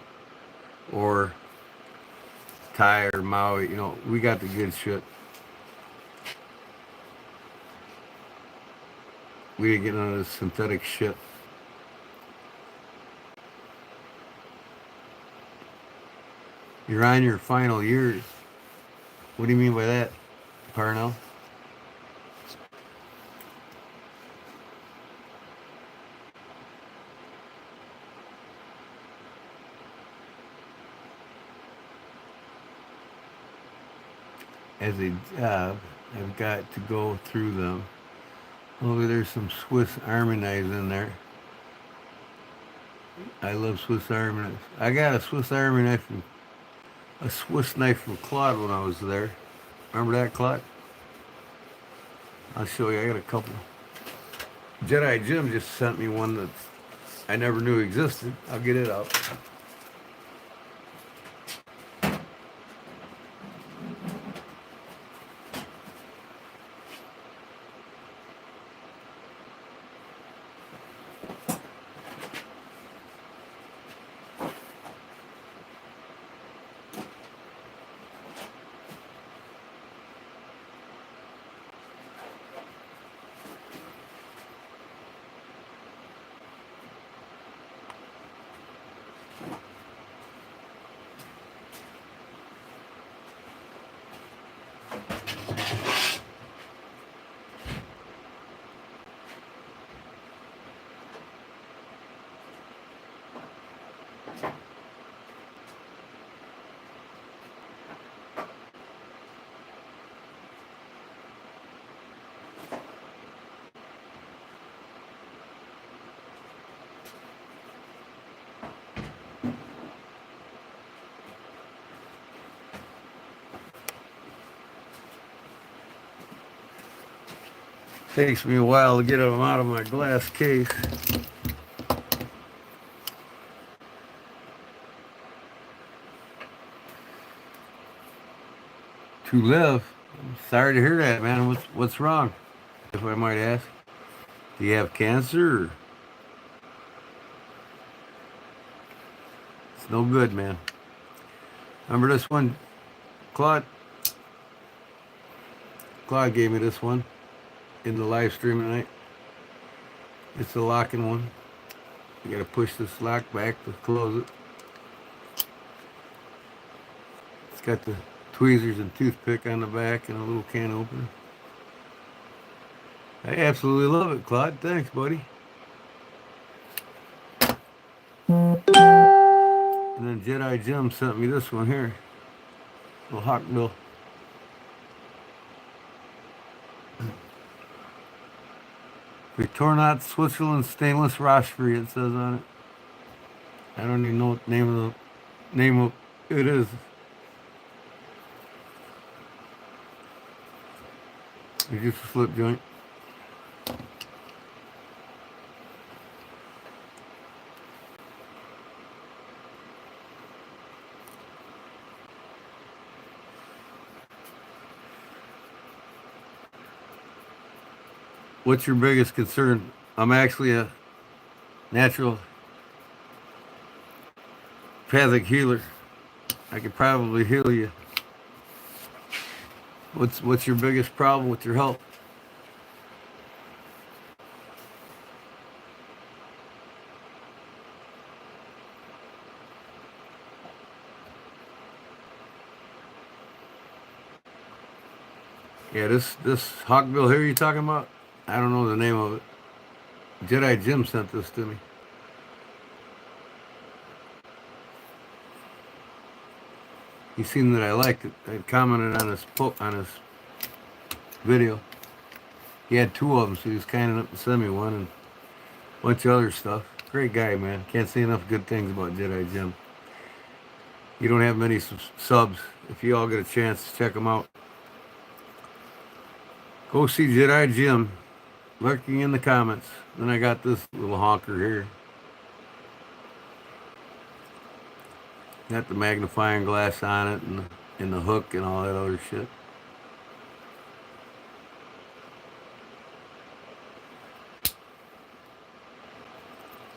or Thai or Maui. You know, we got the good shit. We didn't get none of this synthetic shit. You're on your final years. What do you mean by that, Parnell? As a job, I've got to go through them. Oh, there's some Swiss Army knives in there. I love Swiss Army knives. I got a Swiss Army knife from a Swiss knife from Claude when I was there. Remember that, Claude? I'll show you. I got a couple. Jedi Jim just sent me one that I never knew existed. I'll get it out. Takes me a while to get them out of my glass case. To live. I'm sorry to hear that, man. What's wrong, if I might ask? Do you have cancer? It's no good, man. Remember this one, Claude? Claude gave me this one in the live stream tonight. It's the locking one. You gotta push this lock back to close it. It's got the tweezers and toothpick on the back and a little can opener. I absolutely love it, Claude. Thanks, buddy. And then Jedi Jim sent me this one here. Little Hawkbill. Victorinox Switzerland stainless rostry, it says on it. I don't even know what name of it is. It's just a slip joint. What's your biggest concern? I'm actually a natural pathic healer. I could probably heal you. What's your biggest problem with your health? Yeah, this hawkbill here you talking about? I don't know the name of it. Jedi Jim sent this to me. He seen that I liked it. I commented on his video. He had two of them, so he was kind enough to send me one and a bunch of other stuff. Great guy, man. Can't say enough good things about Jedi Jim. You don't have many subs. If you all get a chance, check him out. Go see Jedi Jim lurking in the comments. Then I got this little honker here. Got the magnifying glass on it and the hook and all that other shit.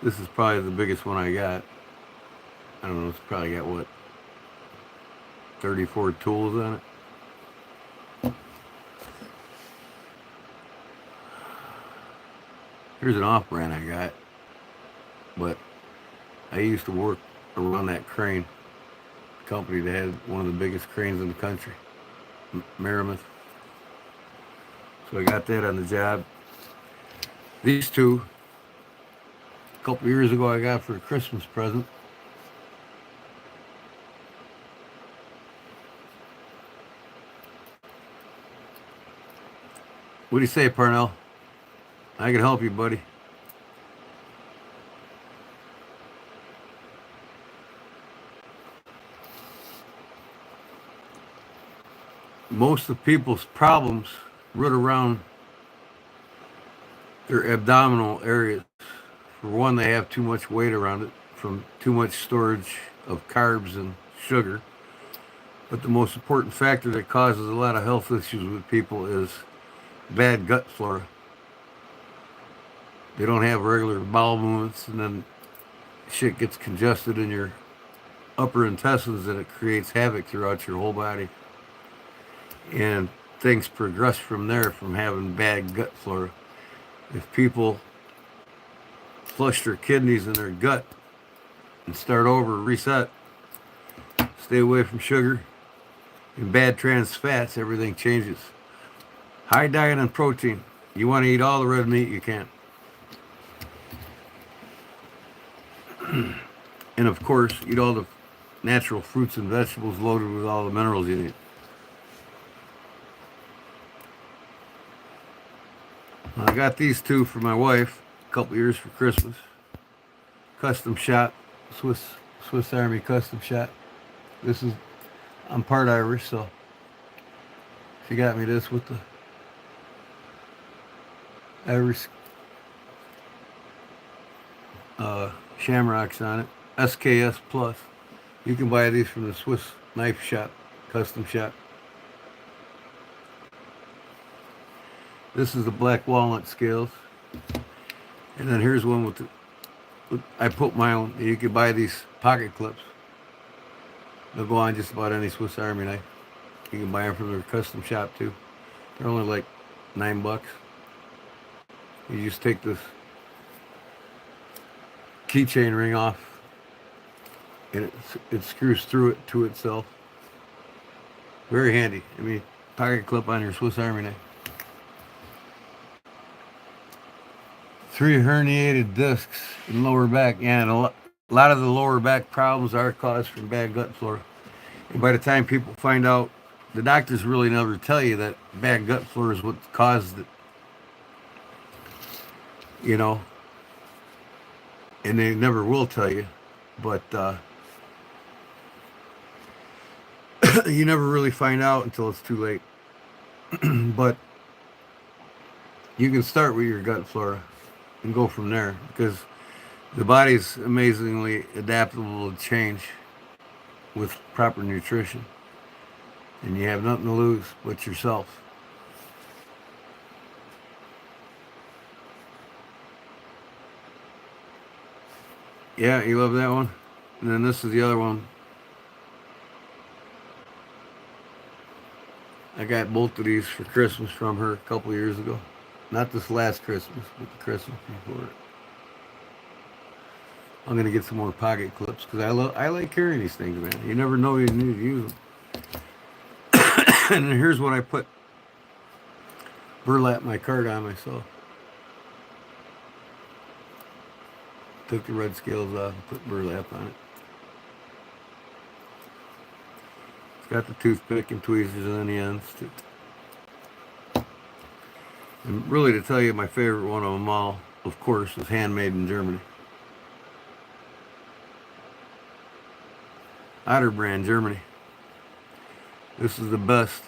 This is probably the biggest one I got. I don't know, it's probably got what, 34 tools on it. Here's an off-brand I got, but I used to work around that crane company that had one of the biggest cranes in the country, Merrimath. So I got that on the job. These two, a couple years ago, I got for a Christmas present. What do you say, Parnell? I can help you, buddy. Most of people's problems root around their abdominal areas. For one, they have too much weight around it from too much storage of carbs and sugar. But the most important factor that causes a lot of health issues with people is bad gut flora. They don't have regular bowel movements, and then shit gets congested in your upper intestines, and it creates havoc throughout your whole body. And things progress from there, from having bad gut flora. If people flush their kidneys and their gut and start over, reset, stay away from sugar and bad trans fats, everything changes. High diet and protein. You want to eat all the red meat you can. And of course, eat all the natural fruits and vegetables loaded with all the minerals you need. I got these two for my wife a couple years for Christmas. Custom shot, Swiss Army custom shot. This is, I'm part Irish, so she got me this with the Irish shamrocks on it. SKS Plus. You can buy these from the Swiss Knife Shop, custom shop. This is the black walnut scales. And then here's one with the, I put my own, you can buy these pocket clips. They'll go on just about any Swiss Army knife. You can buy them from their custom shop too. They're only like $9. You just take this keychain ring off and it screws through it to itself. Very handy. I mean, pocket clip on your Swiss Army knife. 3 herniated discs in lower back, and a lot of the lower back problems are caused from bad gut flora. And by the time people find out, the doctors really never tell you that bad gut flora is what caused it. You know, and they never will tell you, but you never really find out until it's too late. But you can start with your gut flora and go from there, because the body's amazingly adaptable to change with proper nutrition, and you have nothing to lose but yourself. Yeah, you love that one? And then this is the other one. I got both of these for Christmas from her a couple years ago. Not this last Christmas, but the Christmas before it. I'm going to get some more pocket clips, because I like carrying these things, man. You never know you need to use them. And then here's what I put. Burlap my card on myself. Took the red scales off and put burlap on it. It's got the toothpick and tweezers on the ends too. And really, to tell you, my favorite one of them all, of course, is handmade in Germany. Otter brand, Germany. This is the best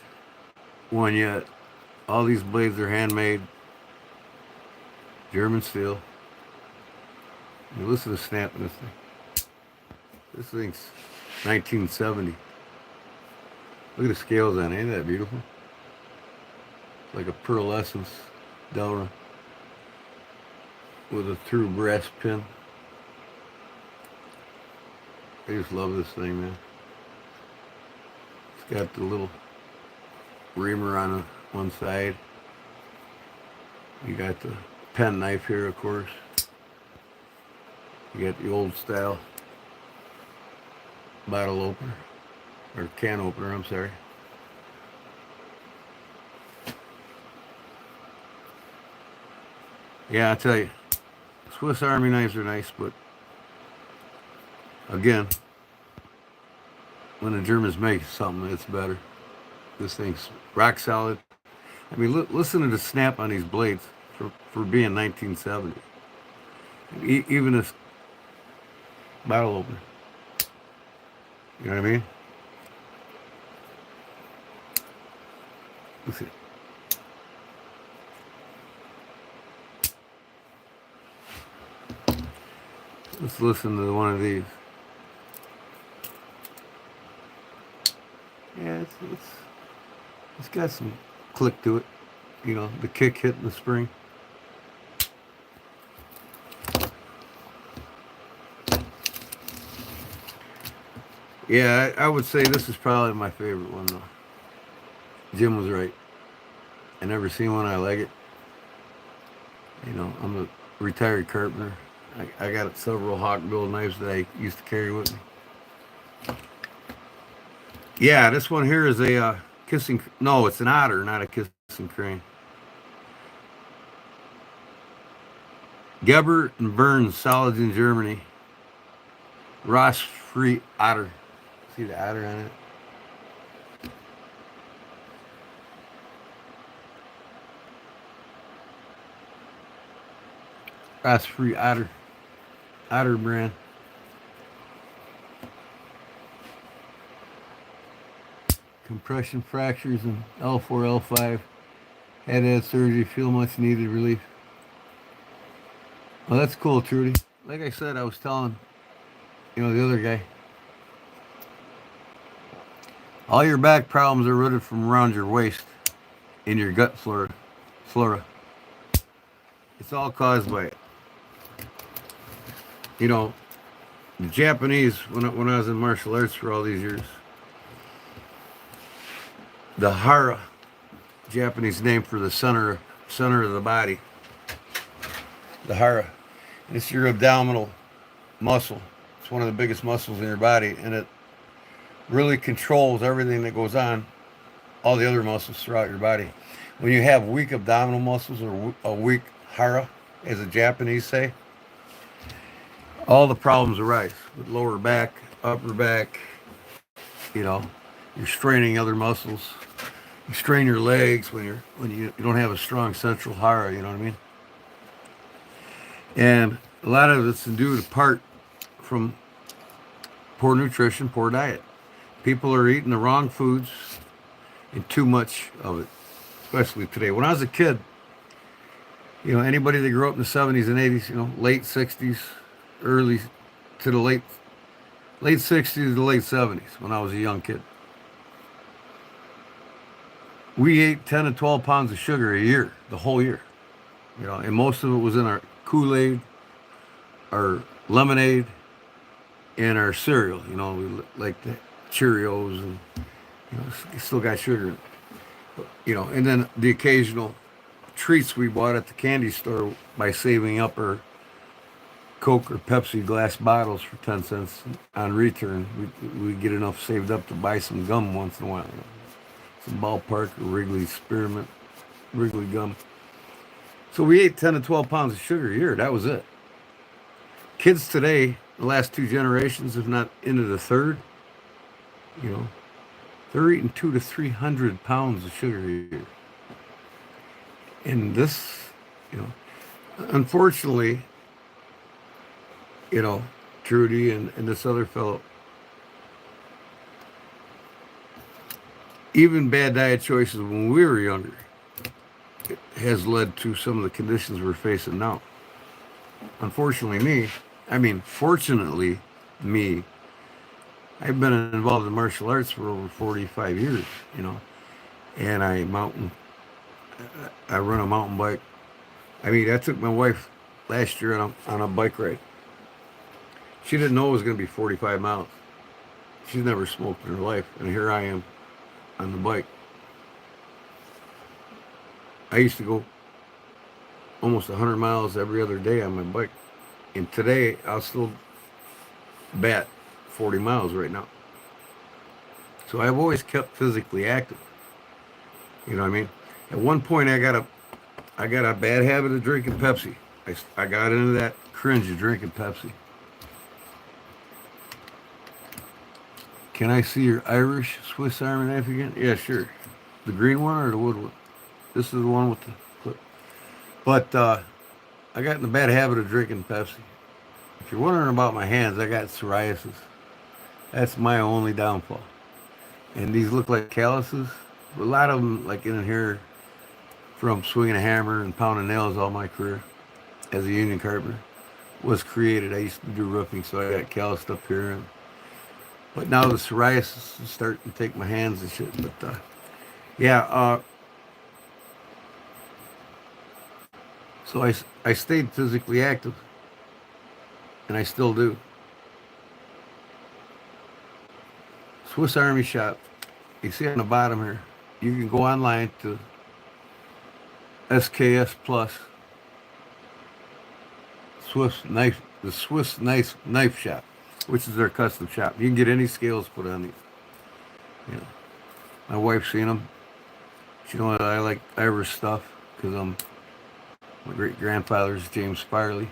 one yet. All these blades are handmade, German steel. You listen to snapping this thing. This thing's 1970. Look at the scales on it. Ain't that beautiful? Like a pearlescence Delra with a true brass pin. I just love this thing, man. It's got the little reamer on one side. You got the pen knife here, of course. You got the old style bottle opener, or can opener, I'm sorry. Yeah, I tell you, Swiss Army knives are nice, but again, when the Germans make something, it's better. This thing's rock solid. I mean, listen to the snap on these blades for being 1970. Even this bottle opener. You know what I mean? Let's see. Let's listen to one of these. Yeah, it's got some click to it. You know, the kick hitting the spring. Yeah, I would say this is probably my favorite one, though. Jim was right. I never seen one I like it. You know, I'm a retired carpenter. I got several hawk-bill knives that I used to carry with me. Yeah, this one here is a kissing... No, it's an otter, not a kissing crane. Gebert and Burns, solids in Germany. Ross-free otter. See the otter on it? Ross-free otter. Otter brand. Compression fractures in L4, L5. Had surgery, feel much needed relief. Well, that's cool, Trudy. Like I said, I was telling, the other guy. All your back problems are rooted from around your waist in your gut flora. It's all caused by it. The Japanese, when I was in martial arts for all these years, the hara, Japanese name for the center of the body, the hara, it's your abdominal muscle. It's one of the biggest muscles in your body, and it really controls everything that goes on, all the other muscles throughout your body. When you have weak abdominal muscles or a weak hara, as the Japanese say, all the problems arise with lower back, upper back. You're straining other muscles. You strain your legs when you don't have a strong central hara. You know what I mean? And a lot of it's due to part from poor nutrition, poor diet. People are eating the wrong foods and too much of it, especially today. When I was a kid, anybody that grew up in the 70s and 80s, late 60s, early to the late 60s to the late 70s, when I was a young kid, we ate 10 to 12 pounds of sugar a year, the whole year. And most of it was in our Kool-Aid, our lemonade, and our cereal. We like the Cheerios, and still got sugar in it. And then the occasional treats we bought at the candy store by saving up our Coke or Pepsi glass bottles for 10 cents on return. We get enough saved up to buy some gum once in a while. Some Ballpark or Wrigley gum. So we ate 10 to 12 pounds of sugar a year. That was it. Kids today, the last two generations, if not into the third, they're eating 200 to 300 pounds of sugar a year. And this, unfortunately, Trudy and this other fellow, even bad diet choices when we were younger has led to some of the conditions we're facing now. Fortunately, me, I've been involved in martial arts for over 45 years, and I run a mountain bike. I mean, I took my wife last year on a bike ride. She didn't know it was going to be 45 miles. She's never smoked in her life, and here I am on the bike. I used to go almost 100 miles every other day on my bike, and today I'll still bat 40 miles right now. So I've always kept physically active. You know what I mean? At one point, I got a bad habit of drinking Pepsi. I got into that cringe of drinking Pepsi. Can I see your Irish Swiss Army knife again? Yeah, sure. The green one or the wood one? This is the one with the clip. But I got in the bad habit of drinking Pepsi. If you're wondering about my hands, I got psoriasis. That's my only downfall. And these look like calluses. A lot of them, like in here, from swinging a hammer and pounding nails all my career as a union carpenter, was created. I used to do roofing, so I got calloused up here. But now the psoriasis is starting to take my hands and shit. But yeah, so I stayed physically active, and I still do. Swiss Army shop. You see on the bottom here, you can go online to SKS Plus the Swiss knife shop, which is their custom shop. You can get any scales put on these. You know, my wife's seen them. She knows I like Irish stuff because my great grandfather's James Farley.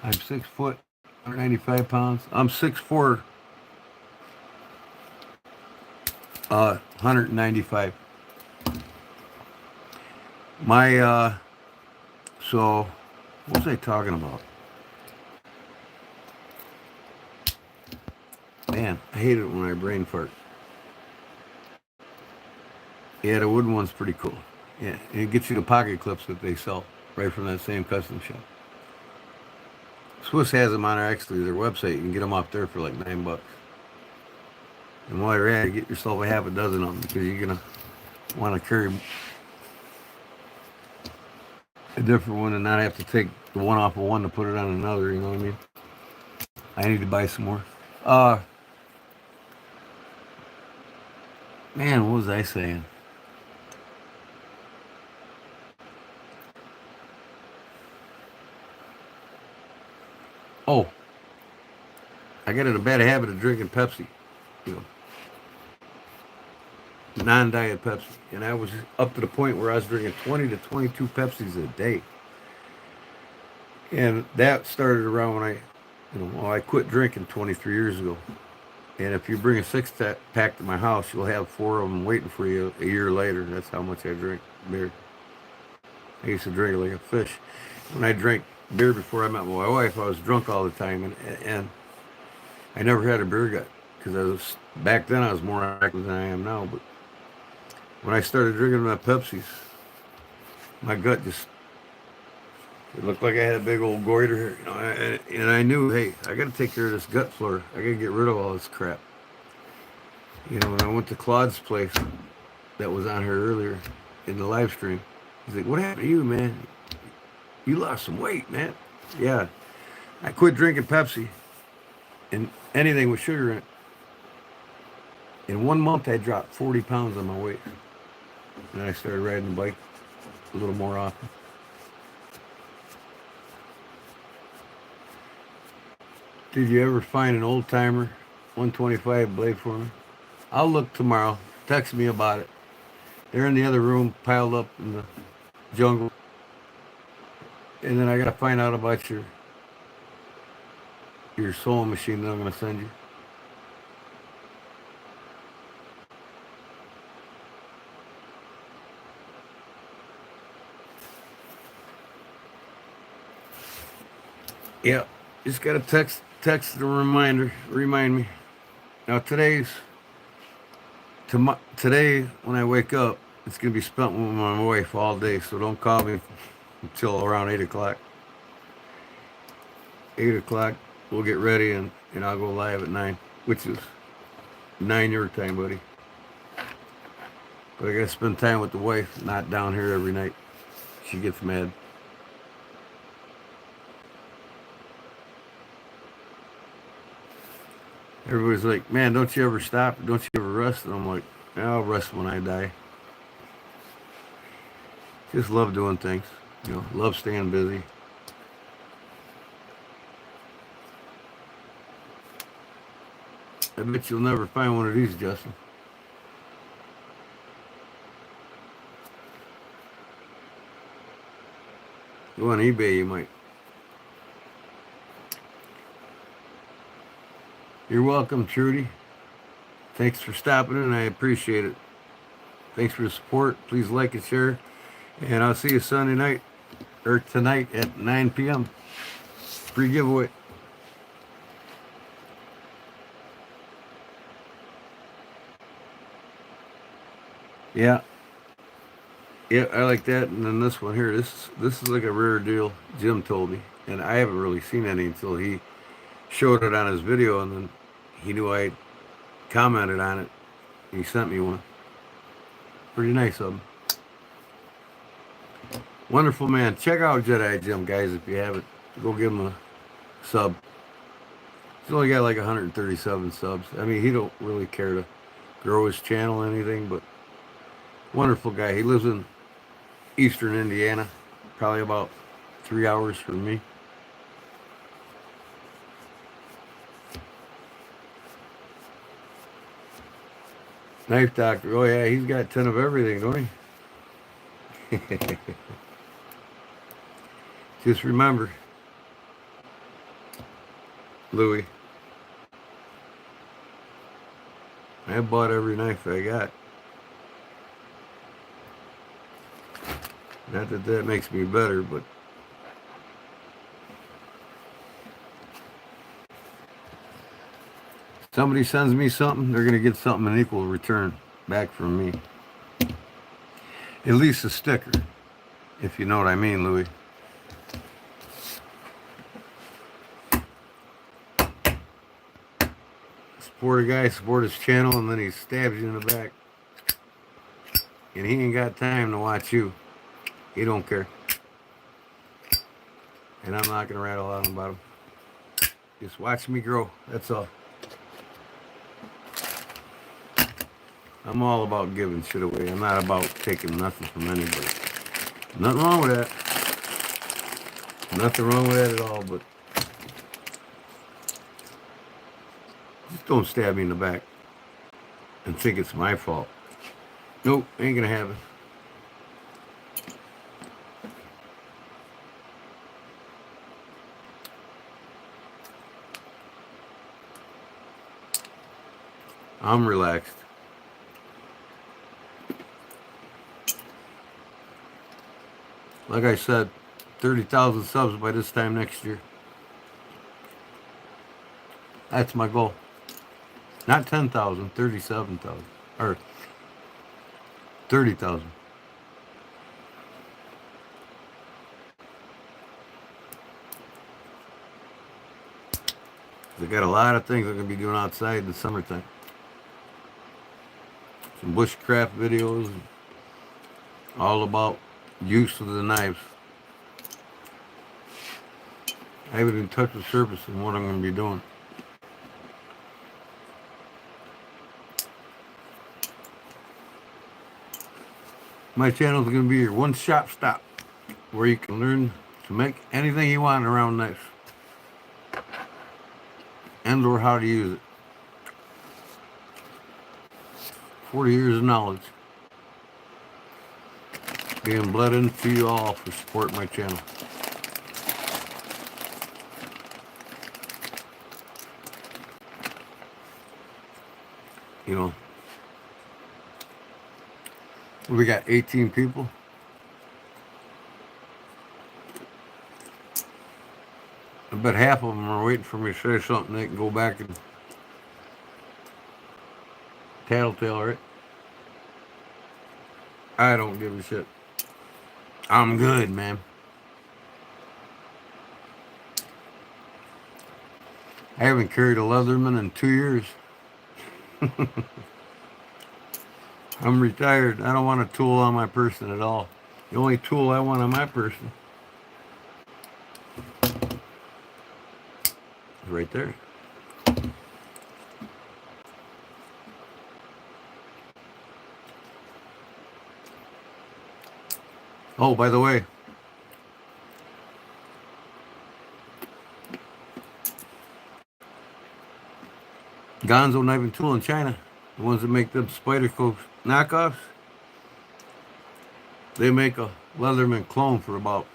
I'm 6 foot, 195 pounds. I'm 6'4", 195. So what was I talking about? Man, I hate it when I brain fart. Yeah, the wooden one's pretty cool. Yeah, and it gets you the pocket clips that they sell right from that same custom shop. Swiss has them on actually their website. You can get them off there for like $9. And while you're at it, get yourself a half a dozen of them because you're gonna want to carry a different one and not have to take the one off of one to put it on another. You know what I mean? I need to buy some more. Man, what was I saying? Oh, I got in a bad habit of drinking Pepsi, you know, non-diet Pepsi, and I was up to the point where I was drinking 20 to 22 Pepsis a day, and that started around when I quit drinking 23 years ago. And if you bring a six-pack to my house, you'll have 4 of them waiting for you a year later. That's how much I drink beer. I used to drink it like a fish. When I drank beer before I met my wife, I was drunk all the time, and I never had a beer gut because back then I was more active than I am now. But when I started drinking my Pepsis, my gut it looked like I had a big old goiter here, and I knew, hey, I got to take care of this gut flora. I got to get rid of all this crap. When I went to Claude's place that was on here earlier in the live stream, he's like, what happened to you, man? You lost some weight, man. Yeah. I quit drinking Pepsi and anything with sugar in it. In 1 month, I dropped 40 pounds on my weight. And I started riding the bike a little more often. Did you ever find an old timer 125 blade for me? I'll look tomorrow. Text me about it. They're in the other room, piled up in the jungle. And then I gotta find out about your sewing machine that I'm gonna send you. Yeah, just gotta text the remind me. Now today when I wake up, it's gonna be spent with my wife all day. So don't call me until around 8 o'clock. 8 o'clock, we'll get ready and and I'll go live at 9, which is 9 your time, buddy. But I gotta spend time with the wife, not down here every night. She gets mad. Everybody's like, man, don't you ever stop? Don't you ever rest? And I'm like, I'll rest when I die. Just love doing things. You know, love staying busy. I bet you'll never find one of these, Justin. Go on eBay, you might. You're welcome, Trudy. Thanks for stopping in. I appreciate it. Thanks for the support. Please like and share. And I'll see you Sunday night, or tonight at 9 p.m. Free giveaway. Yeah. Yeah, I like that. And then this one here, this is like a rare deal, Jim told me. And I haven't really seen any until he showed it on his video, and then he knew I commented on it. He sent me one. Pretty nice of him. Wonderful man. Check out Jedi Jim, guys, if you haven't. Go give him a sub. He's only got like 137 subs. I mean, he don't really care to grow his channel or anything, but wonderful guy. He lives in Eastern Indiana, probably about 3 hours from me. Knife doctor. Oh yeah, he's got 10 of everything, don't he? Just remember, Louis, I bought every knife I got. Not that that makes me better, but somebody sends me something, they're going to get something in equal return back from me. At least a sticker, if you know what I mean, Louis. Support a guy, support his channel, and then he stabs you in the back. And he ain't got time to watch you. He don't care. And I'm not going to rattle on about him. Just watch me grow, that's all. I'm all about giving shit away. I'm not about taking nothing from anybody. Nothing wrong with that. Nothing wrong with that at all, but just don't stab me in the back and think it's my fault. Nope, ain't gonna happen. I'm relaxed. Like I said, 30,000 subs by this time next year. That's my goal. Not 10,000, 37,000. Or 30,000. They got a lot of things I'm going to be doing outside in the summertime. Some bushcraft videos. All about use of the knives. I haven't even touched the surface of what I'm going to be doing. My channel is going to be your one-stop stop where you can learn to make anything you want around knives and or how to use it. 40 years of knowledge being bled into you all for supporting my channel. You know, we got 18 people. I bet half of them are waiting for me to say something they can go back and tattletale, right? I don't give a shit. I'm good, man. I haven't carried a Leatherman in 2 years. I'm retired. I don't want a tool on my person at all. The only tool I want on my person is right there. Oh, by the way, Gonzo Knife and Tool in China, the ones that make them Spyderco knockoffs, they make a Leatherman clone for about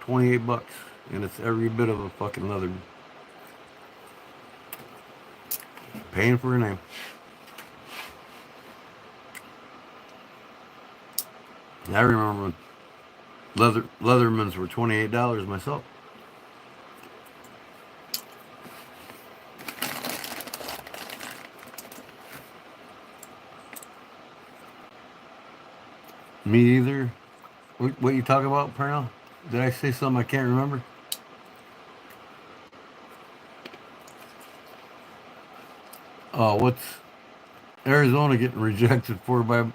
28 bucks, and it's every bit of a fucking Leatherman. Paying for a name. I remember when Leathermans were $28 myself. Me either. What you talking about, Pernell? Did I say something I can't remember? Oh, what's Arizona getting rejected for by...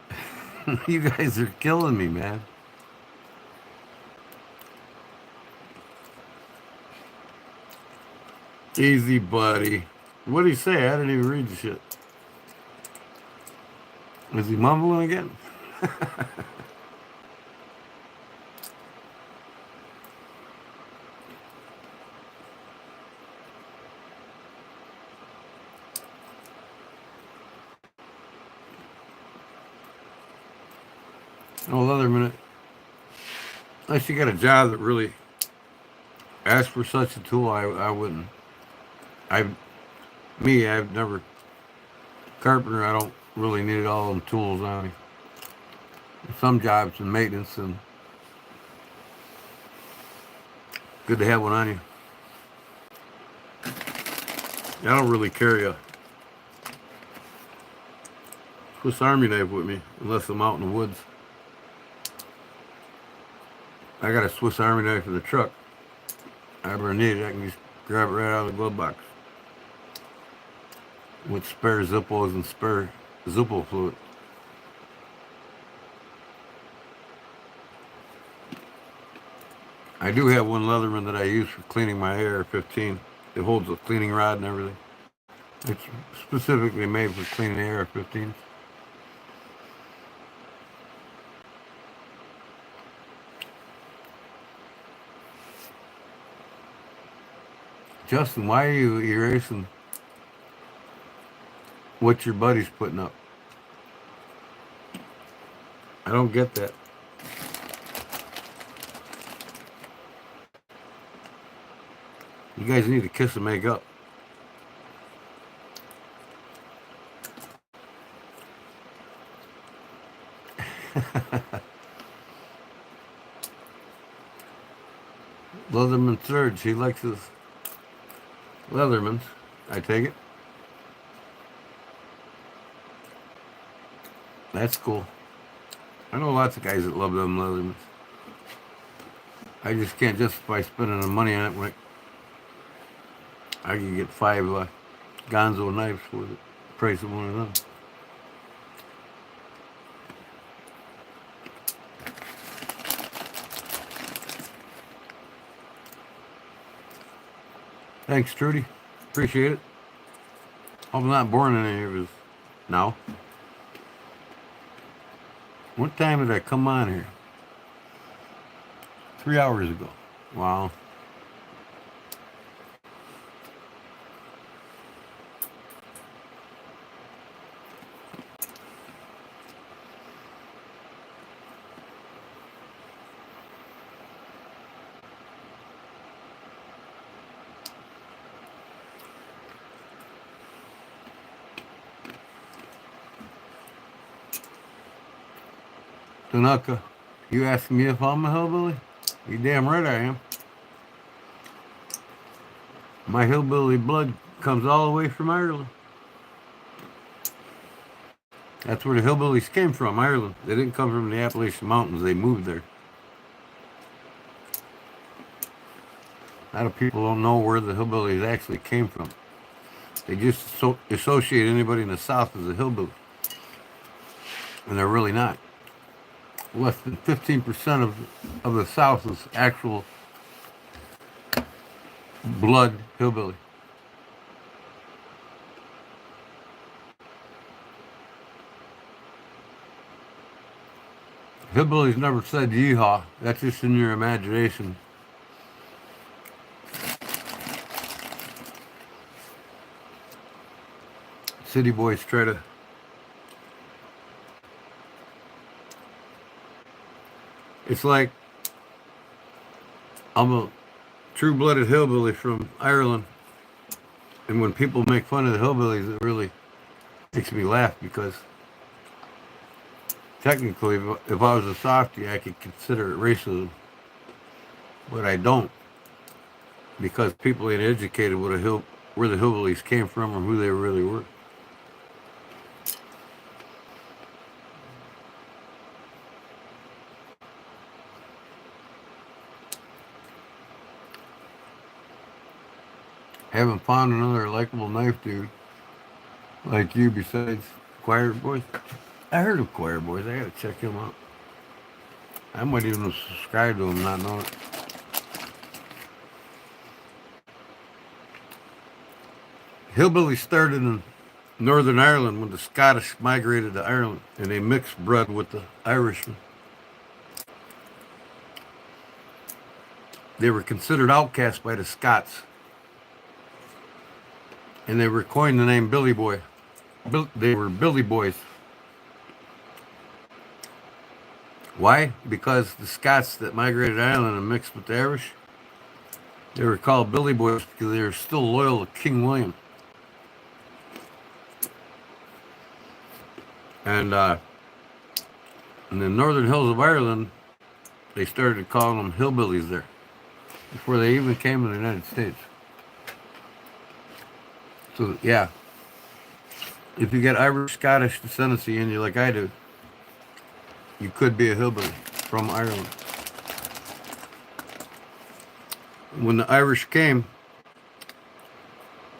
You guys are killing me, man. Easy, buddy. What did he say? I didn't even read the shit. Is he mumbling again? Oh, another minute. Unless you got a job that really asks for such a tool, I wouldn't. I've never carpenter. I don't really need all them tools on me. Some jobs and maintenance, and good to have one on you. I don't really carry a Swiss Army knife with me unless I'm out in the woods. I got a Swiss Army knife in the truck. If I ever need it, I can just grab it right out of the glove box with spare Zippos and spare Zippo fluid. I do have one Leatherman that I use for cleaning my AR-15. It holds a cleaning rod and everything. It's specifically made for cleaning AR-15s. Justin, why are you erasing what your buddy's putting up? I don't get that. You guys need to kiss and make up. Leatherman Surge, he likes his Leathermans. I take it. That's cool. I know lots of guys that love them Leathermans. I just can't justify spending the money on it when I can get 5 Gonzo knives for the price of one of them. Thanks, Trudy. Appreciate it. Hope I'm not boring any of us now. What time did I come on here? 3 hours ago. Wow. Tanaka, you asking me if I'm a hillbilly? You damn right I am. My hillbilly blood comes all the way from Ireland. That's where the hillbillies came from, Ireland. They didn't come from the Appalachian Mountains. They moved there. A lot of people don't know where the hillbillies actually came from. They just associate anybody in the South as a hillbilly, and they're really not. Less than 15% of the South is actual blood hillbilly. Hillbillies never said yeehaw. That's just in your imagination. City boys try to it's like I'm a true-blooded hillbilly from Ireland, and when people make fun of the hillbillies, it really makes me laugh because technically, if I was a softie, I could consider it racism, but I don't because people ain't educated where the hillbillies came from or who they really were. Haven't found another likable knife dude like you besides Choir Boys. I heard of Choir Boys. I gotta check him out. I might even subscribe to him, not know it. Hillbilly started in Northern Ireland when the Scottish migrated to Ireland and they mixed blood with the Irishmen. They were considered outcasts by the Scots, and they were coined the name Billy Boy. They were Billy Boys. Why? Because the Scots that migrated to Ireland and mixed with the Irish, they were called Billy Boys because they were still loyal to King William. And in the northern hills of Ireland, they started calling them hillbillies there before they even came to the United States. So, yeah, if you get Irish-Scottish descendancy in you like I do, you could be a hillbilly from Ireland. When the Irish came,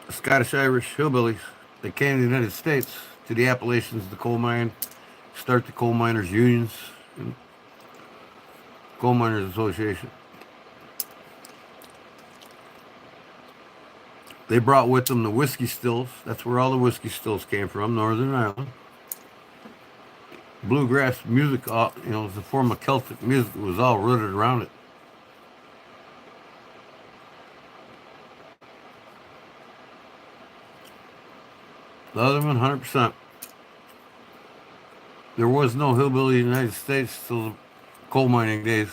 the Scottish-Irish hillbillies, they came to the United States, to the Appalachians, the coal mine, start the coal miners' unions, and coal miners' association. They brought with them the whiskey stills. That's where all the whiskey stills came from, Northern Ireland. Bluegrass music, was a form of Celtic music that was all rooted around it. The other one, 100%. There was no hillbilly in the United States till the coal mining days.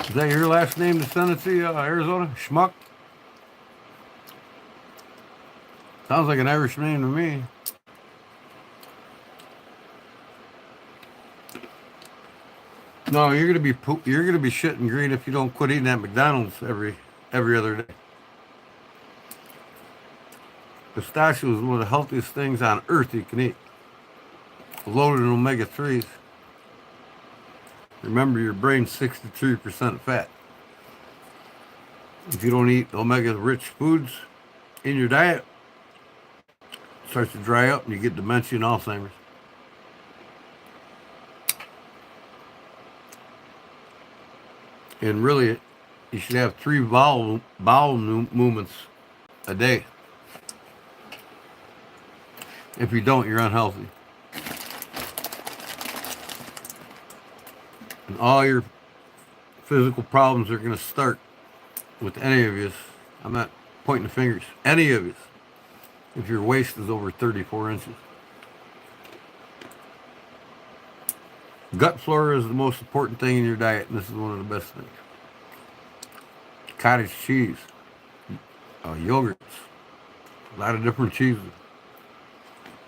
Is that your last name, descendancy, Arizona? Schmuck? Sounds like an Irish name to me. No, you're gonna be shitting green if you don't quit eating at McDonald's every other day. Pistachio is one of the healthiest things on earth you can eat. Loaded in omega-3s. Remember, your brain's 63% fat. If you don't eat omega-rich foods in your diet, it starts to dry up and you get dementia and Alzheimer's. And really, you should have 3 bowel movements a day. If you don't, you're unhealthy. And all your physical problems are going to start with any of you. I'm not pointing the fingers. Any of you. If your waist is over 34 inches. Gut flora is the most important thing in your diet, and this is one of the best things. Cottage cheese, yogurts, a lot of different cheeses.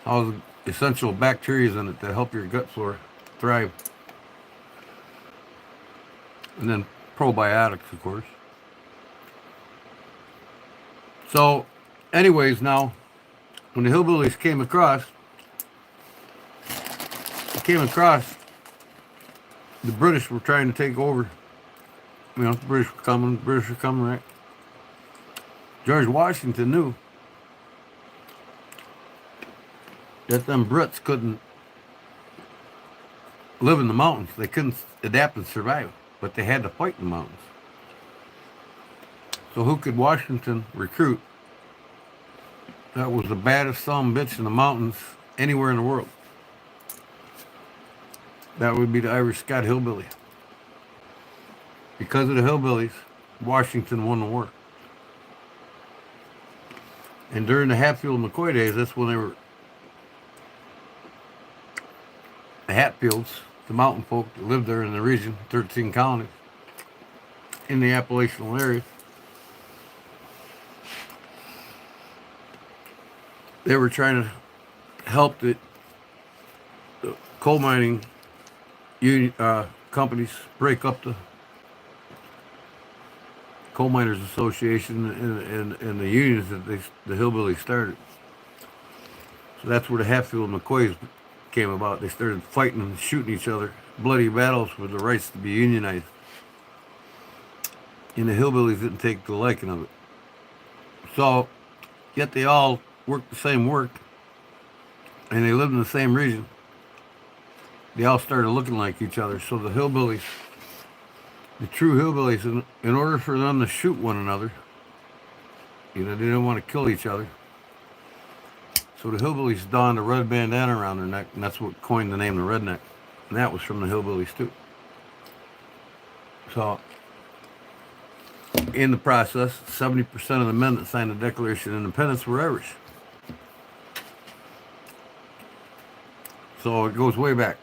All the essential bacteria in it that help your gut flora thrive. And then probiotics, of course. So, anyways, now, when the hillbillies came across, the British were trying to take over. You know, the British were coming, right? George Washington knew that them Brits couldn't live in the mountains. They couldn't adapt and survive, but they had to fight in the mountains. So who could Washington recruit that was the baddest son of a bitch in the mountains anywhere in the world? That would be the Irish Scot hillbilly. Because of the hillbillies, Washington won the war. And during the Hatfield and McCoy days, that's when they were the Hatfields, the mountain folk that lived there in the region, 13 colonies in the Appalachian area. They were trying to help the coal mining union, companies break up the Coal Miners Association and the unions that the hillbillies started. So that's where the Hatfield and McCoys came about. They started fighting and shooting each other, bloody battles for the rights to be unionized. And the hillbillies didn't take the liking of it. So, yet they all worked the same work, and they lived in the same region. They all started looking like each other. So the hillbillies, the true hillbillies, in order for them to shoot one another, you know, they didn't want to kill each other. So the hillbillies donned a red bandana around their neck, and that's what coined the name the redneck. And that was from the hillbillies too. So, in the process, 70% of the men that signed the Declaration of Independence were Irish. So it goes way back.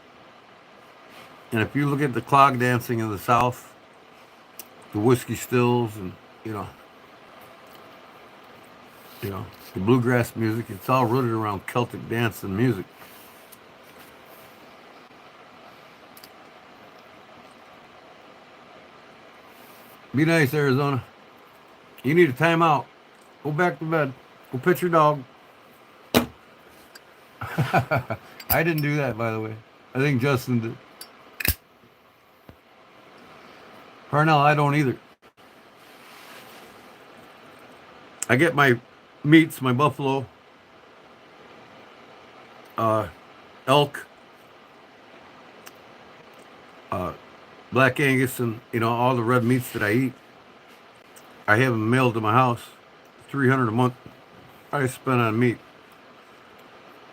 And if you look at the clog dancing in the South, the whiskey stills, and you know, the bluegrass music, it's all rooted around Celtic dance and music. Be nice, Arizona. You need a timeout. Go back to bed. Go pet your dog. I didn't do that, by the way. I think Justin did. Parnell, I don't either. I get my meats, my buffalo, elk, black Angus, and all the red meats that I eat. I have them mailed to my house. $300 a month I spend on meat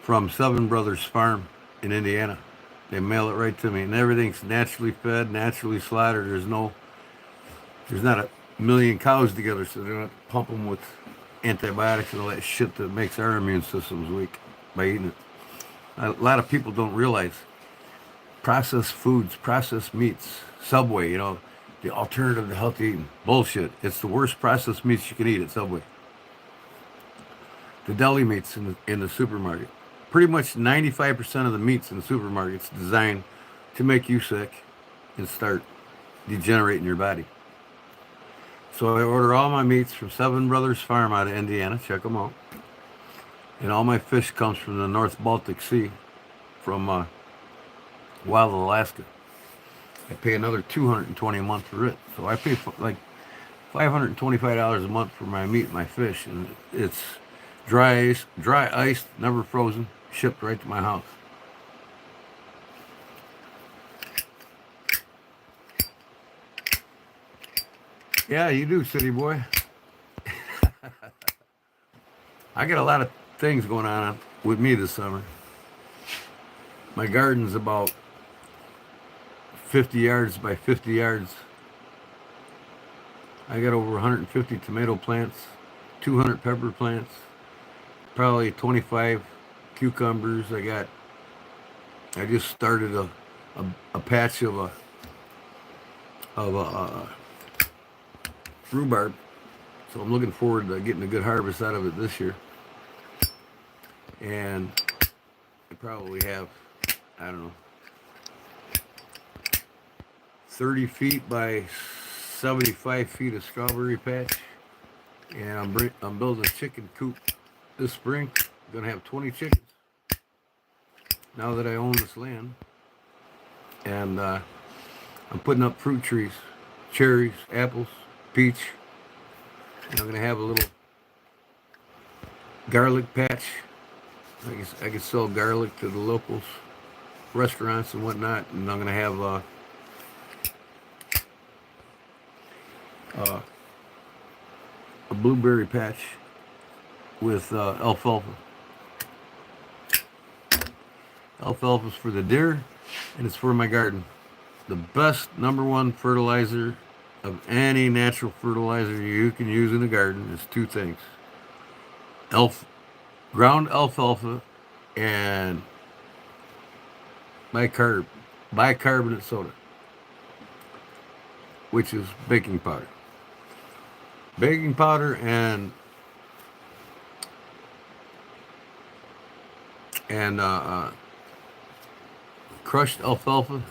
from Seven Brothers Farm in Indiana. They mail it right to me, and everything's naturally fed, naturally slaughtered. There's not a million cows together, so they don't pump them with antibiotics and all that shit that makes our immune systems weak by eating it. A lot of people don't realize processed foods, processed meats, Subway, the alternative to healthy eating. Bullshit. It's the worst processed meats you can eat at Subway. The deli meats in the supermarket. Pretty much 95% of the meats in the supermarket's designed to make you sick and start degenerating your body. So I order all my meats from Seven Brothers Farm out of Indiana. Check them out. And all my fish comes from the North Baltic Sea, from Wild, Alaska. I pay another $220 a month for it. So I pay like $525 a month for my meat and my fish. And it's dry iced, never frozen, shipped right to my house. Yeah, you do, city boy. I got a lot of things going on with me this summer. My garden's about 50 yards by 50 yards. I got over 150 tomato plants, 200 pepper plants, probably 25 cucumbers. I just started a patch of rhubarb, so I'm looking forward to getting a good harvest out of it this year. And I probably have, I don't know, 30 feet by 75 feet of strawberry patch. And I'm building a chicken coop this spring. gonna have 20 chickens now that I own this land, and I'm putting up fruit trees, cherries, apples, peach, and I'm gonna have a little garlic patch. I guess I could sell garlic to the locals, restaurants and whatnot, and I'm gonna have a blueberry patch with alfalfa. Alfalfa's for the deer, and it's for my garden. The best #1 fertilizer of any natural fertilizer you can use in the garden is two things: ground alfalfa and bicarbonate soda, which is baking powder. Baking powder and crushed alfalfa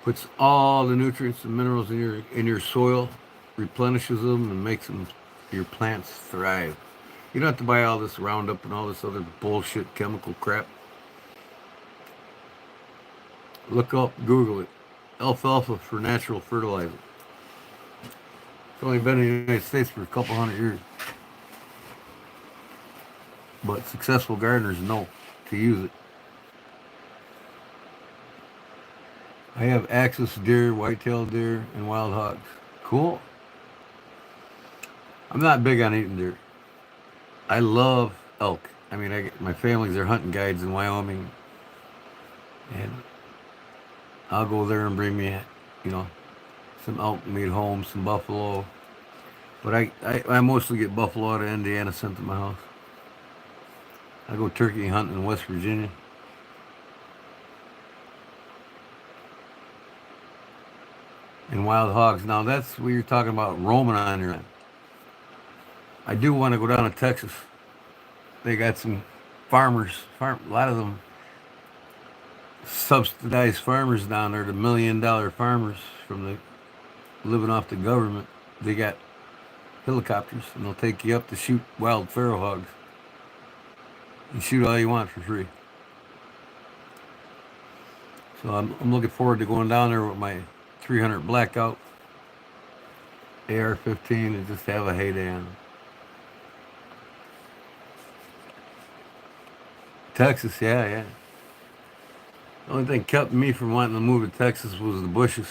puts all the nutrients and minerals in your soil, replenishes them, and makes your plants thrive. You don't have to buy all this Roundup and all this other bullshit chemical crap. Look up, Google it. Alfalfa for natural fertilizer. It's only been in the United States for a couple hundred years. But successful gardeners know to use it. I have axis deer, white-tailed deer, and wild hogs. Cool. I'm not big on eating deer. I love elk. I mean, my family's are hunting guides in Wyoming, and I'll go there and bring me, some elk meat home, some buffalo. But I mostly get buffalo out of Indiana sent to my house. I go turkey hunting in West Virginia. And wild hogs. Now that's what you're talking about, roaming on your land. I do want to go down to Texas. They got some farmers, a lot of them subsidized farmers down there, the $1 million farmers from the living off the government. They got helicopters, and they'll take you up to shoot wild pharaoh hogs. You shoot all you want for free. So I'm looking forward to going down there with my 300 blackout AR-15 and just have a heyday on it. Texas, yeah. The only thing kept me from wanting to move to Texas was the bushes.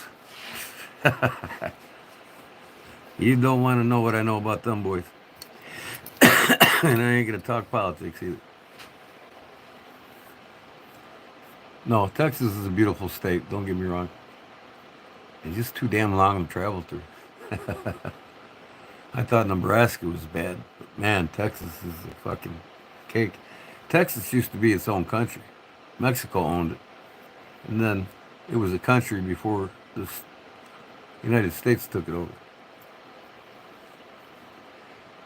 You don't want to know what I know about them boys. And I ain't going to talk politics either. No, Texas is a beautiful state, don't get me wrong. It's just too damn long to travel through. I thought Nebraska was bad, but man, Texas is a fucking cake. Texas used to be its own country. Mexico owned it. And then it was a country before the United States took it over.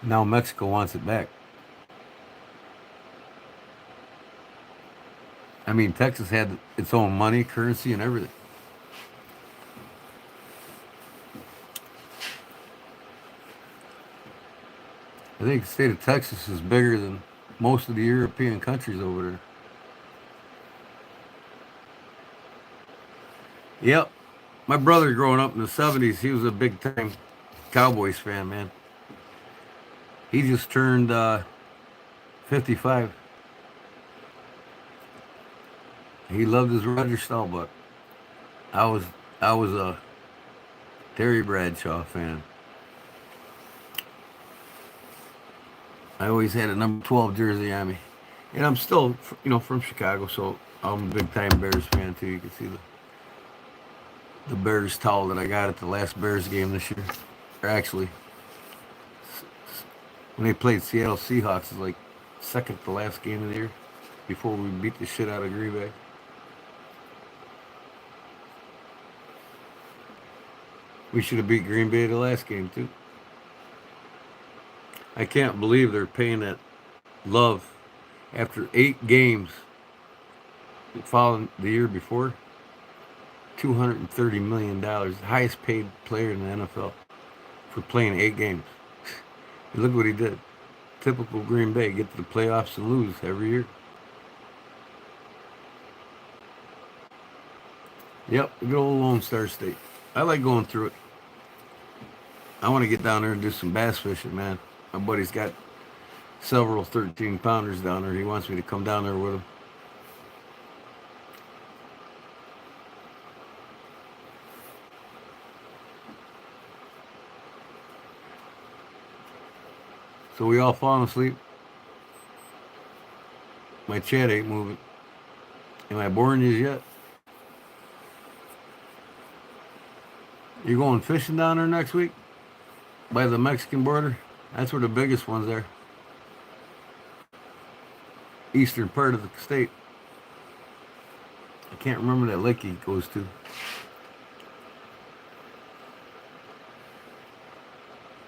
Now Mexico wants it back. I mean, Texas had its own money, currency, and everything. I think the state of Texas is bigger than most of the European countries over there. Yep. My brother growing up in the 70s, he was a big time Cowboys fan, man. He just turned 55. He loved his Roger Staubach. I was a Terry Bradshaw fan. I always had a number 12 jersey on me. And I'm still, from Chicago, so I'm a big time Bears fan too. You can see the Bears towel that I got at the last Bears game this year. Or actually, when they played Seattle Seahawks, it was like second to last game of the year before we beat the shit out of Green Bay. We should have beat Green Bay the last game too. I can't believe they're paying that Love after 8 games following the year before. $230 million, the highest paid player in the NFL for playing 8 games. And look what he did. typical Green Bay, get to the playoffs and lose every year. Yep, good old Lone Star State. I like going through it. I want to get down there and do some bass fishing, man. My buddy's got several 13 pounders down there. He wants me to come down there with him. So we all falling asleep. My chat ain't moving. Am I boring you yet? You going fishing down there next week? By the Mexican border? That's where the biggest ones are. Eastern part of the state. I can't remember that lake he goes to.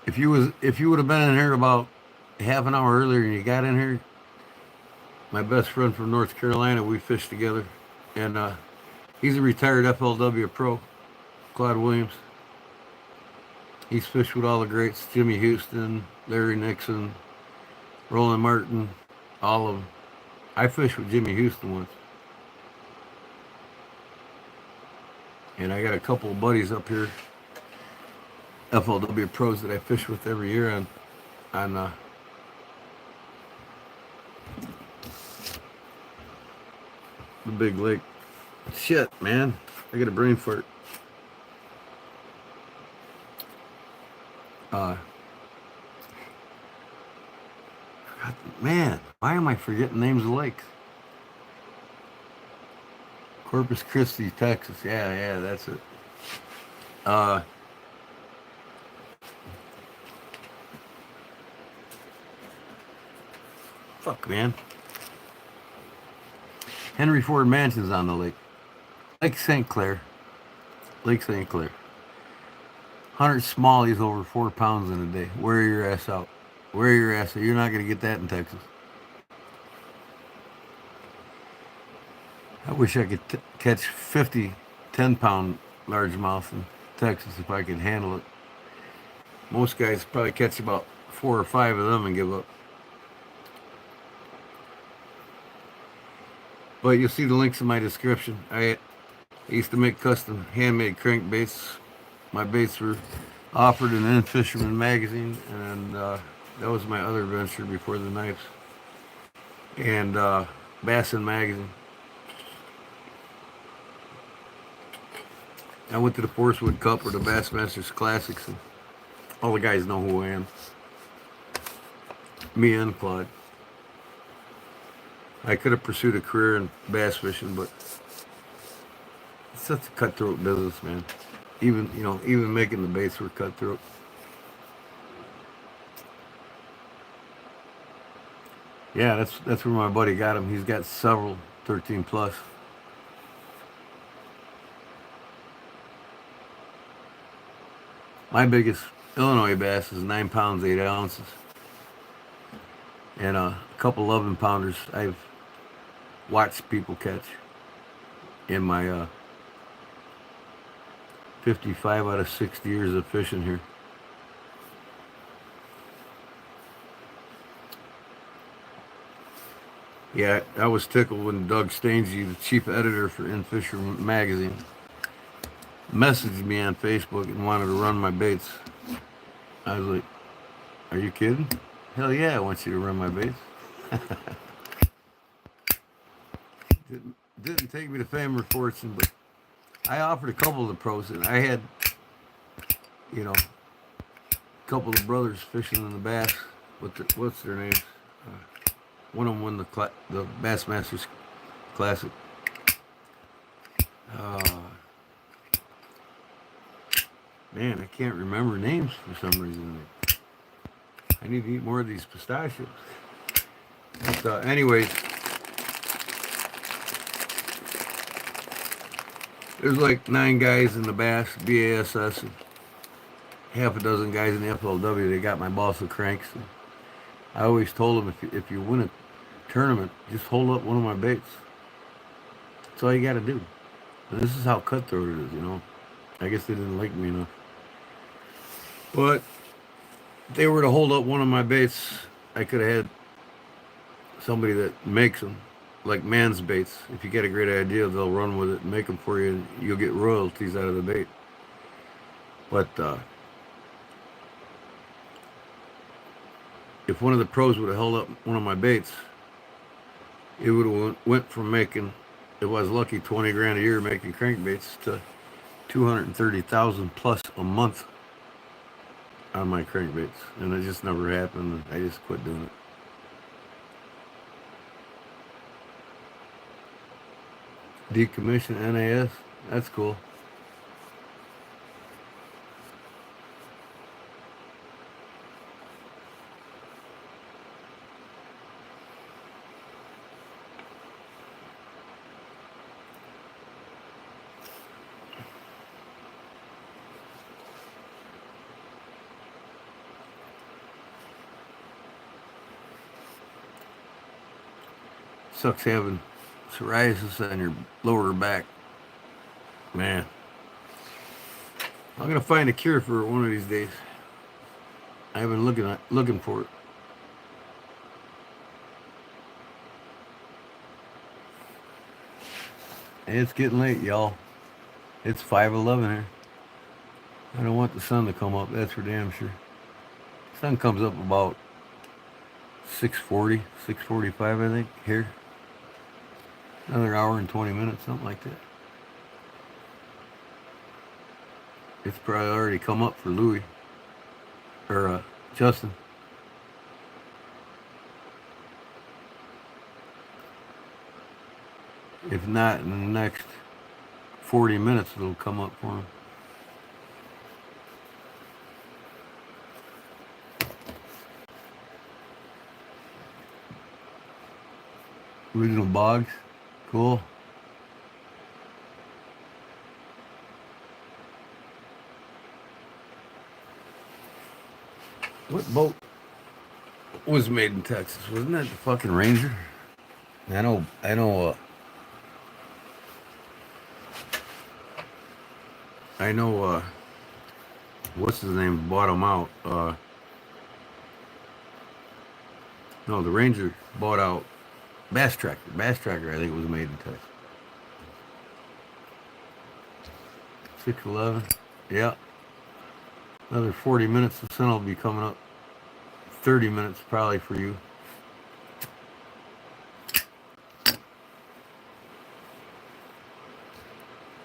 If you would have been in here about half an hour earlier and you got in here, my best friend from North Carolina, we fished together, and he's a retired FLW pro, Claude Williams. He's fished with all the greats: Jimmy Houston, Larry Nixon, Roland Martin, all of them. I fished with Jimmy Houston once, and I got a couple of buddies up here, FLW pros, that I fish with every year on the big lake. Shit, man, I got a brain fart. Man, why am I forgetting names of lakes? Corpus Christi, Texas. Yeah, that's it. Fuck, man. Henry Ford Mansion's on the lake. Lake St. Clair. 100 smallies over 4 pounds in a day. Wear your ass out. Wear your ass out. You're not going to get that in Texas. I wish I could catch 50 10-pound largemouth in Texas if I could handle it. Most guys probably catch about 4 or 5 of them and give up. But you'll see the links in my description. I used to make custom handmade crankbaits. My baits were offered in In Fisherman magazine, and that was my other venture before the knives. And Bassin magazine. I went to the Forcewood Cup or the Bassmasters Classics, and all the guys know who I am. Me and Claude. I could have pursued a career in bass fishing, but it's such a cutthroat business, man. Even making the baits were cutthroat. Yeah, that's where my buddy got him. He's got several 13 plus. My biggest Illinois bass is 9 pounds 8 ounces, and a couple 11 pounders I've watched people catch in my 55 out of 60 years of fishing here. Yeah, I was tickled when Doug Stainsy, the chief editor for In Fisherman magazine, messaged me on Facebook and wanted to run my baits. I was like, are you kidding? Hell yeah, I want you to run my baits. Didn't take me to fame or fortune, but I offered a couple of the pros, and I had, a couple of brothers fishing in the bass. What's their names? One of them won the Bassmasters Classic. Man, I can't remember names for some reason. I need to eat more of these pistachios. But anyways, there's like 9 guys in the bass, BASS, and half a dozen guys in the FLW. They got my balsa cranks. And I always told them, if you win a tournament, just hold up one of my baits. That's all you got to do. And this is how cutthroat it is, I guess they didn't like me enough. But if they were to hold up one of my baits, I could have had somebody that makes them, like man's baits. If you get a great idea, they'll run with it and make them for you, and you'll get royalties out of the bait. But if one of the pros would have held up one of my baits, it would have went from making, if I was lucky, 20 grand a year making crankbaits to 230,000 plus a month on my crankbaits, and it just never happened. I just quit doing it. Decommission NAS, that's cool. Sucks having psoriasis on your lower back. Man, I'm gonna find a cure for it one of these days. I've been looking for it. And it's getting late, y'all. It's 5:11 here. I don't want the sun to come up, that's for damn sure. Sun comes up about 6:40, 6:45, I think, here. Another hour and 20 minutes, something like that. It's probably already come up for Louis, or Justin. If not, in the next 40 minutes, it'll come up for him. Original bogs, cool. What boat was made in Texas? Wasn't that the fucking Ranger? I know, what's his name bought them out. No, the Ranger bought out Bass Tracker. Bass Tracker, I think, was made in Texas. 6:11. Yeah. Another 40 minutes. The sun will be coming up. 30 minutes probably for you.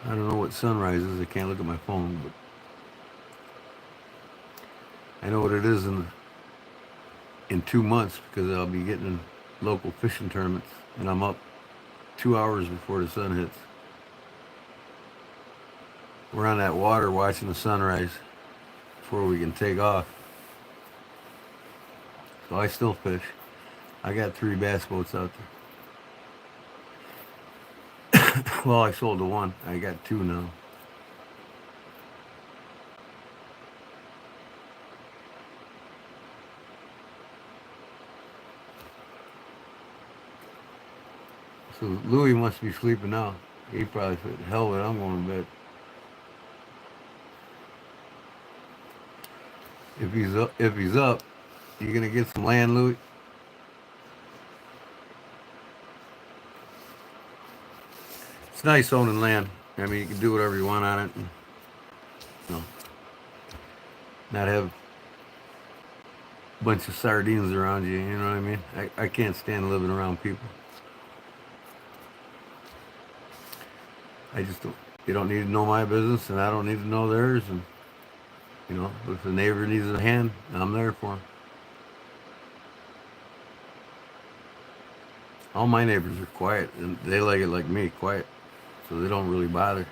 I don't know what sunrise is. I can't look at my phone, but I know what it is in 2 months, because I'll be getting in local fishing tournaments, and I'm up 2 hours before the sun hits. We're on that water watching the sunrise before we can take off. So I still fish. I got 3 bass boats out there. Well, I sold the one. I got 2 now. So Louis must be sleeping now. He probably said, hell with it, I'm going to bed. If he's up, you gonna get some land, Louis? It's nice owning land. I mean, you can do whatever you want on it, and, you know, not have a bunch of sardines around you. You know what I mean? I can't stand living around people. I just don't. You don't need to know my business, and I don't need to know theirs. And you know, if the neighbor needs a hand, I'm there for him. All my neighbors are quiet, and they like it like me, quiet, so they don't really bother.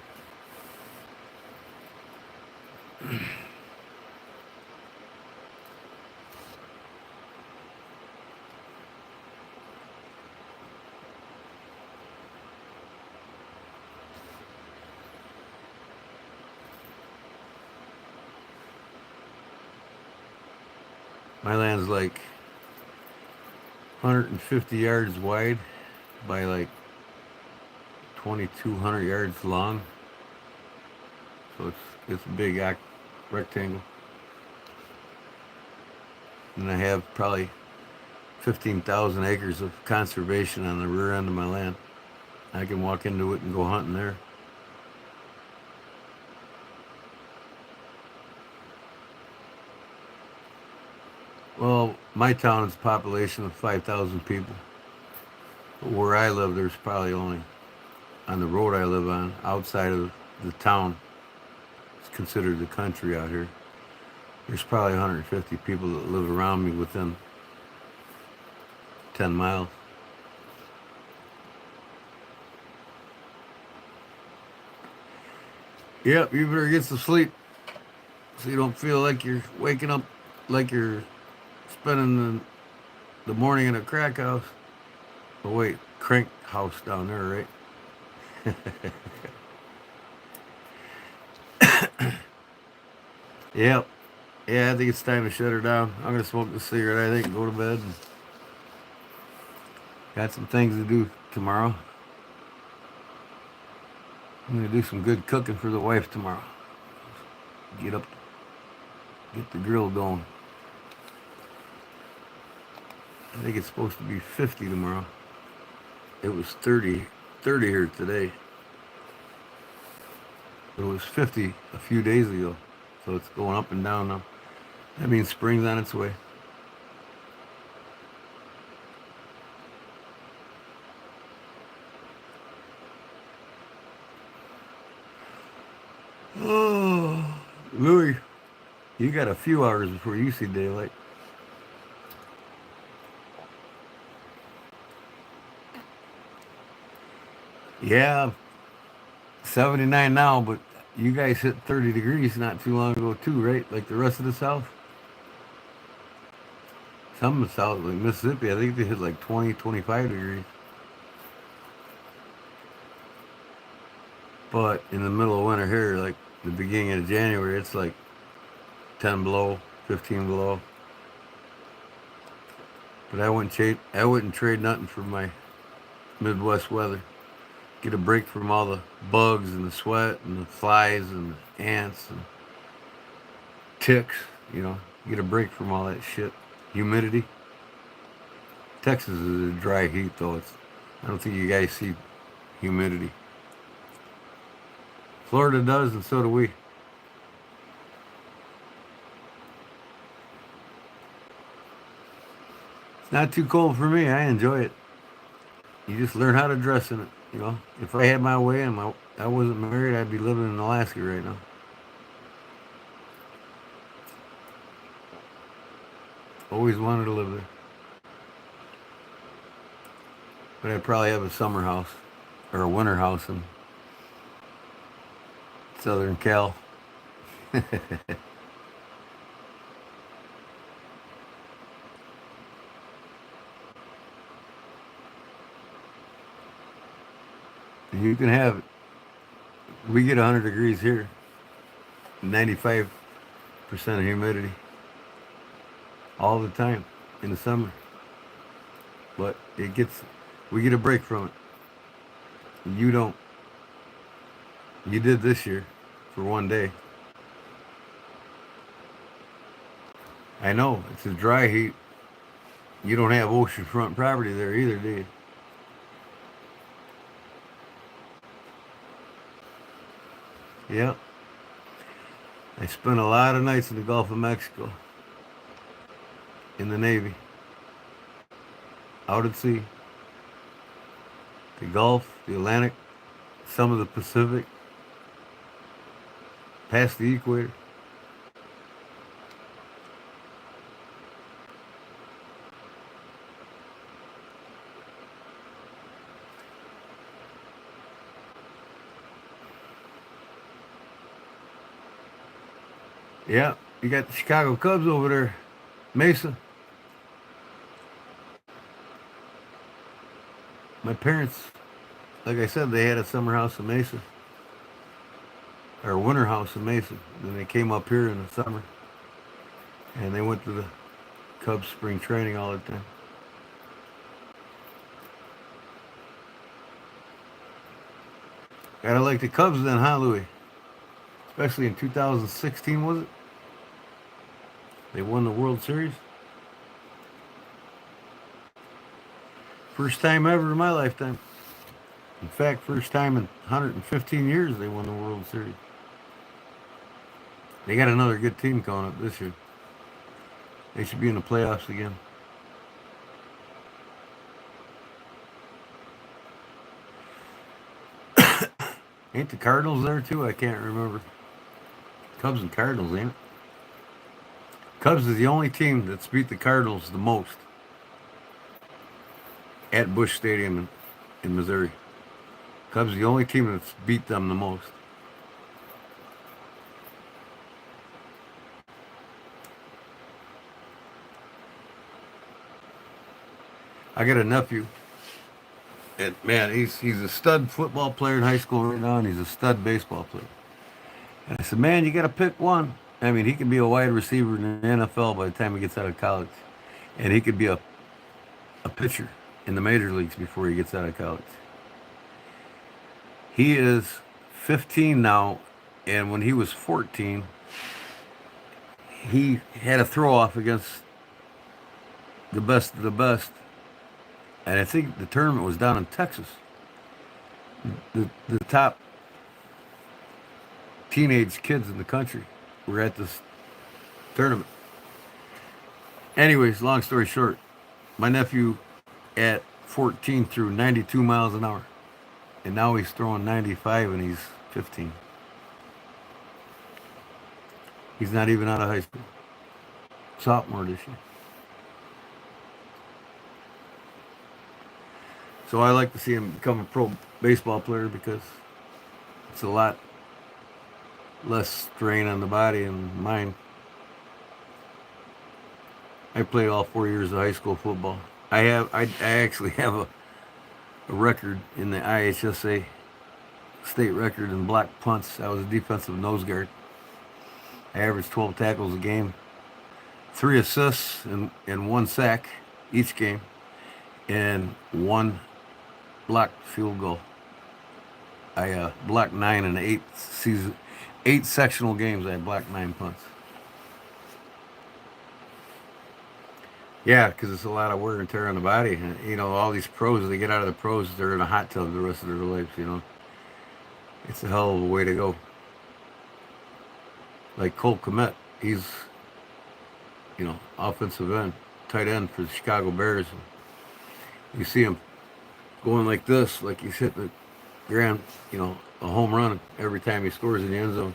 My land's like 150 yards wide by like 2,200 yards long. So it's a big rectangle. And I have probably 15,000 acres of conservation on the rear end of my land. I can walk into it and go hunting there. Well, my town is a population of 5,000 people. But where I live, there's probably only, on the road I live on, outside of the town, it's considered the country out here. There's probably 150 people that live around me within 10 miles. Yep, you better get some sleep so you don't feel like you're waking up like you're spending the morning in a crack house. Oh wait, crank house down there, right? Yep. Yeah, I think it's time to shut her down. I'm gonna smoke the cigarette, I think, and go to bed. And got some things to do tomorrow. I'm gonna do some good cooking for the wife tomorrow. Get the grill going. I think it's supposed to be 50 tomorrow. It was 30 here today. But it was 50 a few days ago. So it's going up and down now. That means spring's on its way. Oh, Louis, you got a few hours before you see daylight. Yeah, 79 now, but you guys hit 30 degrees not too long ago too, right? Like the rest of the South? Some of the South, like Mississippi, I think they hit like 20, 25 degrees. But in the middle of winter here, like the beginning of January, it's like 10 below, 15 below. But I wouldn't trade nothing for my Midwest weather. Get a break from all the bugs and the sweat and the flies and the ants and ticks, you know. Get a break from all that shit. Humidity. Texas is a dry heat though. I don't think you guys see humidity. Florida does, and so do we. It's not too cold for me. I enjoy it. You just learn how to dress in it. You know, if I had my way and I wasn't married, I'd be living in Alaska right now. Always wanted to live there. But I'd probably have a summer house or a winter house in Southern Cal. You can have it. We get 100 degrees here, 95% of humidity all the time in the summer. But we get a break from it. You don't. You did this year for one day. I know, it's a dry heat. You don't have oceanfront property there either, do you? Yep. I spent a lot of nights in the Gulf of Mexico. In the Navy. Out at sea. The Gulf, the Atlantic, some of the Pacific. Past the equator. Yeah, you got the Chicago Cubs over there, Mesa. My parents, like I said, they had a summer house in Mesa. Or a winter house in Mesa. Then they came up here in the summer. And they went to the Cubs spring training all the time. Gotta like the Cubs then, huh, Louis? Especially in 2016, was it? They won the World Series. First time ever in my lifetime. In fact, first time in 115 years they won the World Series. They got another good team coming up this year. They should be in the playoffs again. Ain't the Cardinals there too? I can't remember. Cubs and Cardinals, ain't it? Cubs is the only team that's beat the Cardinals the most at Busch Stadium in Missouri. Cubs is the only team that's beat them the most. I got a nephew, and man, he's a stud football player in high school right now, and he's a stud baseball player. And I said, man, you got to pick one. I mean, he could be a wide receiver in the NFL by the time he gets out of college, and he could be a pitcher in the major leagues before he gets out of college. He is 15 now, and when he was 14, he had a throw off against the best of the best. And I think the tournament was down in Texas. The top teenage kids in the country were at this tournament. Anyways, long story short, my nephew at 14 threw 92 miles an hour. And now he's throwing 95 and he's 15. He's not even out of high school. Sophomore this year. So I like to see him become a pro baseball player because it's a lot less strain on the body and mind. I played all 4 years of high school football. I actually have a record in the IHSA state record in block punts. I was a defensive nose guard. I averaged 12 tackles a game, 3 assists and 1 sack each game, and 1 blocked field goal. I blocked 9 in 8 sectional games. I blocked 9 punts. Yeah, because it's a lot of wear and tear on the body. And, you know, all these pros, they get out of the pros, they're in a hot tub the rest of their lives, you know. It's a hell of a way to go. Like Cole Kmet, he's, you know, offensive end, tight end for the Chicago Bears. You see him going like this, like he's hitting the ground, you know, a home run every time he scores in the end zone.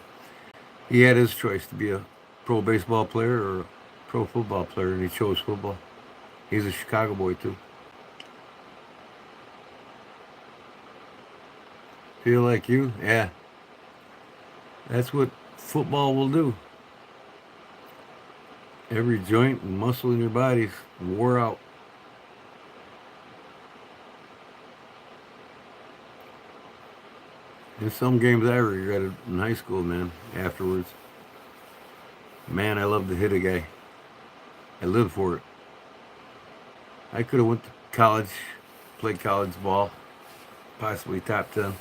He had his choice to be a pro baseball player or a pro football player, and he chose football. He's a Chicago boy too. Feel like you? Yeah. That's what football will do. Every joint and muscle in your body's wore out. There's some games I regretted in high school, man, afterwards. Man, I love to hit a guy. I live for it. I could have went to college, played college ball, possibly top 10.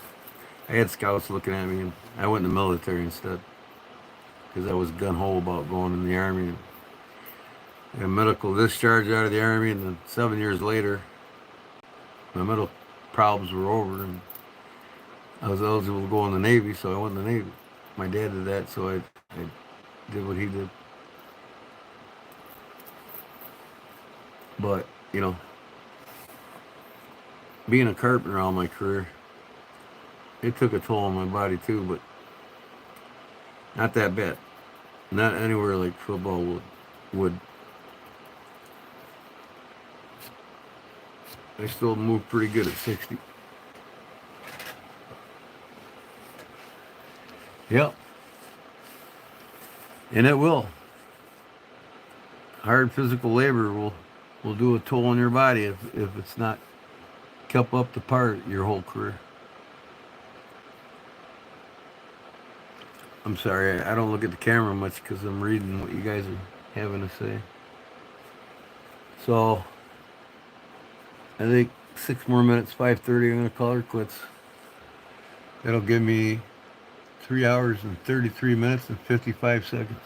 I had scouts looking at me, and I went in the military instead because I was gung-ho about going in the Army. And a medical discharge out of the Army, and then 7 years later, my medical problems were over, and I was eligible to go in the Navy, so I went in the Navy. My dad did that, so I did what he did. But, you know, being a carpenter all my career, it took a toll on my body too, but not that bad. Not anywhere like football would. I still move pretty good at 60. Yep. And it will. Hard physical labor will do a toll on your body if it's not kept up to par your whole career. I'm sorry, I don't look at the camera much because I'm reading what you guys are having to say. So, I think 6 more minutes, 5:30, I'm going to call her quits. That'll give me 3 hours and 33 minutes and 55 seconds.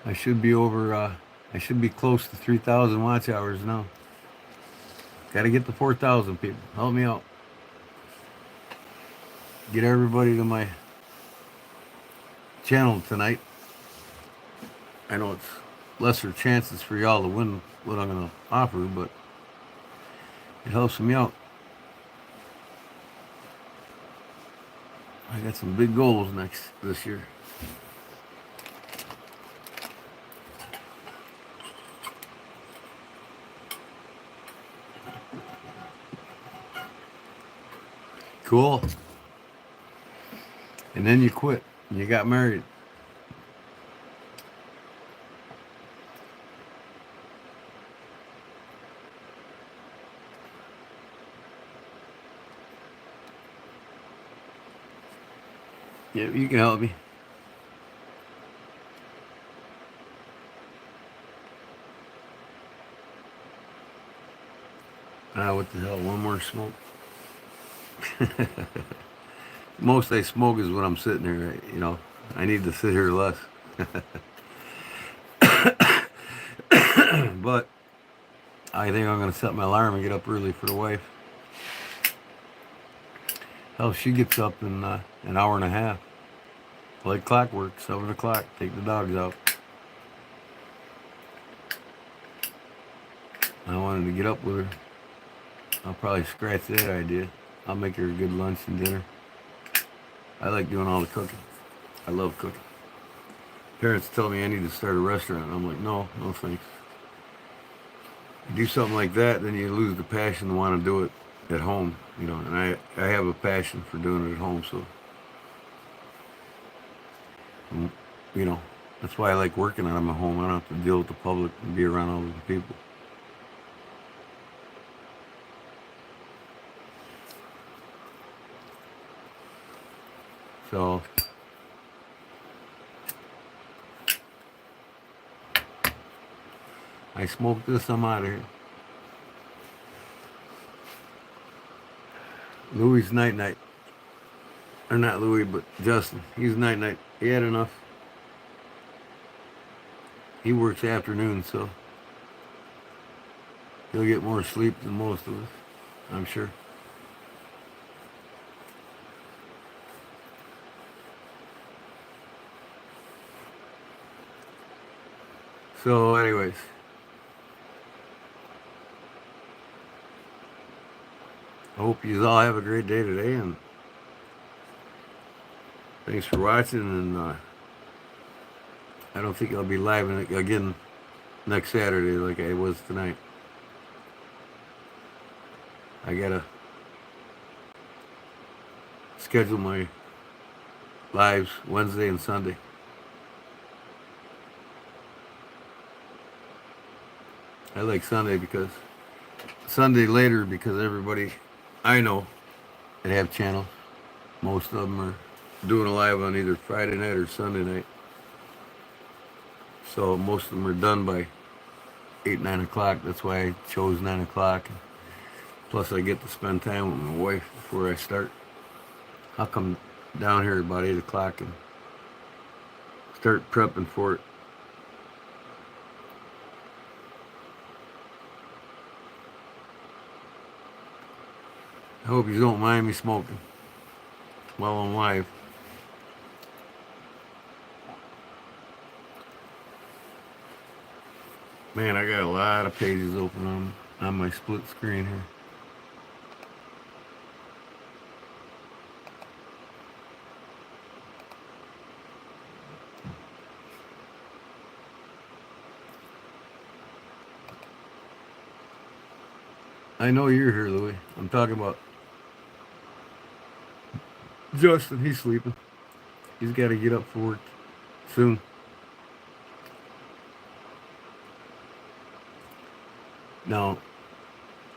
I should be over I should be close to 3,000 watch hours now. Got to get to 4,000 people. Help me out. Get everybody to my channel tonight. I know it's lesser chances for y'all to win what I'm going to offer, but it helps me out. I got some big goals this year. Cool. And then you quit and you got married. Yeah, you can help me. What the hell? One more smoke. Most I smoke is when I'm sitting here. You know, I need to sit here less. But I think I'm going to set my alarm and get up early for the wife. Hell, she gets up in an hour and a half. Like clockwork, 7 o'clock, take the dogs out. I wanted to get up with her. I'll probably scratch that idea. I'll make her a good lunch and dinner. I like doing all the cooking. I love cooking. Parents tell me I need to start a restaurant. I'm like, no thanks. You do something like that, then you lose the passion to want to do it at home, you know. And I have a passion for doing it at home, so you know, that's why I like working out of my home. I don't have to deal with the public and be around all the people. So I smoked this, I'm out of here. Louis night night. Or not Louis, but Justin. He's night night. He had enough. He works afternoons, so he'll get more sleep than most of us, I'm sure. So anyways, I hope you all have a great day today, and thanks for watching. And I don't think I'll be live again next Saturday like I was tonight. I gotta schedule my lives Wednesday and Sunday. I like Sunday later because everybody I know that have channels, most of them are doing a live on either Friday night or Sunday night. So most of them are done by 8, 9 o'clock. That's why I chose 9 o'clock. Plus I get to spend time with my wife before I start. I'll come down here about 8 o'clock and start prepping for it. I hope you don't mind me smoking while I'm live. Man, I got a lot of pages open on my split screen here. I know you're here, Louis. I'm talking about Justin. He's sleeping. He's got to get up for work soon. Now,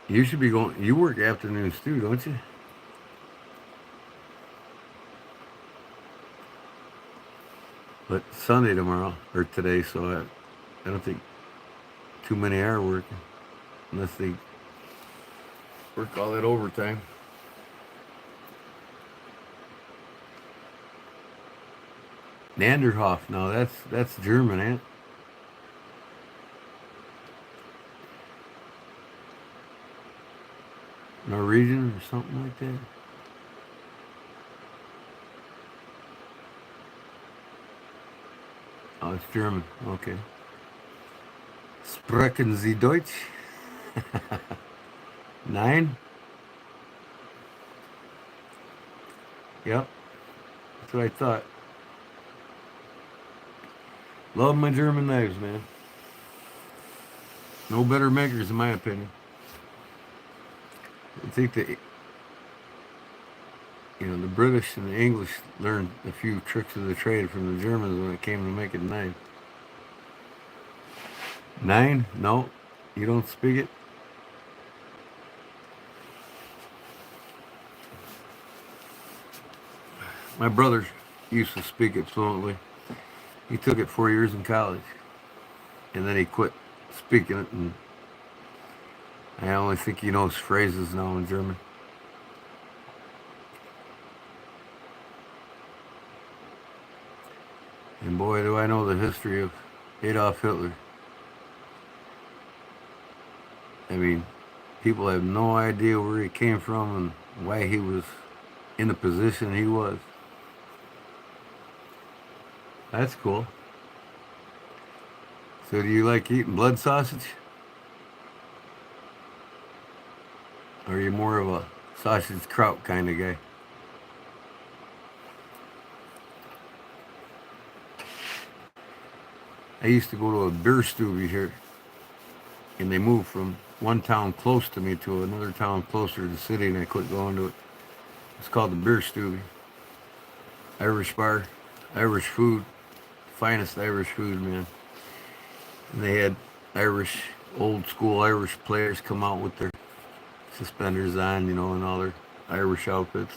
you should be going. You work afternoons too, don't you? But Sunday tomorrow or today, so I don't think too many are working unless they work all that overtime. Nanderhof. No, that's German, ain't it? Norwegian or something like that. Oh, it's German. Okay. Sprechen Sie Deutsch? 9? Yep. That's what I thought. Love my German knives, man. No better makers, in my opinion. I think that the British and the English learned a few tricks of the trade from the Germans when it came to making knives. 9? No, you don't speak it. My brother used to speak it fluently. He took it 4 years in college, and then he quit speaking it, and I only think he knows phrases now in German. And boy, do I know the history of Adolf Hitler. I mean, people have no idea where he came from and why he was in the position he was. That's cool. So do you like eating blood sausage? Or are you more of a sausage kraut kind of guy? I used to go to a beer stubby here, and they moved from one town close to me to another town closer to the city, and I quit going to it. It's called the Beer Stubby. Irish bar, Irish food, finest Irish food, man. And they had old school Irish players come out with their suspenders on, and all their Irish outfits.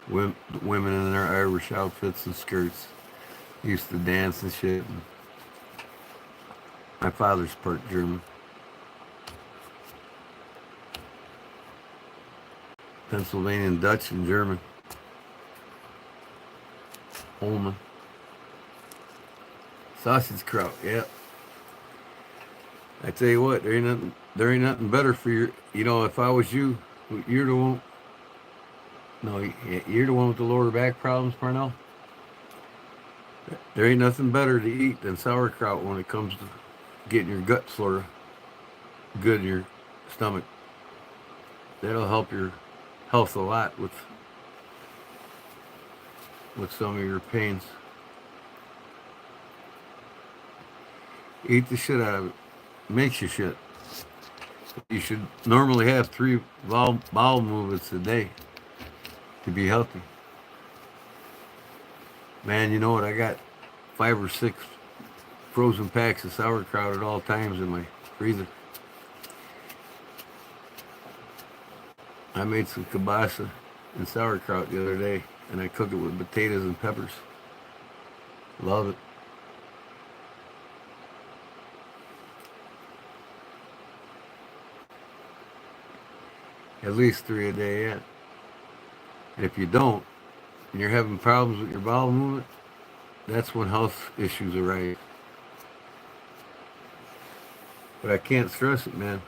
Women in their Irish outfits and skirts used to dance and shit. And my father's part German. Pennsylvanian Dutch and German. Holman. Sausage kraut, yeah. I tell you what, there ain't nothing better for your. If I was you, you're the one. No, you're the one with the lower back problems, Parnell. There ain't nothing better to eat than sauerkraut when it comes to getting your gut flora good in your stomach. That'll help your health a lot with some of your pains. Eat the shit out of it. Makes you shit. You should normally have 3 bowel movements a day to be healthy. Man, you know what? I got 5 or 6 frozen packs of sauerkraut at all times in my freezer. I made some kielbasa and sauerkraut the other day, and I cook it with potatoes and peppers. Love it. At least 3 a day, yeah. And if you don't, and you're having problems with your bowel movement, that's when health issues arise. But I can't stress it, man.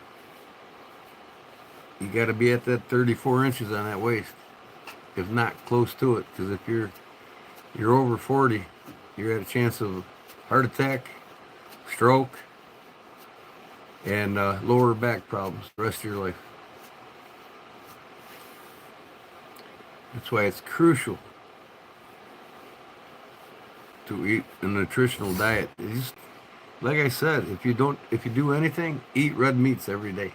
You got to be at that 34 inches on that waist, if not close to it. Because if you're over 40, you're at a chance of heart attack, stroke, and lower back problems the rest of your life. That's why it's crucial to eat a nutritional diet. It's just, like I said, if you do anything, eat red meats every day.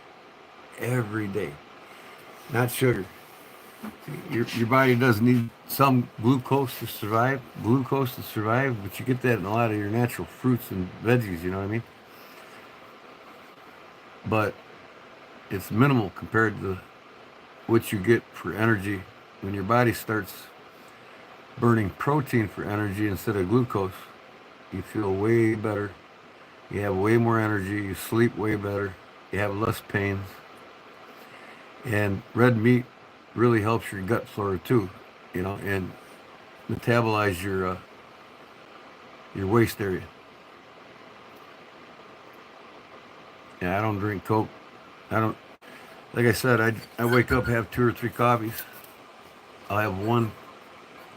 Every day. Not sugar. Your body does need some glucose to survive, but you get that in a lot of your natural fruits and veggies, you know what I mean? But it's minimal compared to what you get for energy when your body starts burning protein for energy instead of glucose. You feel way better. You have way more energy. You sleep way better. You have less pains. And red meat really helps your gut flora too, and metabolize your waist area. Yeah, I don't drink Coke. I Like I said, I wake up, have 2 or 3 coffees. I'll have one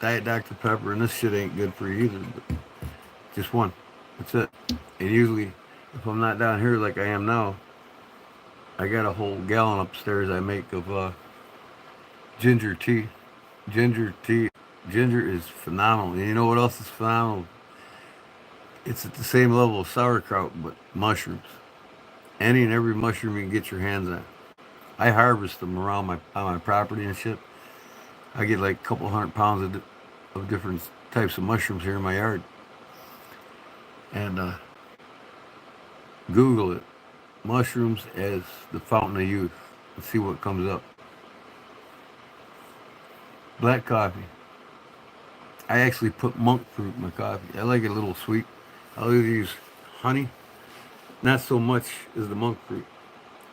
Diet Dr. Pepper, and this shit ain't good for you either, but just one. That's it. And usually, if I'm not down here like I am now, I got a whole gallon upstairs I make of ginger tea. Ginger tea. Ginger is phenomenal. And you know what else is phenomenal? It's at the same level of sauerkraut, but mushrooms. Any and every mushroom you can get your hands on. I harvest them around my on my property and shit. I get like a couple 100 pounds of different types of mushrooms here in my yard. And Google it. Mushrooms as the fountain of youth. And see what comes up. Black coffee. I actually put monk fruit in my coffee. I like it a little sweet. I'll either use honey, not so much as the monk fruit.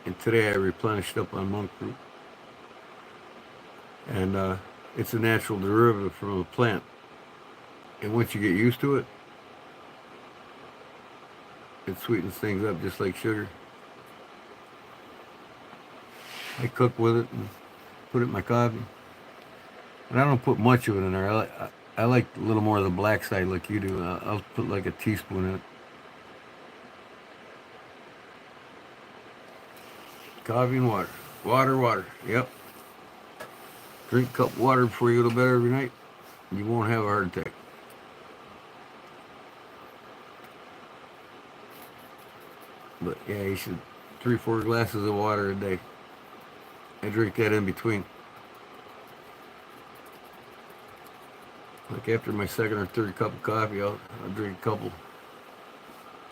And today I replenished up on monk fruit. And it's a natural derivative from a plant. And once you get used to it, it sweetens things up just like sugar. I cook with it and put it in my coffee. And I don't put much of it in there. I like a little more of the black side like you do. I'll put like a teaspoon in it. Coffee and water. Water. Yep. Drink a cup of water before you go to bed every night. You won't have a heart attack. But yeah, you should 3-4 glasses of water a day. I drink that in between. Like after my second or third cup of coffee, I'll drink a couple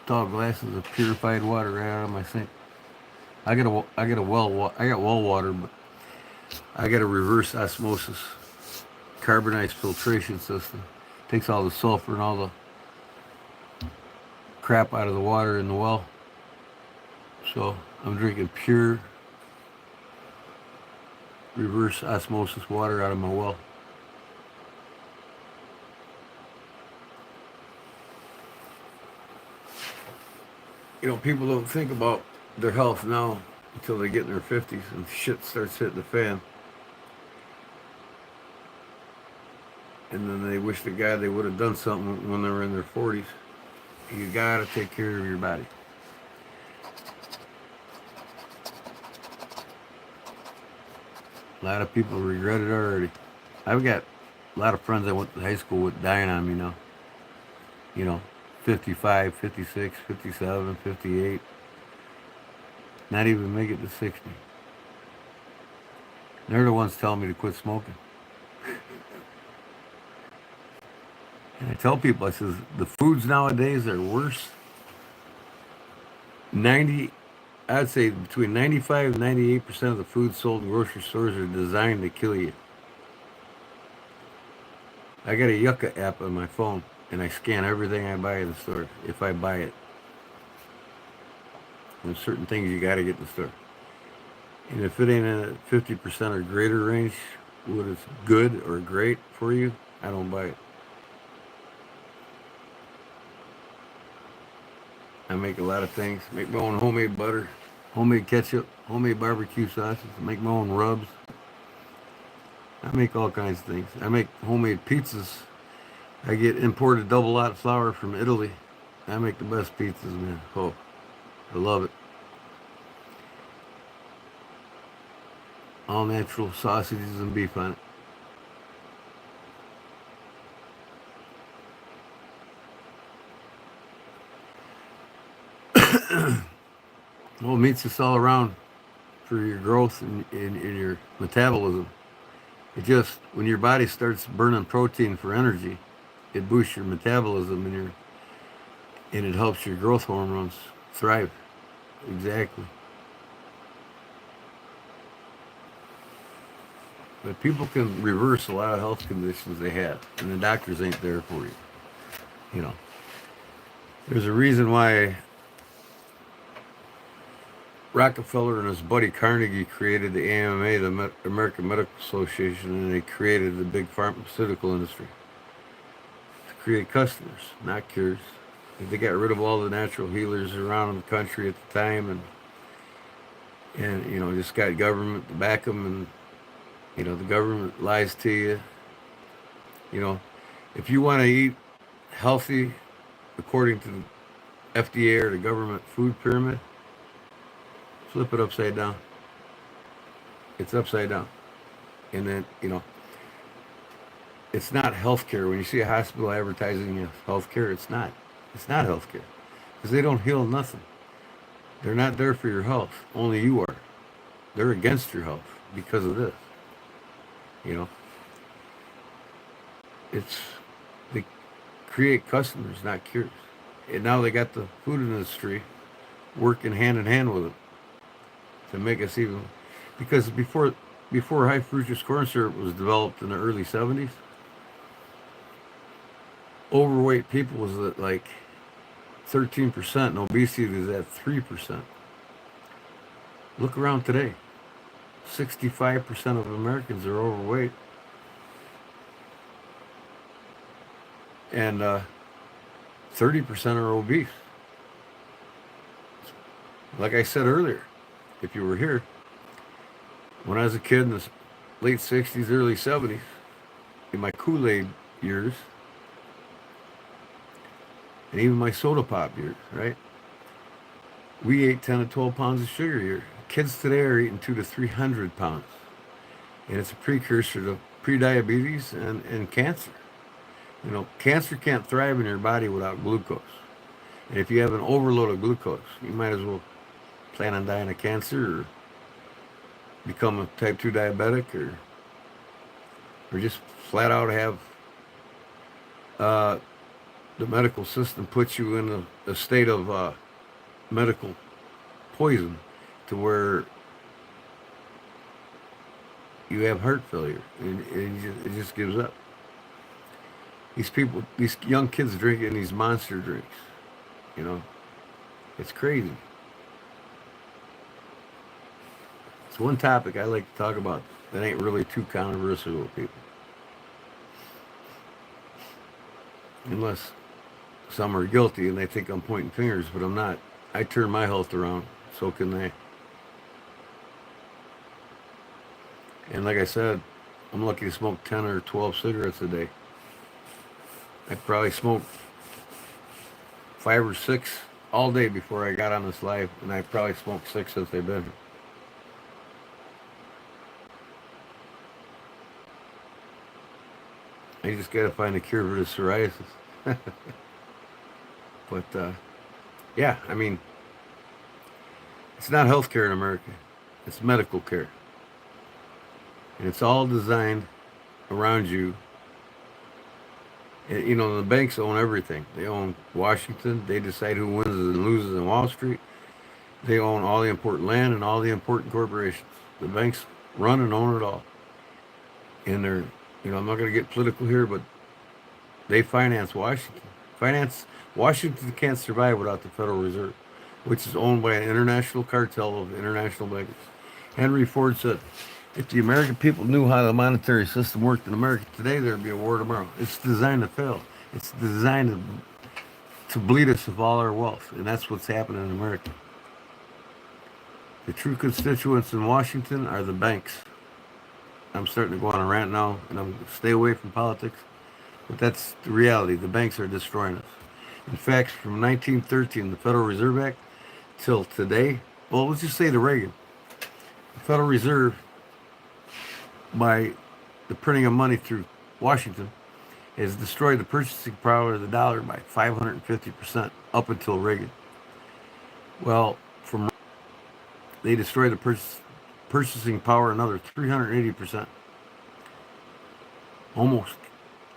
tall glasses of purified water right out of my sink. I got well water, but I got a reverse osmosis carbonized filtration system. Takes all the sulfur and all the crap out of the water in the well. So I'm drinking pure reverse osmosis water out of my well. You know, people don't think about their health now until they get in their 50s and shit starts hitting the fan. And then they wish to God they would have done something when they were in their 40s. You gotta take care of your body. A lot of people regret it already. I've got a lot of friends I went to high school with dying on me now. You know, 55, 56, 57, 58. Not even make it to 60. They're the ones telling me to quit smoking. And I tell people, I says, the foods nowadays are worse. I'd say between 95 and 98% of the food sold in grocery stores are designed to kill you. I got a Yucca app on my phone, and I scan everything I buy in the store, if I buy it. There's certain things you got to get in the store. And if it ain't in a 50% or greater range, what is good or great for you, I don't buy it. I make a lot of things. Make my own homemade butter, homemade ketchup, homemade barbecue sauces. I make my own rubs. I make all kinds of things. I make homemade pizzas. I get imported double lot flour from Italy. I make the best pizzas, man. Oh, I love it. All natural sausages and beef on it. Well, it meets us all around for your growth and in your metabolism. It just, when your body starts burning protein for energy, it boosts your metabolism and it helps your growth hormones thrive. Exactly. But people can reverse a lot of health conditions they have, and the doctors ain't there for you. You know, there's a reason why Rockefeller and his buddy Carnegie created the AMA, the American Medical Association, and they created the big pharmaceutical industry to create customers, not cures. They got rid of all the natural healers around the country at the time, and and just got government to back them, and the government lies to you. You know, if you want to eat healthy according to the FDA or the government food pyramid, flip it upside down. It's upside down. And then, it's not healthcare. When you see a hospital advertising healthcare, it's not. It's not healthcare. Because they don't heal nothing. They're not there for your health. Only you are. They're against your health because of this. You know, it's, they create customers, not cures. And now they got the food industry working hand in hand with them to make us even, because before high fructose corn syrup was developed in the early 70s, overweight people was at like 13% and obesity was at 3%. Look around today. 65% of Americans are overweight. And 30% are obese. Like I said earlier, if you were here, when I was a kid in the late 60s, early 70s, in my Kool-Aid years, and even my soda pop years, right? We ate 10 to 12 pounds of sugar a year. Kids today are eating 200 to 300 pounds. And it's a precursor to prediabetes and cancer. Cancer can't thrive in your body without glucose. And if you have an overload of glucose, you might as well plan on dying of cancer or become a type 2 diabetic or just flat out have the medical system puts you in a state of medical poison to where you have heart failure and it just gives up. These young kids drinking these monster drinks, it's crazy. It's one topic I like to talk about that ain't really too controversial with people. Unless some are guilty and they think I'm pointing fingers, but I'm not. I turn my health around, so can they. And like I said, I'm lucky to smoke 10 or 12 cigarettes a day. I probably smoked 5 or 6 all day before I got on this live, and I probably smoked 6 since they've been here. I just got to find a cure for this psoriasis. But, yeah, I mean, it's not healthcare in America. It's medical care. And it's all designed around you. And, the banks own everything. They own Washington. They decide who wins and loses in Wall Street. They own all the important land and all the important corporations. The banks run and own it all. And they're, I'm not going to get political here, but they finance Washington. Washington can't survive without the Federal Reserve, which is owned by an international cartel of international bankers. Henry Ford said, if the American people knew how the monetary system worked in America today, there'd be a war tomorrow. It's designed to fail. It's designed to bleed us of all our wealth, and that's what's happening in America. The true constituents in Washington are the banks. I'm starting to go on a rant now, and I'm going to stay away from politics, but that's the reality. The banks are destroying us. In fact, from 1913, the Federal Reserve Act, till today, well, let's just say the Reagan. The Federal Reserve, by the printing of money through Washington, has destroyed the purchasing power of the dollar by 550% up until Reagan. Well, they destroyed the purchasing power another 380%. Almost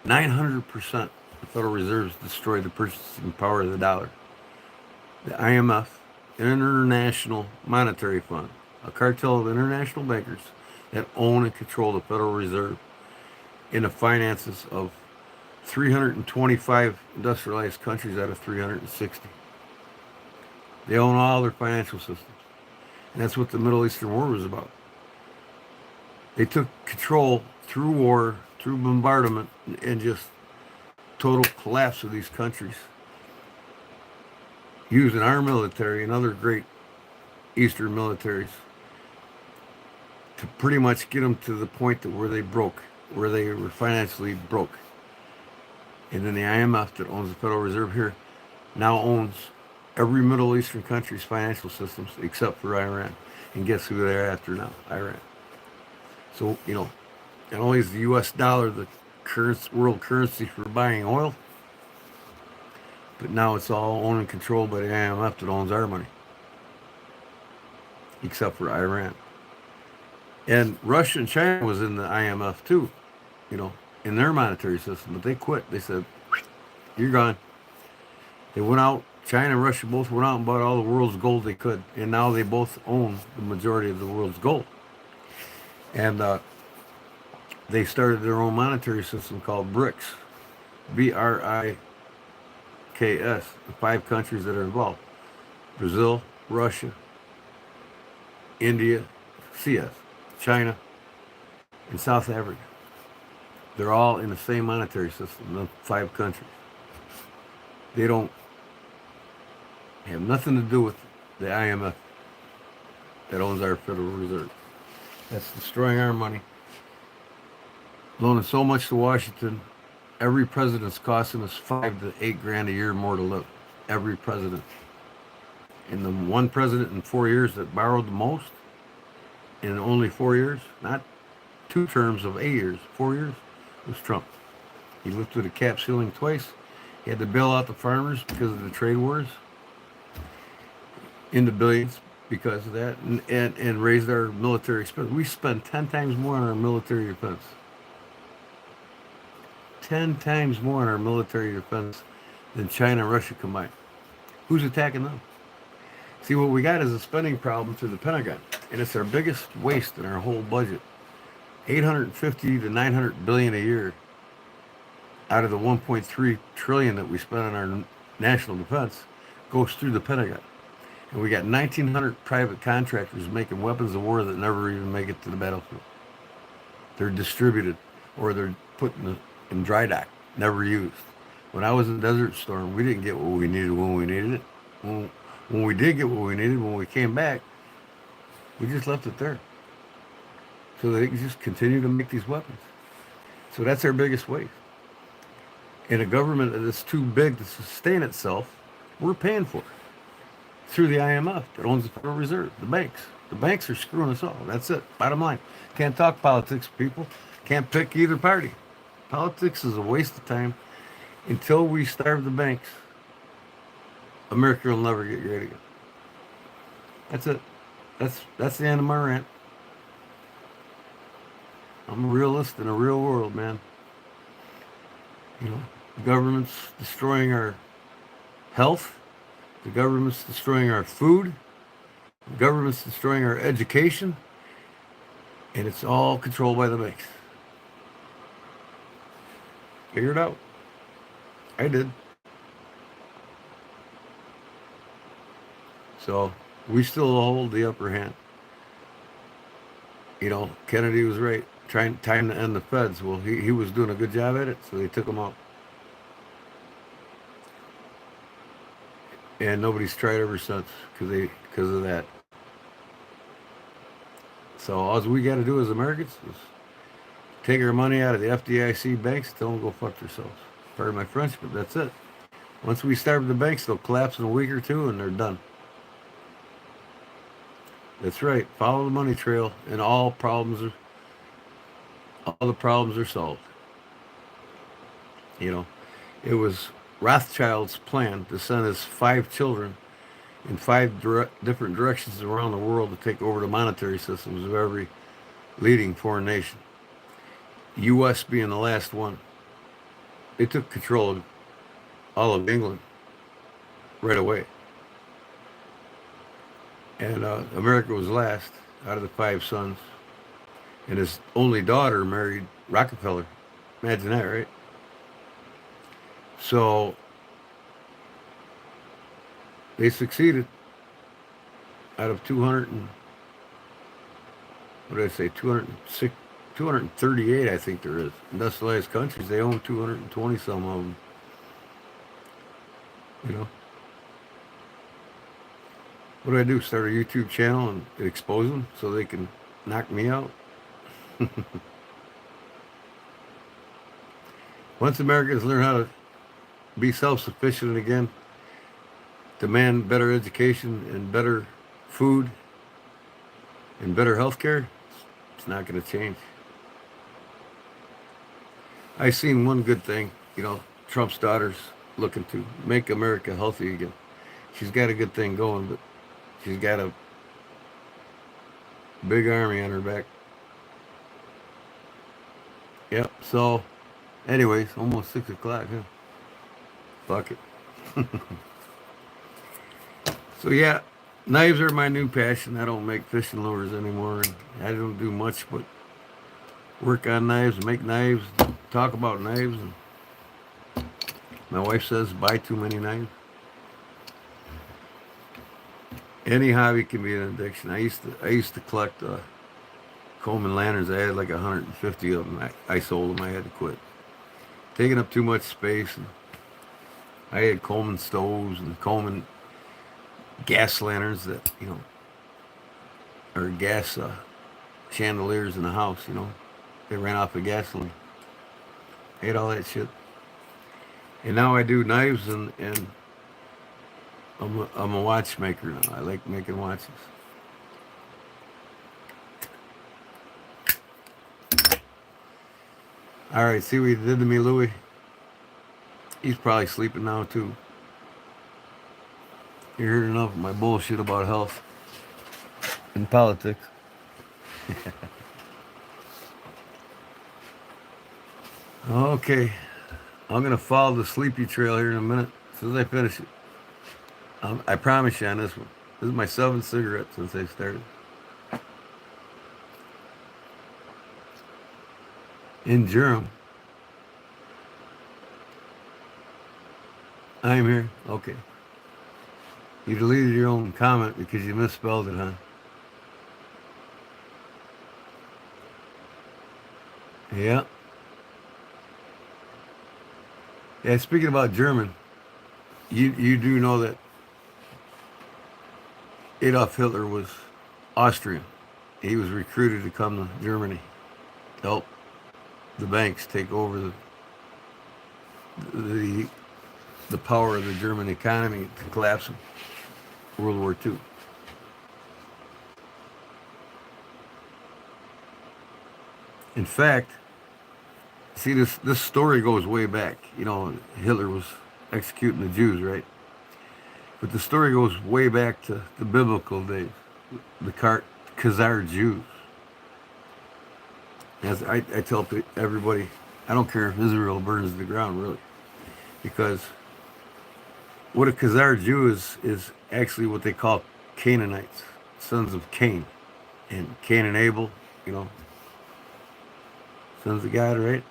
900%. The Federal Reserve destroyed the purchasing power of the dollar. The IMF, International Monetary Fund, a cartel of international bankers that own and control the Federal Reserve in the finances of 325 industrialized countries out of 360. They own all their financial systems. And that's what the Middle Eastern War was about. They took control through war, through bombardment, and just total collapse of these countries, using our military and other great Eastern militaries to pretty much get them to the point that where they broke, where they were financially broke. And then the IMF that owns the Federal Reserve here now owns every Middle Eastern country's financial systems except for Iran. And guess who they're after now? Iran. So, not only is the US dollar the world currency for buying oil, but now it's all owned and controlled by the IMF that owns our money, except for Iran. And Russia and China was in the IMF too, in their monetary system, but they quit. They said, you're gone. They went out. China and Russia both went out and bought all the world's gold they could, and now they both own the majority of the world's gold. And they started their own monetary system called BRICS, BRIKS, the 5 countries that are involved: Brazil, Russia, India, CS, China, and South Africa. They're all in the same monetary system, the 5 countries. They don't have nothing to do with the IMF that owns our Federal Reserve. That's destroying our money, loaning so much to Washington. Every president's costing us $5 to $8 grand a year more to live. Every president. And the one president in 4 years that borrowed the most, in only 4 years, not 2 terms of 8 years, 4 years, was Trump. He lifted a cap ceiling twice. He had to bail out the farmers because of the trade wars in the billions because of that, and raised our military expense. We spend 10 times more on our military defense. 10 times more on our military defense than China and Russia combined. Who's attacking them? See, what we got is a spending problem through the Pentagon, and it's our biggest waste in our whole budget. 850 to 900 billion a year out of the 1.3 trillion that we spend on our national defense goes through the Pentagon. And we got 1,900 private contractors making weapons of war that never even make it to the battlefield. They're distributed, or they're put in dry dock, never used. When I was in Desert Storm, we didn't get what we needed when we needed it. When we did get what we needed, when we came back, we just left it there. So they can just continue to make these weapons. So that's our biggest waste. In a government that's too big to sustain itself, we're paying for it through the IMF that owns the Federal Reserve, the banks. The banks are screwing us all. That's it. Bottom line. Can't talk politics, people. Can't pick either party. Politics is a waste of time. Until we starve the banks, America will never get great again. That's it. That's the end of my rant. I'm a realist in a real world, man. The government's destroying our health. The government's destroying our food. The government's destroying our education. And it's all controlled by the banks. Figure it out. I did. So we still hold the upper hand. Kennedy was right. Time to end the feds. Well, he was doing a good job at it, so they took him out. And nobody's tried ever since because of that. So all we got to do as Americans is take our money out of the FDIC banks, tell them to go fuck themselves. Pardon my French, but that's it. Once we starve the banks, they'll collapse in a week or two, and they're done. That's right. Follow the money trail, and all the problems are solved. It was Rothschild's plan to send his 5 children in 5 different directions around the world to take over the monetary systems of every leading foreign nation. U.S. being the last one. They took control of all of England right away. And America was last out of the 5 sons. And his only daughter married Rockefeller. Imagine that, right? So they succeeded. Out of 238, I think there is. Industrialized countries, they own 220 some of them. What do I do? Start a YouTube channel and expose them so they can knocked me out. Once Americans learn how to be self-sufficient again, demand better education and better food and better health care, it's not going to change. I seen one good thing, Trump's daughter's looking to make America healthy again. She's got a good thing going, but she's got a big army on her back. Yep, so anyways, almost 6 o'clock, huh? Fuck it. So yeah, knives are my new passion. I don't make fishing lures anymore, and I don't do much but work on knives, make knives, talk about knives. And my wife says buy too many knives. Any hobby can be an addiction. I used to collect Coleman lanterns. I had like 150 of them. I sold them. I had to quit. Taking up too much space. And I had Coleman stoves and Coleman gas lanterns that or gas chandeliers in the house. They ran off of gasoline. I had all that shit. And now I do knives and I'm a watchmaker now. I like making watches. All right, see what you did to me, Louis? He's probably sleeping now, too. You heard enough of my bullshit about health and politics. Okay, I'm going to follow the sleepy trail here in a minute as soon as I finish it. I promise you on this one. This is my 7th cigarette since I started. In Durham. I'm here. Okay. You deleted your own comment because you misspelled it, huh? Yeah. Yeah, speaking about German, you do know that Adolf Hitler was Austrian. He was recruited to come to Germany to help the banks take over the power of the German economy to collapse World War II. In fact, see, this story goes way back. Hitler was executing the Jews, right? But the story goes way back to the biblical days, the Khazar Jews. As I tell everybody, I don't care if Israel burns to the ground, really, because what a Khazar Jew is actually what they call Canaanites, sons of Cain, and Cain and Abel, sons of God, right?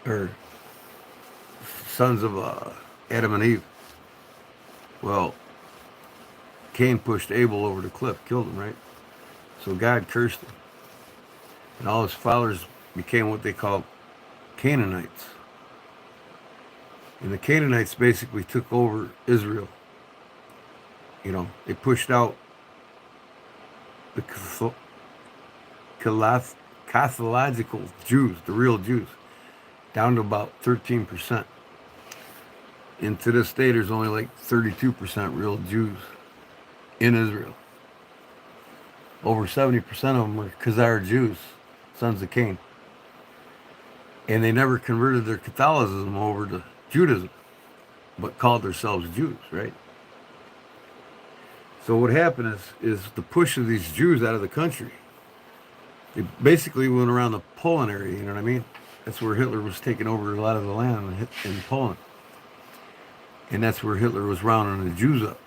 Or sons of Adam and Eve. Well, Cain pushed Abel over the cliff, killed him, right? So God cursed him. And all his followers became what they call Canaanites. And the Canaanites basically took over Israel. They pushed out the Catholical Jews, the real Jews, down to about 13%. And to this day, there's only like 32% real Jews in Israel. Over 70% of them are Khazar Jews, sons of Cain. And they never converted their Catholicism over to Judaism, but called themselves Jews, right? So what happened is the push of these Jews out of the country. They basically went around the Poland area, you know what I mean? That's where Hitler was taking over a lot of the land in Poland. And that's where Hitler was rounding the Jews up.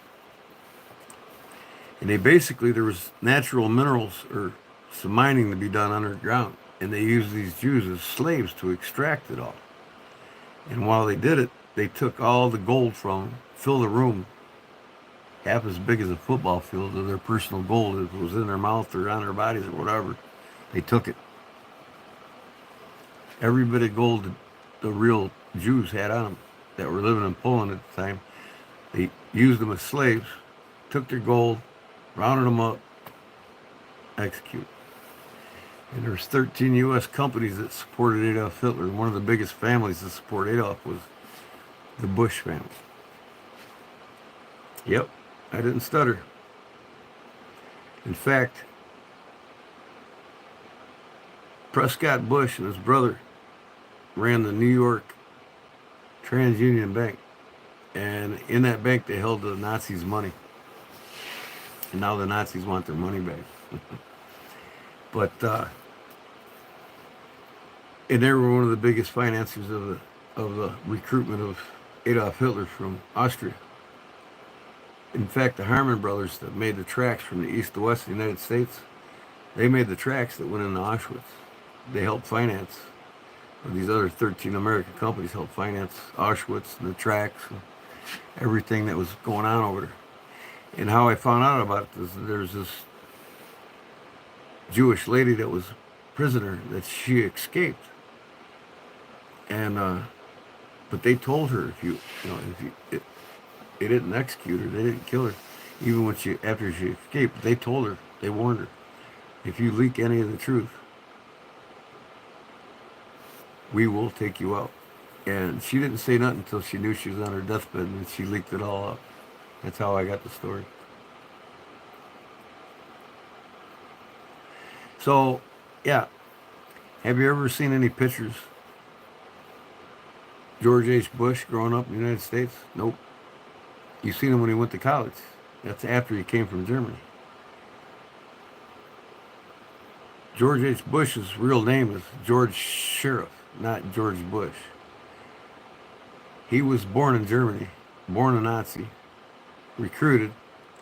And there was natural minerals or some mining to be done underground. And they used these Jews as slaves to extract it all. And while they did it, they took all the gold from them, filled a room half as big as a football field of their personal gold. If it was in their mouth or on their bodies or whatever, they took it. Every bit of gold the real Jews had on them that were living in Poland at the time, they used them as slaves, took their gold, rounded them up, execute. And there's 13 U.S. companies that supported Adolf Hitler. And one of the biggest families that support Adolf was the Bush family. Yep, I didn't stutter. In fact, Prescott Bush and his brother ran the New York TransUnion Bank. And in that bank, they held the Nazis' money. And now the Nazis want their money back. But, and they were one of the biggest financiers of the recruitment of Adolf Hitler from Austria. In fact, the Harmon brothers that made the tracks from the east to west of the United States, they made the tracks that went into Auschwitz. They helped finance, or these other 13 American companies helped finance Auschwitz and the tracks and everything that was going on over there. And how I found out about it is there's this Jewish lady that was prisoner that she escaped. And, but they told her they didn't execute her, they didn't kill her, even when after she escaped, they told her, they warned her, if you leak any of the truth, we will take you out. And she didn't say nothing until she knew she was on her deathbed, and she leaked it all out. That's how I got the story. So, yeah. Have you ever seen any pictures? George H. Bush growing up in the United States? Nope. You seen him when he went to college. That's after he came from Germany. George H. Bush's real name is George Sheriff, not George Bush. He was born in Germany, born a Nazi, recruited,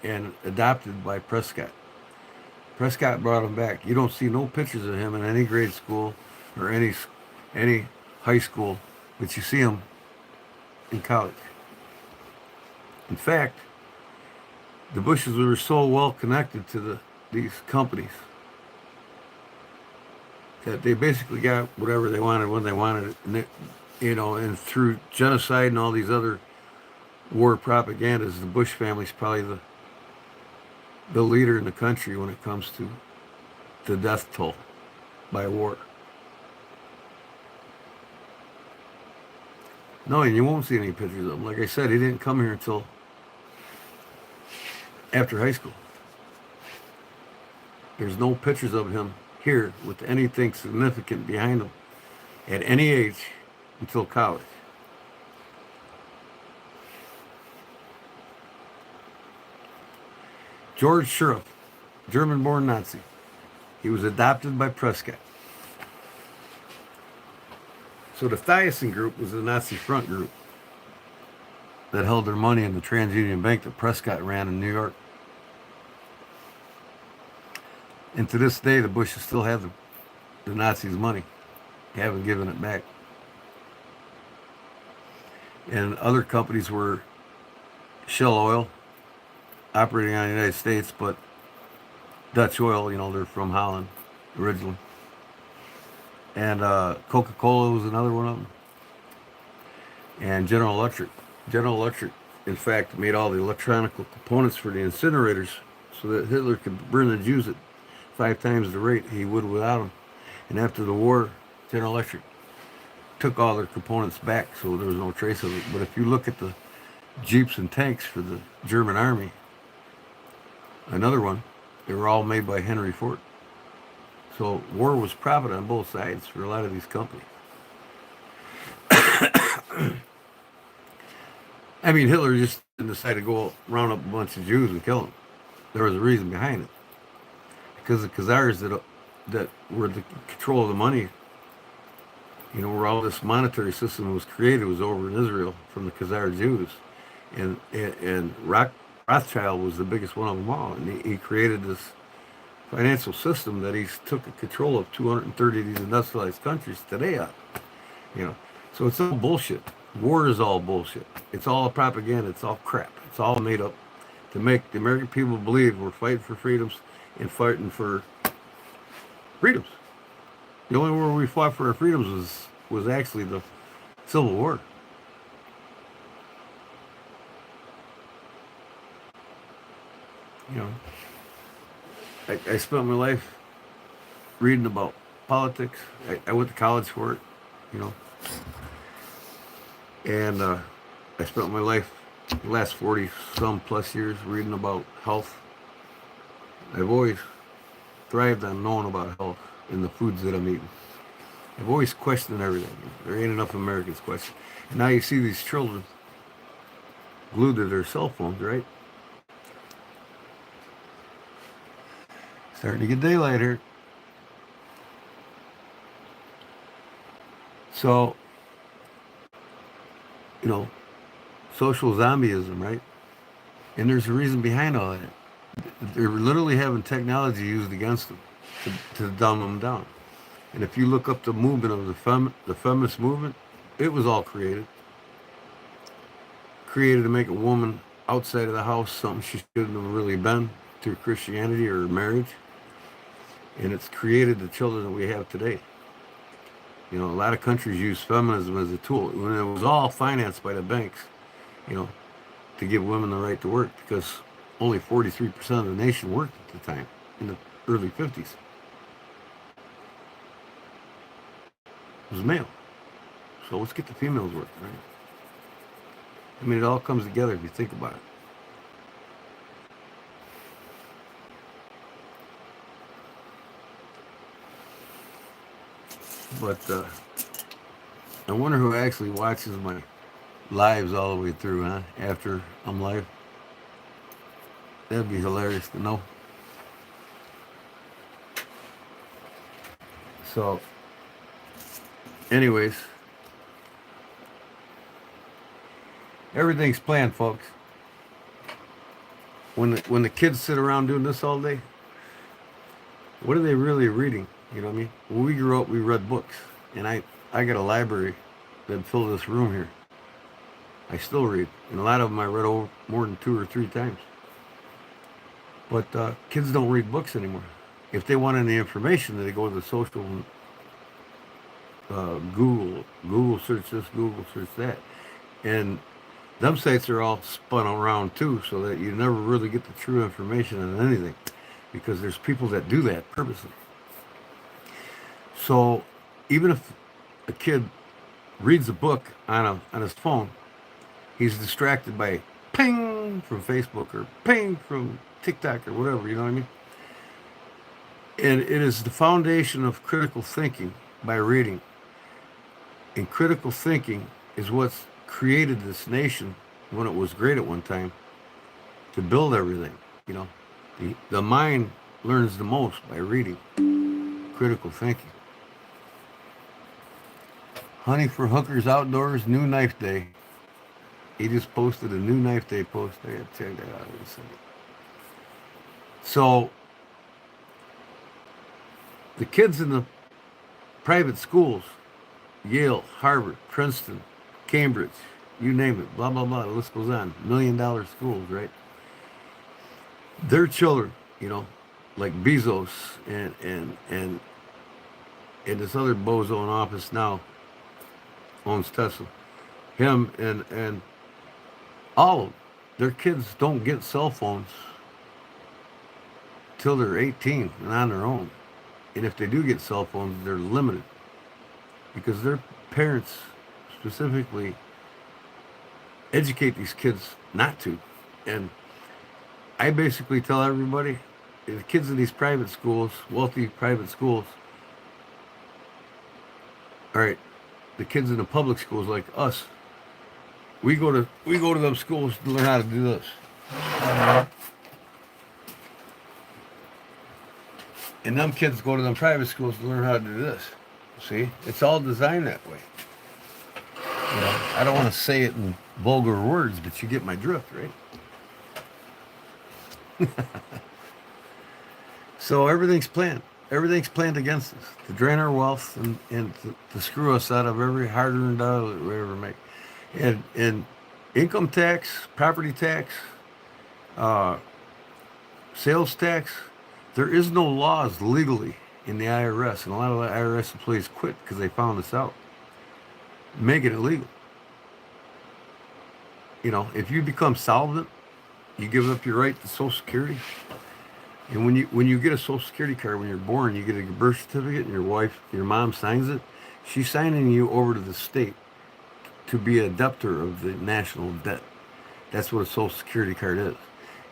and adopted by Prescott. Prescott brought him back. You don't see no pictures of him in any grade school or any high school, but you see him in college. In fact, the Bushes were so well connected to these companies that they basically got whatever they wanted when they wanted it. And and through genocide and all these other war propagandas, the Bush family's probably the leader in the country when it comes to the death toll by war. No, and you won't see any pictures of him. Like I said, he didn't come here until after high school. There's no pictures of him here with anything significant behind him at any age until college. George Sheriff, German-born Nazi. He was adopted by Prescott. So the Thiassen group was the Nazi front group that held their money in the TransUnion Bank that Prescott ran in New York. And to this day, the Bushes still have the Nazis' money. They haven't given it back. And other companies were Shell Oil, operating on the United States, but Dutch Oil, they're from Holland originally. And Coca-Cola was another one of them. And General Electric. General Electric, in fact, made all the electronic components for the incinerators so that Hitler could burn the Jews at 5 times the rate he would without them. And after the war, General Electric took all their components back, so there was no trace of it. But if you look at the Jeeps and tanks for the German army, another one, they were all made by Henry Ford. So war was profit on both sides for a lot of these companies. I mean, Hitler just didn't decide to go round up a bunch of Jews and kill them. There was a reason behind it. Because the Khazars that were the control of the money, where all this monetary system was created was over in Israel from the Khazar Jews. And Rothschild was the biggest one of them all. And he created this financial system that he took control of 230 of these industrialized countries today. So it's all bullshit. War is all bullshit. It's all propaganda. It's all crap. It's all made up to make the American people believe we're fighting for freedoms and fighting for freedoms. The only war we fought for our freedoms was actually the Civil War. I spent my life reading about politics. I went to college for it, you know, and I spent my life, the last 40 some plus years, reading about health. I've always thrived on knowing about health and the foods that I'm eating. I've always questioned everything. There ain't enough Americans question. And now you see these children glued to their cell phones, right? Starting to get daylight here. So, you know, social zombieism, right? And there's a reason behind all that. They're literally having technology used against them to dumb them down. And if you look up the movement of the feminist movement, it was all created to make a woman outside of the house something she shouldn't have really been through Christianity or marriage. And it's created the children that we have today. You know, a lot of countries use feminism as a tool when it was all financed by the banks, you know, to give women the right to work, because only 43% of the nation worked at the time in the early 50s. It was male. So let's get the females working, right? I mean, it all comes together if you think about it. But I wonder who actually watches my lives all the way through, huh? After I'm live. That'd be hilarious to know. So, anyways, everything's planned, folks. When the kids sit around doing this all day, what are they really reading? You know what I mean? When we grew up, we read books, and I got a library that filled this room here. I still read, and a lot of them I read over more than 2 or 3 times. But kids don't read books anymore. If they want any information, they go to the social Google search this, Google search that, and them sites are all spun around too, so that you never really get the true information on anything, because there's people that do that purposely. So even if a kid reads a book on his phone, he's distracted by ping from Facebook or ping from TikTok or whatever, you know what I mean? And it is the foundation of critical thinking by reading. And critical thinking is what's created this nation when it was great at one time to build everything, you know. The mind learns the most by reading. Critical thinking. Honey for Hookers Outdoors, new knife day. He just posted a new knife day post. I gotta check that out in a second. So the kids in the private schools, Yale, Harvard, Princeton, Cambridge, you name it, blah, blah, blah, the list goes on. $1 million schools, right? Their children, you know, like Bezos and this other bozo in office now owns Tesla. Him and all of them, their kids don't get cell phones till they're 18 and on their own. And if they do get cell phones, they're limited because their parents specifically educate these kids not to. And I basically tell everybody, the kids in these private schools, wealthy private schools, all right, the kids in the public schools like us, we go to them schools to learn how to do this. And them kids go to them private schools to learn how to do this. See? It's all designed that way. You know, I don't want to say it in vulgar words, but you get my drift, right? So everything's planned. Everything's planned against us to drain our wealth and to screw us out of every hard-earned dollar that we ever make. And income tax, property tax, sales tax, there is no laws legally in the IRS, and a lot of the IRS employees quit because they found this out. Make it illegal. You know, if you become solvent, you give up your right to Social Security, And when you get a Social Security card when you're born, you get a birth certificate, and your mom signs it. She's signing you over to the state to be a debtor of the national debt. That's what a Social Security card is.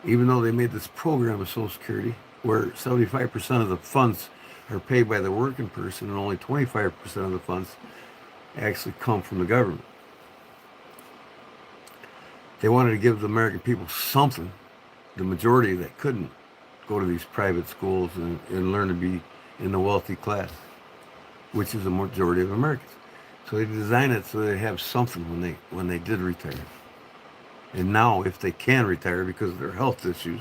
Even though they made this program of Social Security where 75% of the funds are paid by the working person and only 25% of the funds actually come from the government. They wanted to give the American people something, the majority that couldn't go to these private schools and learn to be in the wealthy class, which is the majority of Americans. So they designed it so they have something when they did retire. And now, if they can retire because of their health issues,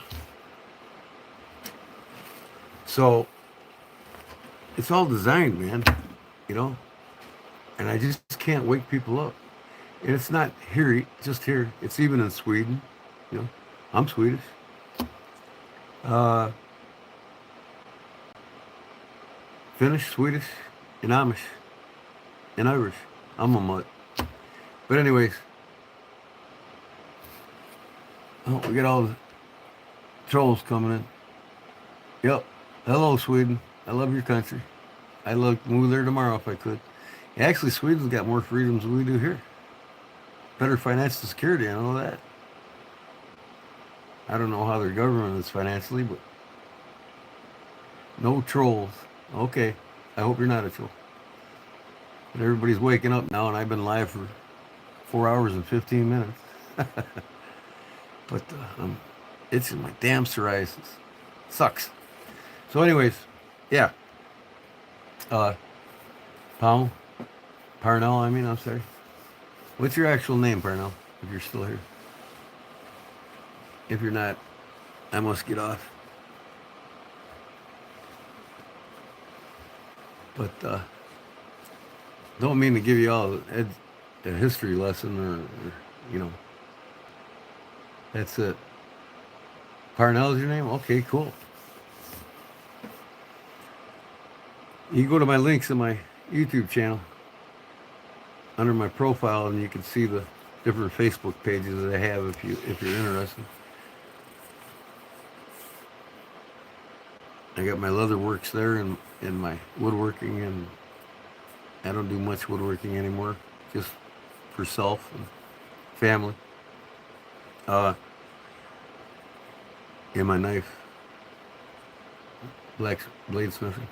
so it's all designed, man. You know, and I just can't wake people up. And it's not here, just here. It's even in Sweden. You know, I'm Swedish. Uh, Finnish, Swedish, and Amish, and Irish. I'm a mutt. But anyways, oh, we got all the trolls coming in. Yep. Hello, Sweden. I love your country. I'd love to move there tomorrow if I could. Actually, Sweden's got more freedoms than we do here. Better financial security, I know that. I don't know how their government is financially, but no trolls. Okay. I hope you're not a troll. But everybody's waking up now, and I've been live for 4 hours and 15 minutes. But I'm itching my damn psoriasis. Sucks. So anyways, yeah. Parnell, I'm sorry. What's your actual name, Parnell, if you're still here? If you're not, I must get off. But don't mean to give you all a history lesson or you know. That's it. Parnell's your name? Okay, cool. You can go to my links in my YouTube channel under my profile, and you can see the different Facebook pages that I have if you're interested. I got my leather works there and my woodworking, and I don't do much woodworking anymore, just for self and family. And my knife, bladesmithing.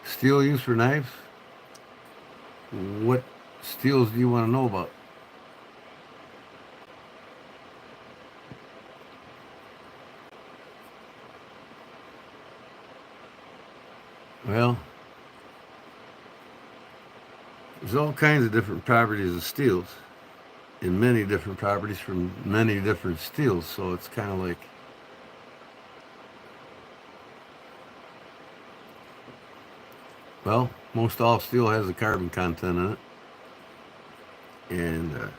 Steel used for knives? What steels do you want to know about? Well, there's all kinds of different properties of steels, and many different properties from many different steels, so it's kind of like well, most all steel has a carbon content in it, and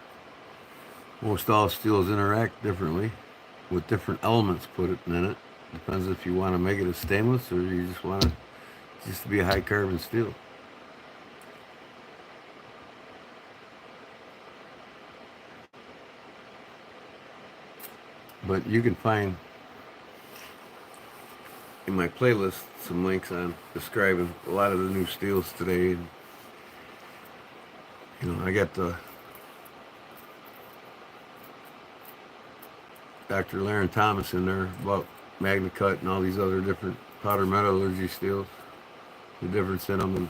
most all steels interact differently with different elements put in it. Depends if you want to make it a stainless or you just want it just to be a high carbon steel. But you can find in my playlist some links on describing a lot of the new steels today. And, you know, I got the Dr. Laren Thomas in there about Magna Cut and all these other different powder metallurgy steels, the difference in them and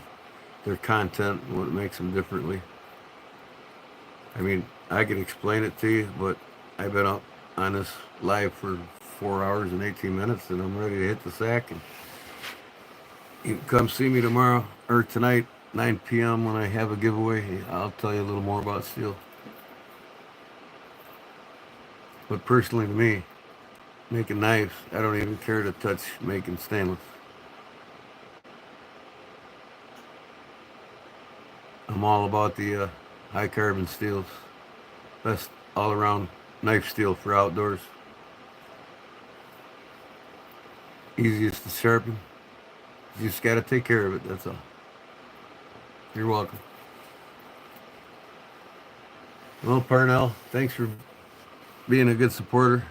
their content and what makes them differently. I mean, I can explain it to you, but I've been up on this live for 4 hours and 18 minutes, and I'm ready to hit the sack. And you can come see me tomorrow or tonight, 9 p.m. when I have a giveaway. I'll tell you a little more about steel. But personally, to me, making knives, I don't even care to touch making stainless. I'm all about the high carbon steels. Best all around knife steel for outdoors. Easiest to sharpen. You just got to take care of it, that's all. You're welcome. Well, Parnell, thanks for being a good supporter.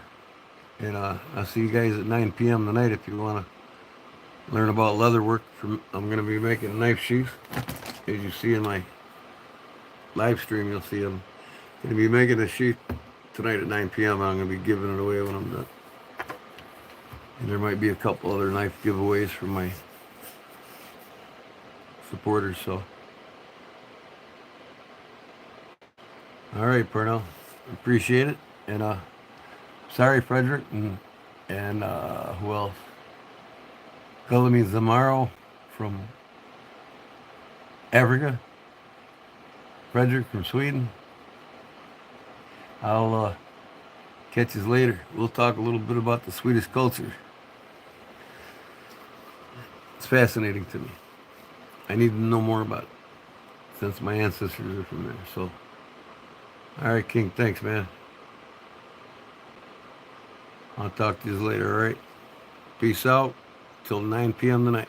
And I'll see you guys at 9 p.m. tonight if you want to learn about leather work. I'm going to be making a knife sheath. As you see in my live stream, you'll see I'm going to be making a sheath tonight at 9 p.m. I'm going to be giving it away when I'm done. And there might be a couple other knife giveaways from my supporters. So, all right, Pernell, appreciate it. And sorry, Frederick, and who else? Kalami Zamaro from Africa. Frederick from Sweden. I'll catch you later. We'll talk a little bit about the Swedish culture. It's fascinating to me. I need to know more about it since my ancestors are from there. So, all right, King, thanks, man. I'll talk to you later, all right? Peace out till 9 p.m. tonight.